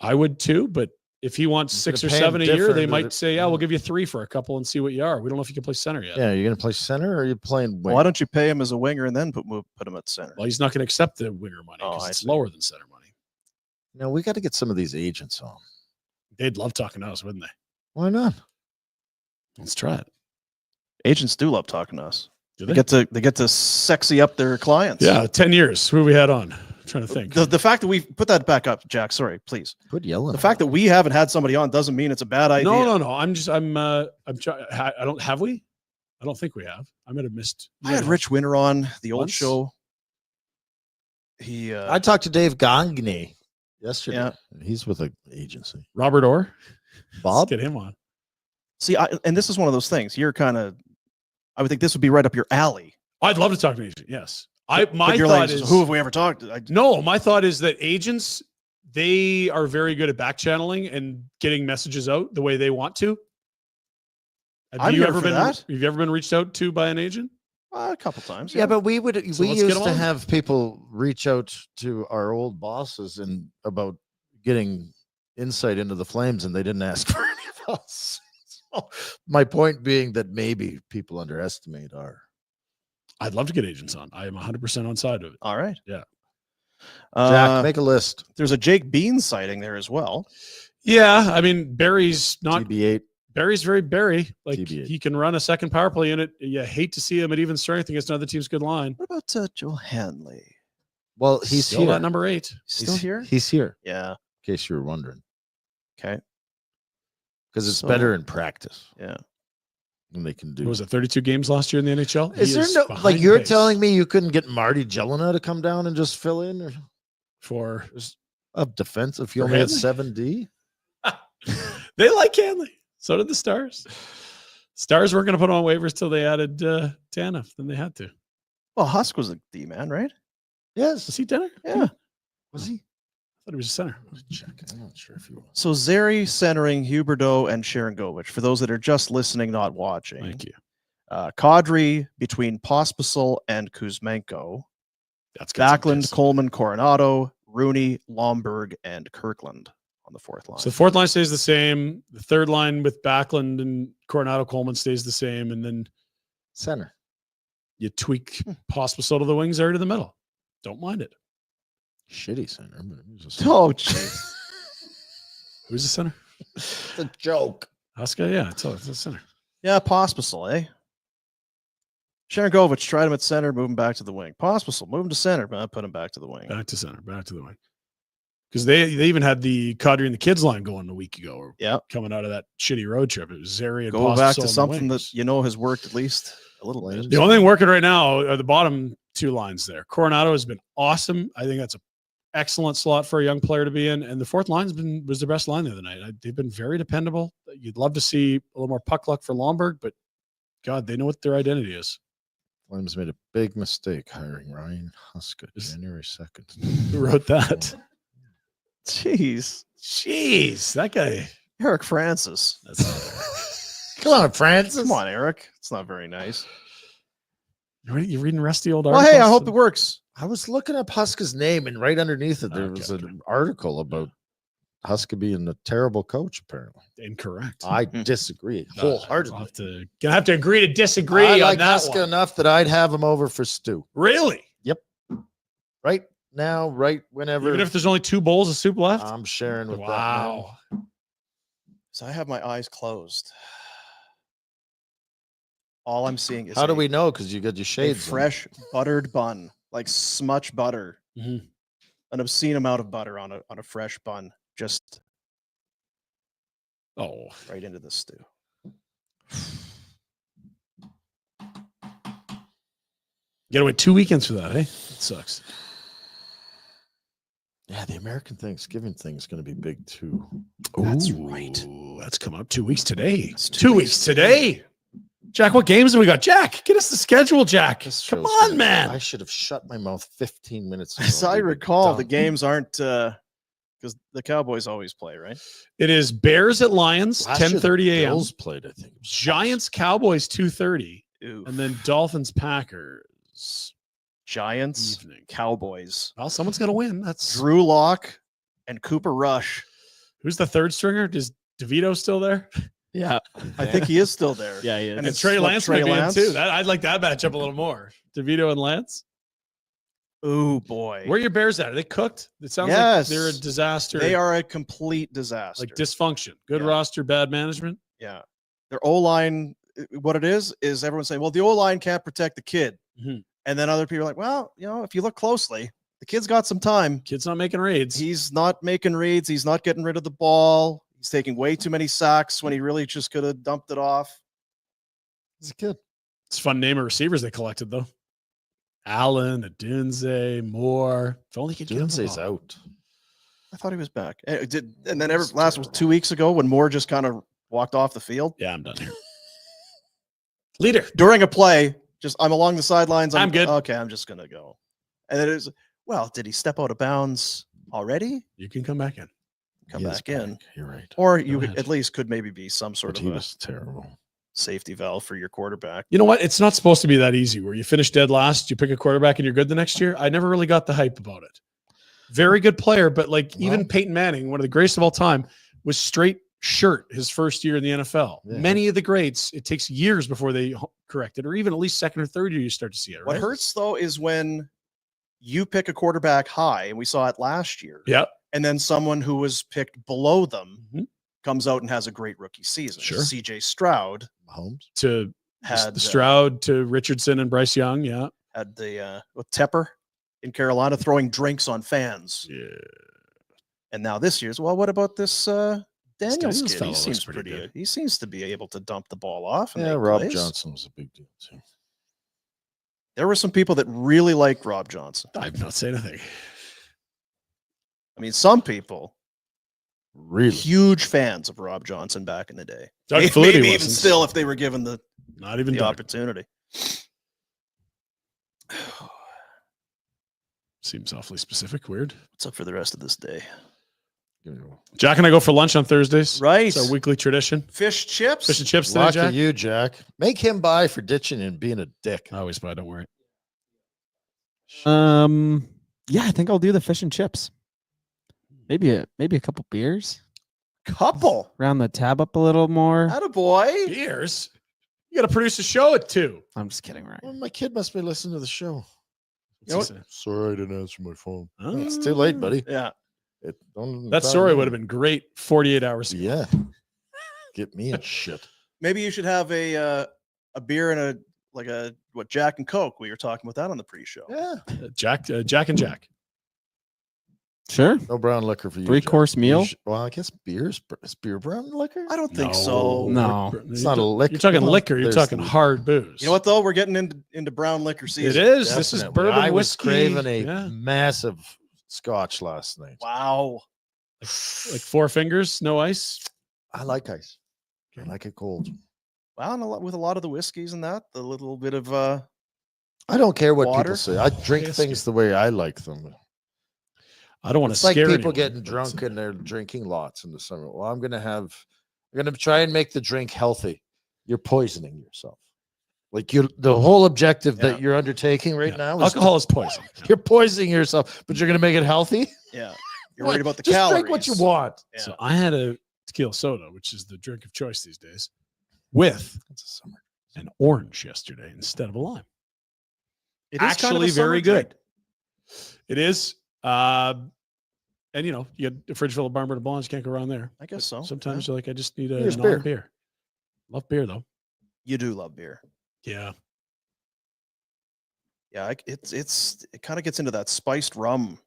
I would too, but if he wants You 6 or could pay him 7 a year, different, they but might it- say, "Yeah, we'll give you 3 for a couple and see what you are." We don't know if you can play center yet. Yeah, you're going to play center or are you playing wing? Why don't you pay him as a winger and then put him at center? Well, he's not going to accept the winger money Oh, because I it's see. lower than center money. No, we got to get some of these agents on. They'd love talking to us, wouldn't they? Why not? Let's try it. Agents do love talking to us. Do They get to sexy up their clients. Yeah, 10 years. Who we had on? I'm trying to think. The fact that we put that back up, Jack. Sorry, please. Quit yelling. The fact that we haven't had somebody on doesn't mean it's a bad idea. No. I'm trying. I don't have we? I don't think we have. I might have missed. I had Rich Winter on the old Once? show. He I talked to Dave Gagne. yesterday. Yeah. He's with an agency. Robert Orr. Bob? Let's get him on. See, and this is one of those things. You're kind of, I would think this would be right up your alley. I'd love to talk to an agent. Yes. My But you're thought like, is, who have we ever talked to? no, my thought is that agents, they are very good at back channeling and getting messages out the way they want to. I'm here for that. Have you ever been reached out to by an agent? A couple times. Yeah, but we So let's get used him to on. have people reach out to our old bosses and about getting insight into the Flames, and they didn't ask for any of us. So my point being that maybe people underestimate our. I'd love to get agents on. I am 100% on side of it. All right. Yeah. Jack, make a list. There's a Jake Bean sighting there as well. Yeah. I mean, Barry's not. TB8. Barry's very Barry. Like TBA. he can run a second power play unit. You hate to see him at even strength against another team's good line. What about Joel Hanley? Well, he's Still here. at number 8. Still here? He's here. Yeah. In case you were wondering, Okay. because it's So- better in practice. Yeah. And they can What do. was it, 32 games last year in the NHL? Is He there no like behind you're pace telling me you couldn't get Marty Jelena to come down and just fill in or for of defense if you For only had Hanley? 7D? they like Hanley. So did the Stars. Stars weren't going to put him on waivers till they added Tanev. Then they had to. Well, Husk was a D man, right? Yes. Was he Tanner? Yeah. Was he? I thought he was a center. Check. I'm not sure if he was. So Zary centering Huberdeau and Sharon Govich. For those that are just listening, not watching. Thank you. Kadri between Pospisil and Kuzmenko. That's got some Backlund, pace. Coleman, Coronado, Rooney, Lomberg, and Kirkland on the fourth line. So the fourth line stays the same. The third line with Backlund and Coronado Coleman stays the same. And then Center. you tweak Pospisil to the wings or to the middle. Don't mind it. Shitty center. But it was a center. Oh, jeez. Who's the center? It's a joke. Huska? Yeah, it's the center. Yeah, Pospisil, eh? Sharon Govich, tried him at center, move him back to the wing. Pospisil, move him to center, but put him back to the wing. Back to center. Back to the wing. Because they even had the Kadri and the kids line going a week ago. Or Yeah. coming out of that shitty road trip. It was Zary and Go back Pospisil on to the something wings. that you know has worked at least a little bit. The only thing working right now are the bottom two lines there. Coronado has been awesome. I think that's an excellent slot for a young player to be in. And the fourth line was the best line the other night. They've been very dependable. You'd love to see a little more puck luck for Lomberg, but God, they know what their identity is. Flames made a big mistake hiring Ryan Huska Is- January 2nd. Who wrote that? Jeez. Jeez, that guy. Eric Francis. Come on, Francis. Come on, Eric. It's not very nice. You reading rusty old Well, articles? hey, I hope it works. I was looking up Huska's name, and right underneath it, there Okay, was okay. an article about Huska being a terrible coach, apparently. Incorrect. I disagree I'll wholeheartedly. gonna have to agree to disagree I on like that Huska one. enough that I'd have him over for stew. Really? Right now, right whenever. Even if there's only 2 bowls of soup left? I'm sharing with Wow. So I have my eyes closed. All I'm seeing that. is How do a- we know? Because you got your a shades. on. fresh buttered bun, like smudge butter, Mhm. an obscene amount of butter on a fresh bun, just Oh, right into the stew. you gotta wait 2 weekends for that, eh? It sucks. Yeah, the American Thanksgiving thing is going to be big too. That's Ooh, right. That's coming up 2 weeks today. It's 2 weeks today. Jack, what games have we got? Jack, get us the schedule, Jack. This Come show's on, gonna- man. I should have shut my mouth 15 minutes ago. As I We've been recall, the done. games aren't because the Cowboys always play, right? It is Bears at Lions, Last year, the 10:30 a.m. Bills played, I think. It was Giants, Cowboys, 2:30. Ooh. And then Dolphins, Packers, Giants, evening. Cowboys, Well, someone's got to win. That's Drew Lock, and Cooper Rush. who's the third stringer? Is DeVito still there? Yeah. I think he is still there. Yeah, he is. And And it's Trey what, Lance Trey might be in Lance? too. I'd like that matchup a little more. DeVito and Lance. Ooh, boy. Where are your Bears at? Are they cooked? It sounds like Yes. they're a disaster. They are a complete disaster. like dysfunction. Good Yeah. roster, bad management. Yeah. Their O line, what it is everyone saying, well, the O line can't protect the kid. Mhm. And then other people are like, well, if you look closely, the kid's got some time. Kid's not making raids. He's not making reads. He's not getting rid of the ball. He's taking way too many sacks when he really just could have dumped it off. He's a kid. It's a fun name of receivers they collected though. Allen, Adunze, Moore. If only he could get him the Dunze's ball. out. I thought he was back. And then last was 2 weeks ago when Moore just kind of walked off the field. Yeah, I'm done here. Leader. During a play, I'm along the sidelines. I'm good. Okay, I'm just going to go. And it is, well, did he step out of bounds already? You can come back in. Come back in. You're right. Or you at least could maybe be some sort But of he a was terrible. safety valve for your quarterback. You know what? It's not supposed to be that easy where you finish dead last, you pick a quarterback and you're good the next year. I never really got the hype about it. Very good player, but even Peyton Manning, one of the greatest of all time, was straight shirt his first year in the NFL. Yeah. Many of the greats, it takes years before they correct it, or even at least second or third year you start to see it. Right? What hurts though is when you pick a quarterback high, and we saw it last year. Yep. And then someone who was picked below them comes out and has has a great rookie season. Sure. CJ Stroud to had Stroud to Richardson and Bryce Young. Yeah. Had the with Tepper in Carolina throwing drinks on fans. Yeah. And now this year's, well, what about this Daniels Daniels kid? fellow He looks seems pretty pretty good. He seems to be able to dump the ball off. And Yeah, make Rob plays. Johnson was a big deal too. There were some people that really liked Rob Johnson. I'm not saying anything. I mean, some people Really? huge fans of Rob Johnson back in the day. Doug Maybe Flutie even wasn't. still if they were given the Not even the Doug. opportunity. Seems awfully specific. Weird. What's up for the rest of this day? Jack and I go for lunch on Thursdays. Right. It's our weekly tradition. Fish chips. Fish and chips today, Lucky Jack. you, Jack. Make him buy for ditching and being a dick. I always buy. Don't worry. Yeah, I think I'll do the fish and chips. Maybe a couple beers. Couple. Round the tab up a little more. Attaboy. Beers. You got to produce a show at 2. I'm just kidding, right? Well, my kid must be listening to the show. You know what? Sorry, I didn't answer my phone. Oh. It's too late, buddy. Yeah. That story would have been great 48 hours ago. Yeah. Get me a shit. Maybe you should have a beer and Jack and Coke. We were talking about that on the pre-show. Yeah. Jack and Jack. Sure. No brown liquor for you. 3-course Jack. meal. Well, I guess is beer brown liquor? I don't think so. No. It's not a liquor. You're talking Well, liquor. You're there's talking the- hard booze. You know what though? We're getting into brown liquor It season. is. This is Definitely. bourbon I was whiskey. craving a Yeah. massive scotch last night. Wow. Like 4 fingers, no ice. I like ice. I like it cold. Well, and with a lot of the whiskeys and that, the little bit of I don't care what Water? people say. I drink Whiskey. things the way I like them. I don't want to It's like scare people anyone, getting but drunk and they're drinking lots in the summer. Well, I'm gonna try and make the drink healthy. You're poisoning yourself. Like the whole objective that you're undertaking right now is alcohol is poison. you're poisoning yourself, but you're gonna make it healthy. yeah. You're What? worried about the Just calories. drink what you want. Yeah. So I had a tequila soda, which is the drink of choice these days, with It's a summer. an orange yesterday instead of a lime. It is kind of a Actually very summer good. It is. And you get a fridge full of Barnbird Blondes. You can't go around there. I guess so. Sometimes you're like, I just need a Here's beer. non-beer. Love beer though. You do love beer. Yeah. Yeah, it kind of gets into that spiced rum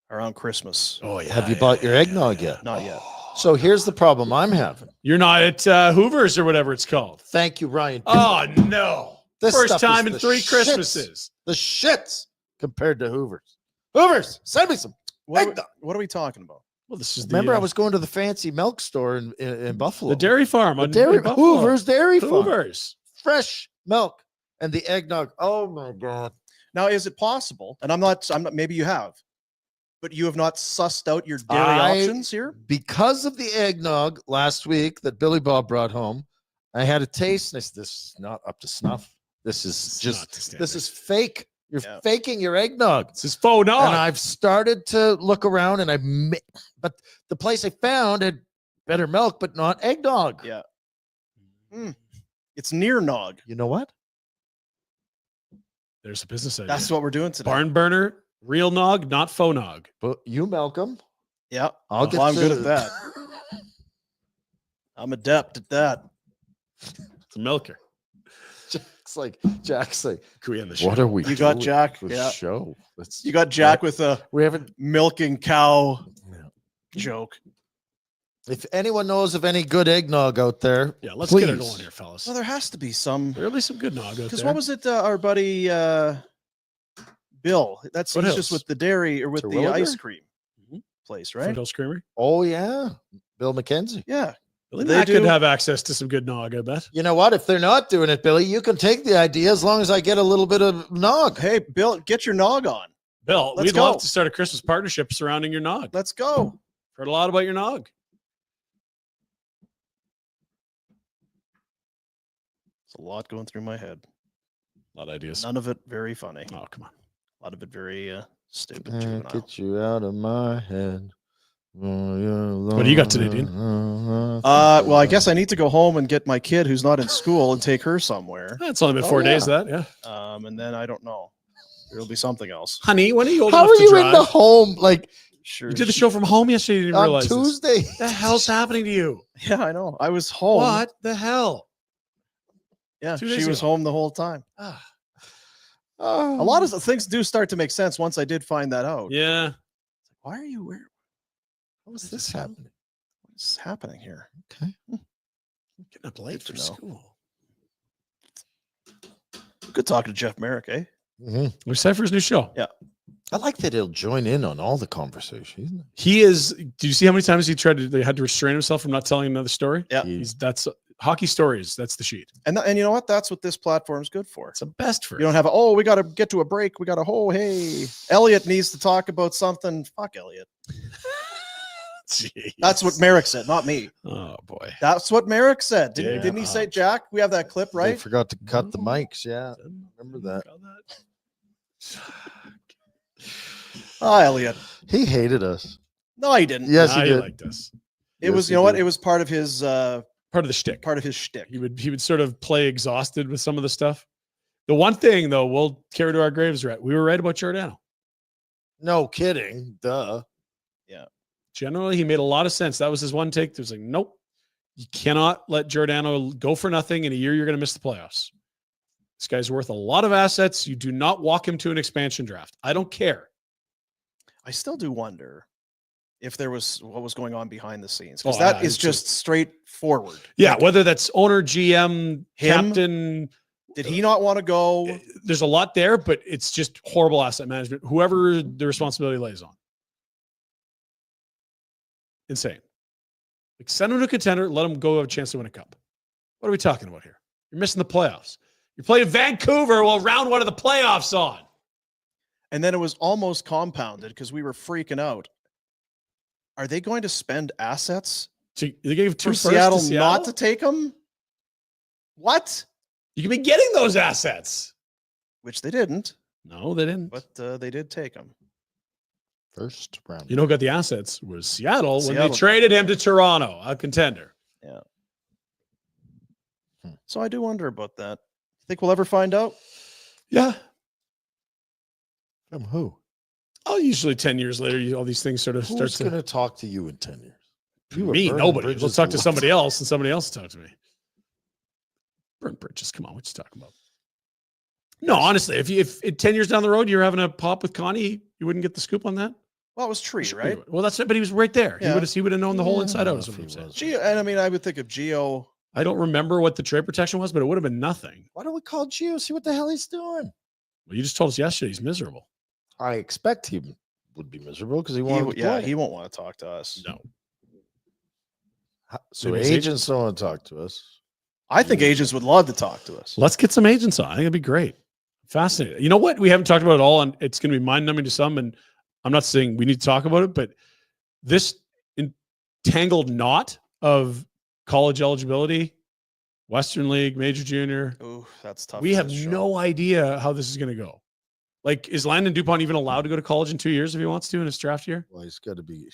around Christmas. Oh yeah. Have you bought your eggnog yet? Not yet. So here's the problem I'm having. You're not at Hoover's or whatever it's called. Thank you, Ryan. Oh no! This First stuff time is in the 3 shits. Christmases. The shits compared to Hoover's. Hoover's, send me some. What are we talking about? Well, this is Remember, the, I was going to the fancy milk store in Buffalo. the dairy farm. The on dairy in Buffalo. Hoover's Dairy Farm. Hoover's. Fresh milk and the eggnog. Oh my god! Now, is it possible? And I'm not. Maybe you have, but you have not sussed out your dairy options here. Because of the eggnog last week that Billy Bob brought home, I had a taste. And I said, "This is not up to snuff. This is It's not just. to This standard. is fake. You're Yeah. faking your eggnog." This is faux nog. And I've started to look around, and but the place I found had better milk, but not eggnog. Yeah. It's near nog. You know what? There's a business idea. That's what we're doing today. Barn burner, real nog, not faux nog. But you milk them. Yeah. I'll get. I'm good the- at that. I'm adept at that. It's a milker. Jack's like, Can we end the show? what are we? You got doing Jack, with yeah. Show. Let's, You got Jack with a we haven't. milking cow Yeah. joke. If anyone knows of any good eggnog out there, Yeah, let's get it please. going here, fellas. Well, there has to be some. There at least some good nog out Because there. what was it? Our buddy Bill. That's What he's else? just with the dairy or with the Terwilliger? ice cream. Mhm. place, right? Foothill Creamery. Oh yeah, Bill McKenzie. Yeah. Billy They Mack could do- have access to some good nog, I bet. You know what? If they're not doing it, Billy, you can take the idea as long as I get a little bit of nog. Hey, Bill, get your nog on. Bill, Let's we'd go. love to start a Christmas partnership surrounding your nog. Let's go. Heard a lot about your nog. It's a lot going through my head. A lot of ideas. None of it very funny. Oh, come on. A lot of it very stupid. Can't Juvenile. get you out of my head. What do you got today, Dean? Well, I guess I need to go home and get my kid who's not in school and take her somewhere. It's only been 4 days of that, yeah. And then I don't know. There'll be something else. Honey, when are you old How enough are to you drive? in the home like Sure. You did the show from home yesterday. You didn't on realize this. Tuesday? What the hell's happening to you? Yeah, I know. I was home. What the hell? Yeah, 2 she days was ago. home the whole time. Ah, Oh. A lot of things do start to make sense once I did find that out. yeah. Why are you where? How is this happening? What's happening here? Okay. Getting up late Good to for know. school. Good talking to Jeff Merrick, eh? Mhm. We're excited for his new show. Yeah. I like that he'll join in on all the conversation. Isn't it? He is. Do you see how many times they had to restrain himself from not telling another story? Yeah. That's hockey stories. That's the sheet. And you know what? That's what this platform's good for. It's the best for You don't have we got to get to a break. We got hey, Elliot needs to talk about something. Fuck Elliot. Jeez. That's what Merrick said, not me. Oh boy. That's what Merrick said. Yeah. Didn't he say, Jack? We have that clip, They right? forgot to cut the mics. Yeah. Remember that. Ah, Elliot. He hated us. No, he didn't. Yes, Nah, he he did. liked us. It Yes, was, he you know what? did. It was part of his Part of the shtick. shtick. He would sort of play exhausted with some of the stuff. The one thing though, we'll carry to our graves, Rhett. We were right about Giordano. No kidding. Duh. Generally, he made a lot of sense. That was his one take. It was like, nope, you cannot let Giordano go for nothing. In a year, you're going to miss the playoffs. This guy's worth a lot of assets. You do not walk him to an expansion draft. I don't care. I still do wonder if there was what was going on behind the scenes. Oh, Because that yeah, is it's just straightforward. Yeah, Like, whether that's owner, GM, Him? captain, did he not want to go? there's a lot there, but it's just horrible asset management. Whoever the responsibility lays on. Insane. Like send him to a contender, let him go have a chance to win a cup. What are we talking about here? You're missing the playoffs. You're playing Vancouver while round one of the playoffs on. And then it was almost compounded because we were freaking out. Are they going to spend assets So they gave two for firsts Seattle, to Seattle not to take them? What? You can be getting those assets. Which they didn't, No, they didn't. but they did take them. First round. You know who got the assets was Seattle when they Seattle. traded him to Toronto, a contender. So I do wonder about that. Think we'll ever find out? Yeah. From who? Oh, usually 10 years later, all these things sort of start Who's to going to talk to you in 10 years? You were me, burning nobody. We'll bridges talk to a lot. somebody else, and somebody else will talk to me. Burn bridges. Come on, what you talking about? No, honestly, if 10 years down the road you're having a pop with Connie, you wouldn't get the scoop on that. Well, it was Tree, right? Well, that's it. But he was right there. Yeah. He would have known the whole Yeah, inside out. if Is what he I'm saying. was. Geo, and I mean, I would think of Geo. I don't remember what the trade protection was, but it would have been nothing. Why don't we call Gio, see what the hell he's doing? Well, you just told us yesterday he's miserable. I expect he would be miserable because he wanted to Yeah, play. he won't want to talk to us. No. So Maybe his agents don't want to talk to us. I think agents would love to talk to us. Let's get some agents on. I think it'd be great. Fascinating. You know what? We haven't talked about it all, and it's going to be mind-numbing to some. And I'm not saying we need to talk about it, but this entangled knot of college eligibility, Western League, Major Junior, Ooh, that's tough. we for have this show. no idea how this is going to go. Like, is Landon DuPont even allowed to go to college in 2 years if he wants to in his draft year? Well, he's got to be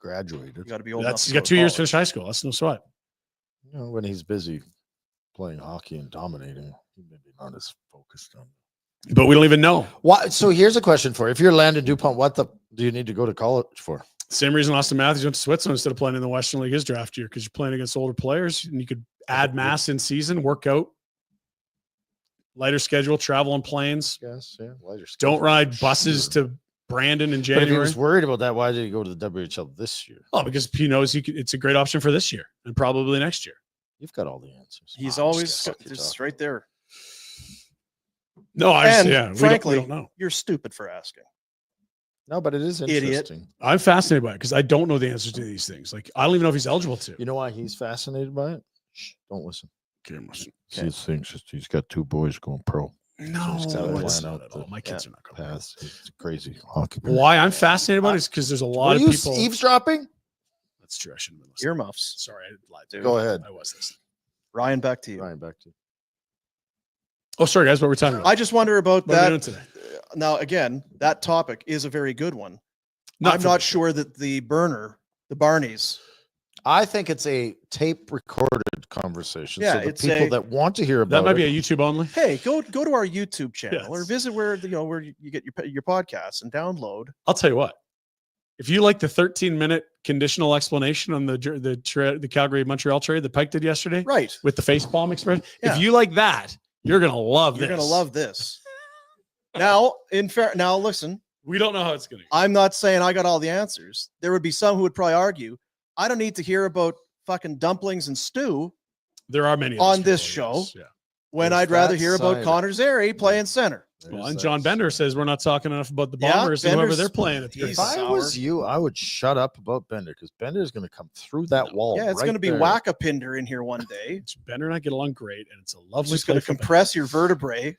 graduated. You got to be old. That's enough he's to got go 2 years to college. finish high school. That's no sweat. You know, when he's busy playing hockey and dominating, he may be not as focused on. But we don't even know. Why? So here's a question for you. If you're Landon DuPont, what do you need to go to college for? Same reason Austin Matthews went to Switzerland instead of playing in the Western League his draft year, because you're playing against older players and you could add mass in season, work out, lighter schedule, travel on planes. Yes, yeah. Lighter Don't schedule. ride buses Sure. to Brandon in But if he January. was worried about that, why did he go to the WHL this year? Oh, because he knows it's a great option for this year and probably next year. You've got all the answers. He's I'm always just gonna suck your just talk. right there. No, And yeah, frankly, we don't know. you're stupid for asking. No, but it is Idiot. interesting. I'm fascinated by it because I don't know the answers to these things. Like, I don't even know if he's eligible to. You know why he's fascinated by it? Shh, don't listen. Okay, listen. He thinks he's got 2 boys going pro. No, he's gotta it's plan not out at all. the My kids are not going. Paths. It's crazy hockey. player. Why I'm fascinated about it is because there's a lot Were of you people. eavesdropping? That's true. I shouldn't have been listening. Earmuffs. Sorry, I lied. Dude. Go ahead. I was listening. Ryan, back to you. Ryan, back to you. Oh, sorry, guys. What we're talking about? I just wonder about What are we that. doing today? Now, again, that topic is a very good one. I'm for not me. sure that the Barneys, I think it's a tape recorded conversation. Yeah, so the it's people a- that want to hear about That might be it, a YouTube only. hey, go to our YouTube channel or Yes. visit where where you get your podcasts and download. I'll tell you what. If you like the 13-minute conditional explanation on the Calgary Montreal trade that Pike did yesterday Right. with the face palm expression, Yeah. if you like that, you're gonna love You're this. going to love this. Now, now listen, We don't know how it's gonna go. I'm not saying I got all the answers. There would be some who would probably argue, I don't need to hear about fucking dumplings and stew There are many of on those this people, show. yes, Yeah. when There's I'd rather that hear about side. Connor Zary playing center. Well, and John Bender says we're not talking enough about the Yeah, Bombers and whoever Bender's- they're playing at the he's If Great. I was you, I would shut up about Bender because Bender is going to come through that wall. Yeah, it's right going to be there. Whack-a-Pinder in here one day. Bender and I get along great, and it's a It's lovely. just going to play for compress your vertebrae.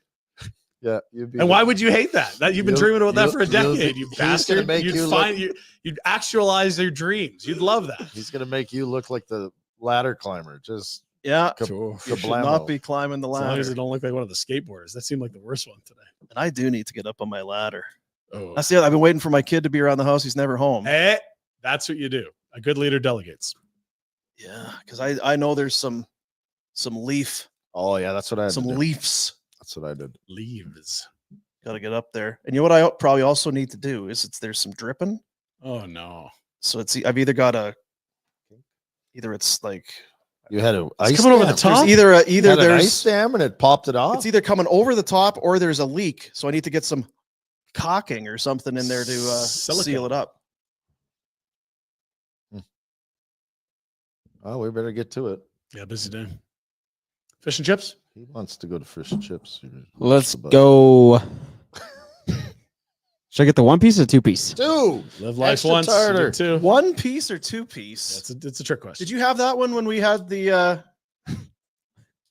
Yeah, you'd be. And why would you hate that? That you've been You'll- dreaming about that you'll- for a you'll- decade, you he's gonna bastard. make You'd you find you'd actualize your dreams. You'd love that. He's going to make you look like the ladder climber. Just Yeah, Sure. you should kablamo. not be climbing the As long as ladder. it don't look like one of the skateboarders. That seemed like the worst one today. And I do need to get up on my ladder. Oh, That's the other. I've been waiting for my kid to be around the house. He's never home. hey, that's what you do. A good leader delegates. Yeah, because I know there's some leaf, Oh yeah, that's what I. Had some to do. Leafs. That's what I did. Leaves. Got to get up there. And you know what I probably also need to do is there's some dripping. Oh no. So I've either got it's like You had a It's ice coming over the dam. top. there's either Had an ice there's dam and it popped it off. it's either coming over the top or there's a leak. So I need to get some caulking or something in there to Silicone. seal it up. Oh, we better get to it. Yeah, busy day. Fish and chips. He wants to go to fish and chips. Let's But- go. Should I get the 1-piece or 2-piece? Dude, Live life Extra once. tartar. Get two. One piece or two piece? It's a trick question. Did you have that one when we had the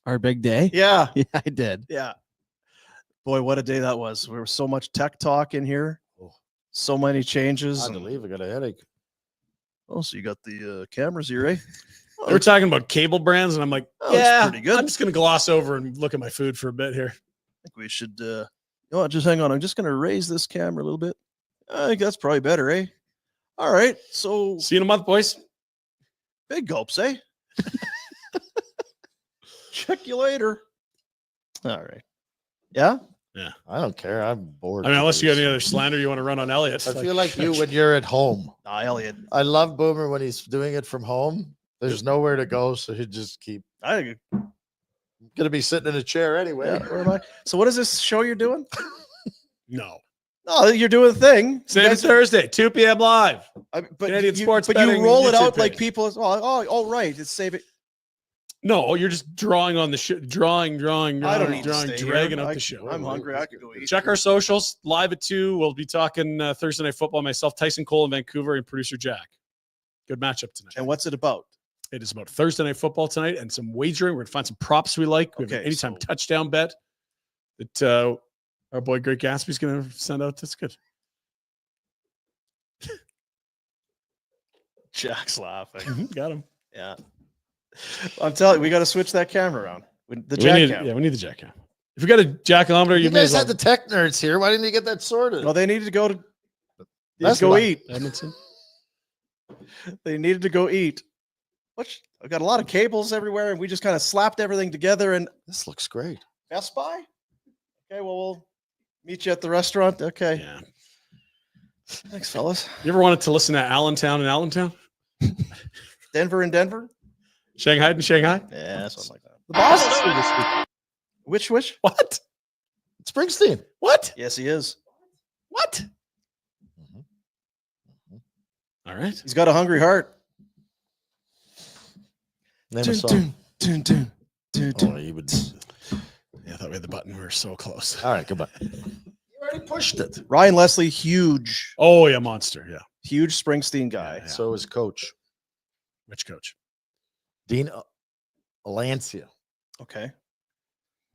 Our big day? yeah. Yeah, I did. Yeah. Boy, what a day that was. There was so much tech talk in here. Oh. So many changes. I had to leave. I got a headache. Oh, so you got the cameras here, eh? They were talking about cable brands, and I'm like, Oh, that's yeah, pretty good. I'm just gonna gloss over and look at my food for a bit here. I think we should just hang on. I'm just gonna raise this camera a little bit. I think that's probably better, eh? All right. So See you in a month, boys. big gulps, eh? Check you later. All right. Yeah. I don't care. I'm bored. I mean, unless you got today. any other slander you want to run on Elliot. I feel like you when you're at home. Nah, Elliot. I love Boomer when he's doing it from home. There's nowhere to go, so he just keep I gonna be sitting in a chair anyway. yeah, where am I? So what is this show you're doing? no. No, you're doing a thing. You Same guys- Thursday, 2 p.m. live. but Canadian you, sports but you betting roll it YouTube out like page. people. Right. It's save it. No, you're just drawing on the show, drawing, I don't need to drawing, stay here. dragging up I- the show. I'm hungry. I could go eat. Check our socials live at 2. We'll be talking Thursday Night Football. Myself, Tyson Cole in Vancouver, and producer Jack. Good matchup tonight. And what's it about? It is about Thursday Night Football tonight and some wagering. We're going to find some props we like. We have an Okay, anytime so- touchdown bet that our boy Great Gatsby's going to send out. That's good. Jack's laughing. Got him. Yeah. I'm telling you, we got to switch that camera around. The We jack need, cam. yeah, we need the jack cam. If we got a jackometer, You you may guys as well. had the tech nerds here. Why didn't you get that sorted? Well, they needed to go to. That's Go why. eat. Edmonton. They needed to go eat. I've got a lot of cables everywhere, and we just kind of slapped everything together. And This looks great. Best Buy. Okay, well, we'll meet you at the restaurant. Okay, Yeah. thanks, fellas. You ever wanted to listen to Allentown and Allentown? Denver and Denver. Shanghai and Shanghai? Yeah, something like that. The boss is here this week. Which? What? Springsteen. What? Yes, he is. What? All right. He's got a hungry heart. Name a song. Dun, dun, dun, dun. Oh, he would. Yeah, I thought we had the button. We were so close. All right, goodbye. You were already pushed it. Ryan Leslie, huge, Oh yeah, monster. Yeah. huge Springsteen guy. Yeah. So is coach Which coach? Dean Alancia. Okay.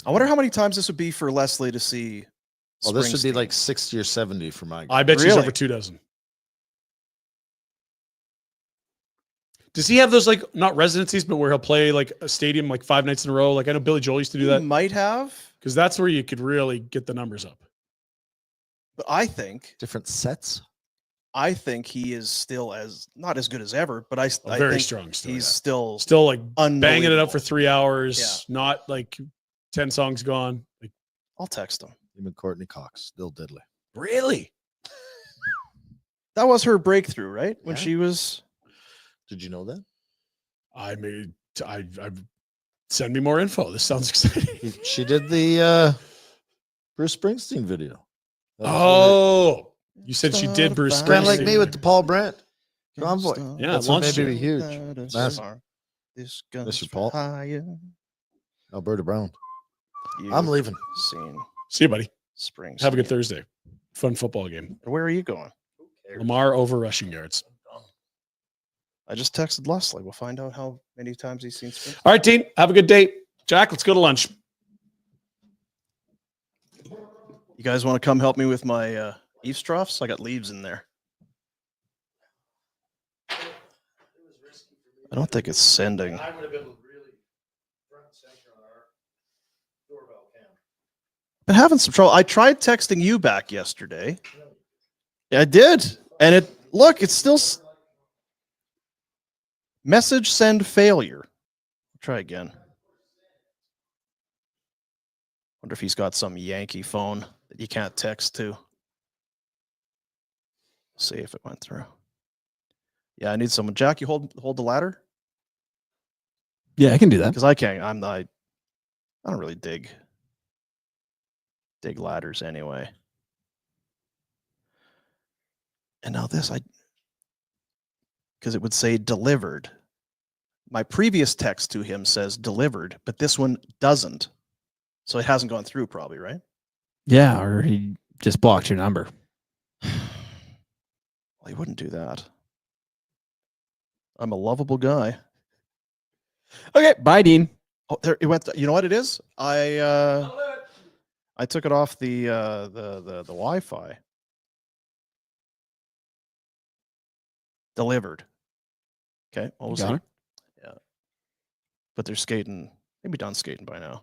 I wonder how many times this would be for Leslie to see. Well, this would be Springsteen. like 60 or 70 for my guy. I bet she's Really? over 24. Does he have those like not residencies, but where he'll play like a stadium like 5 nights in a row? Like I know Billy Joel used to do He that might have, because that's where you could really get the numbers up. but I think Different sets. he is still as not as good as ever, but I Very think strong still. he's Yeah. still Still like banging it unbelievable. out for 3 hours, not like 10 songs gone. Like I'll text him. Him and Courtney Cox, still diddly. really? That was her breakthrough, right? When Yeah. she was. Did you know that? I send me more info. This sounds exciting. She did the Bruce Springsteen video. Oh, you said she did Bruce Kind of like Springsteen. me with the Paul Brandt convoy. Yeah, That's it what launched made me you. huge. Massive. Mr. Paul. Alberta Brown. I'm leaving. Seen See you, buddy. Springsteen. Have a good Thursday. Fun football game. Where are you going? Lamar over rushing yards. I just texted Leslie. We'll find out how many times he's seen Springsteen. All right, team. Have a good day. Jack, let's go to lunch. You guys want to come help me with my eaves troughs? I got leaves in there. I don't think it's sending. Been having some trouble. I tried texting you back yesterday. Yeah, I did. And it's still message send failure. Try again. Wonder if he's got some Yankee phone that you can't text to. See if it went through. Yeah, I need someone. Jack, you hold the ladder? Yeah, I can do that. Because I can't. I don't really dig ladders anyway. And now this, because it would say delivered. My previous text to him says delivered, but this one doesn't. So it hasn't gone through probably, right? Yeah, or he just blocked your number. Well, he wouldn't do that. I'm a lovable guy. Okay, bye, Dean. Oh, there it went. You know what it is? I took it off the Wi-Fi. Delivered. Okay, well, we'll Got see. it. Yeah, but they're skating. Maybe done skating by now.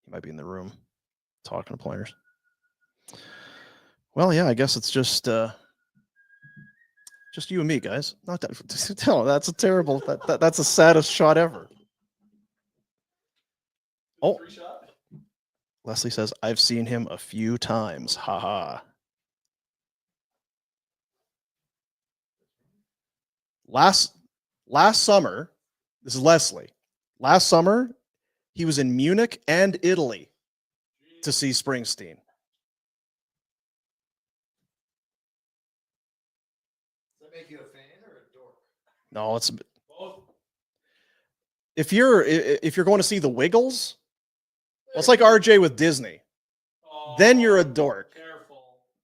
He might be in the room talking to players. Well, yeah, I guess it's just you and me, guys. Not that. No, that's a terrible. That's the saddest shot ever. Oh, Leslie says I've seen him a few times. Haha. Last summer, this is Leslie. Last summer, he was in Munich and Italy to see Springsteen. Does that make you a fan or a dork? No, it's if you're going to see the Wiggles, well, it's like RJ with Disney. Then you're a dork. Careful.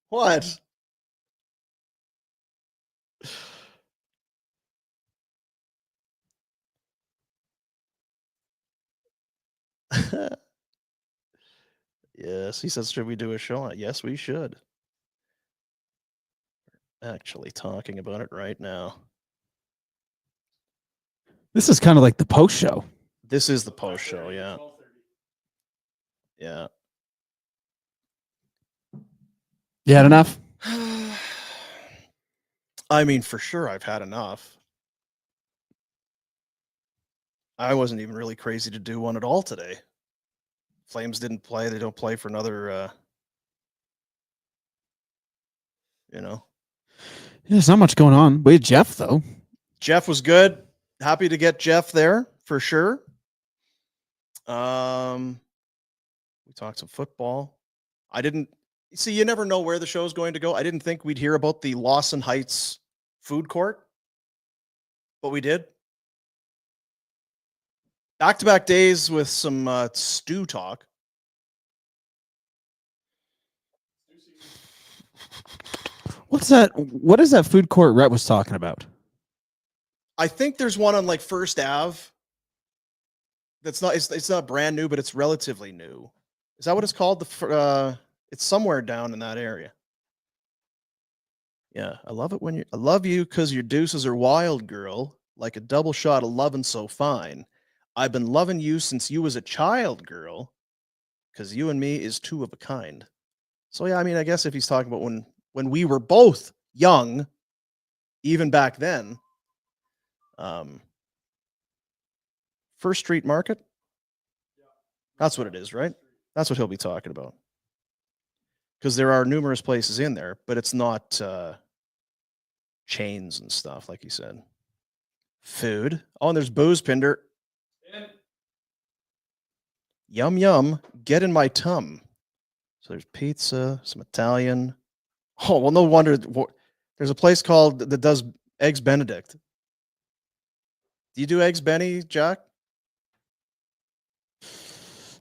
What? Yes, he says, should we do a show on it? Yes, we should. Actually talking about it right now. This is kind of like the post show. This is the post show, yeah. Yeah. You had enough? I mean, for sure, I've had enough. I wasn't even really crazy to do one at all today. Flames didn't play. They don't play for another, There's not much going on. We had Jeff, though. Jeff was good. Happy to get Jeff there for sure. We talked some football. I didn't see, you never know where the show's going to go. I didn't think we'd hear about the Lawson Heights food court, but we did. Back-to-back days with some stew talk. What's that? What is that food court Rhett was talking about? I think there's one on like First Ave. That's not. It's not brand new, but it's relatively new. Is that what it's called? It's somewhere down in that area. Yeah, I love it when you. I love you because your deuces are wild, girl. Like a double shot of lovin' so fine. I've been loving you since you was a child, girl. Because you and me is two of a kind. So yeah, I mean, I guess if he's talking about when we were both young, even back then. First Street Market. That's what it is, right? That's what he'll be talking about. Because there are numerous places in there, but it's not chains and stuff, like he said. Food. Oh, and there's booze, Pinder. Yum, yum. Get in my tum. So there's pizza, some Italian. Oh, well, no wonder. There's a place called that does Eggs Benedict. Do you do Eggs Benny, Jack?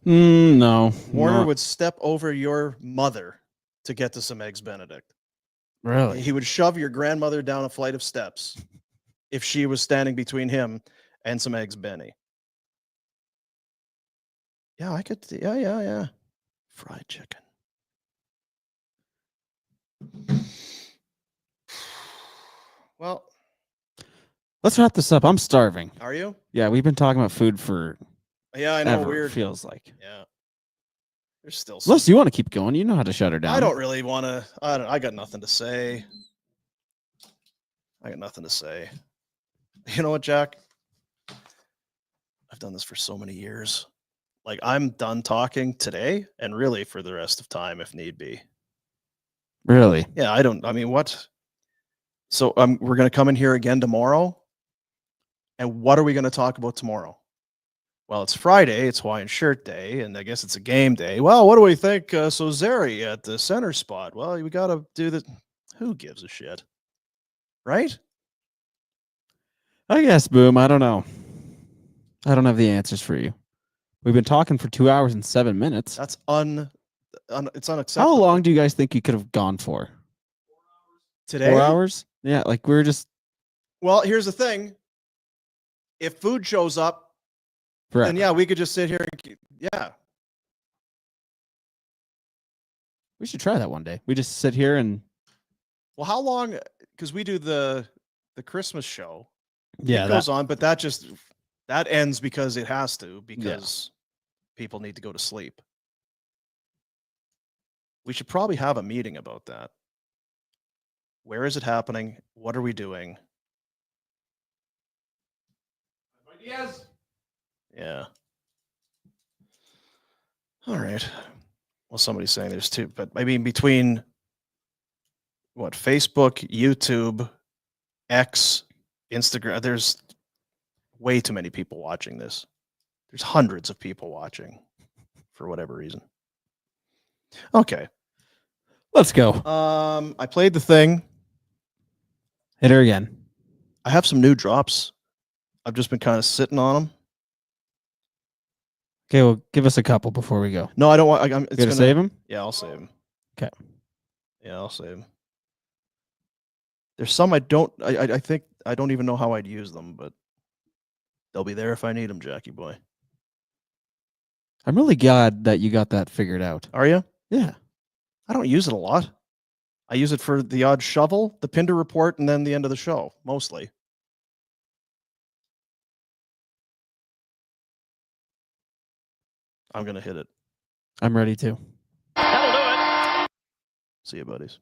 No. Warner would step over your mother to get to some Eggs Benedict. Really? He would shove your grandmother down a flight of steps if she was standing between him and some Eggs Benny. Yeah, I could. Yeah. Fried chicken. Well, Let's wrap this up. I'm starving. are you? Yeah, we've been talking about food for Yeah, I know. ever, Weird. it feels like. Yeah. There's still some. Unless you want to keep going, you know how to shut her down. I don't really want to. I got nothing to say. You know what, Jack? I've done this for so many years. Like, I'm done talking today and really for the rest of time if need be. Really? Yeah, I mean, what? So we're going to come in here again tomorrow. And what are we going to talk about tomorrow? Well, it's Friday. It's Hawaiian Shirt Day. And I guess it's a game day. Well, what do we think? So Zary at the center spot. Well, we got to do the. Who gives a shit? Right? I guess, Boom. I don't know. I don't have the answers for you. We've been talking for 2 hours and 7 minutes. That's it's unacceptable. How long do you guys think you could have gone for? Today? 4 hours? Yeah, like we're just. Well, here's the thing. If food shows up, Forever. then yeah, we could just sit here and yeah. We should try that one day. We just sit here and. Well, how long? Because we do the Christmas show. Yeah, it goes on, but that ends because it has to, because people need to go to sleep. We should probably have a meeting about that. Where is it happening? What are we doing? Ideas. Yeah. All right. Well, somebody's saying there's two, but I mean, between what, Facebook, YouTube, X, Instagram, there's way too many people watching this. There's hundreds of people watching for whatever reason. Okay. Let's go. I played the thing. Hit her again. I have some new drops. I've just been kind of sitting on them. Okay, well, give us a couple before we go. No, I don't want. I'm You gonna save them? Yeah, I'll save them. Okay. Yeah, I'll save them. There's some I don't. I think I don't even know how I'd use them, but they'll be there if I need them, Jackie boy. I'm really glad that you got that figured out. Are you? Yeah. I don't use it a lot. I use it for the odd shovel, the Pinder Report, and then the end of the show, mostly. I'm gonna hit it. I'm ready to. See you, buddies.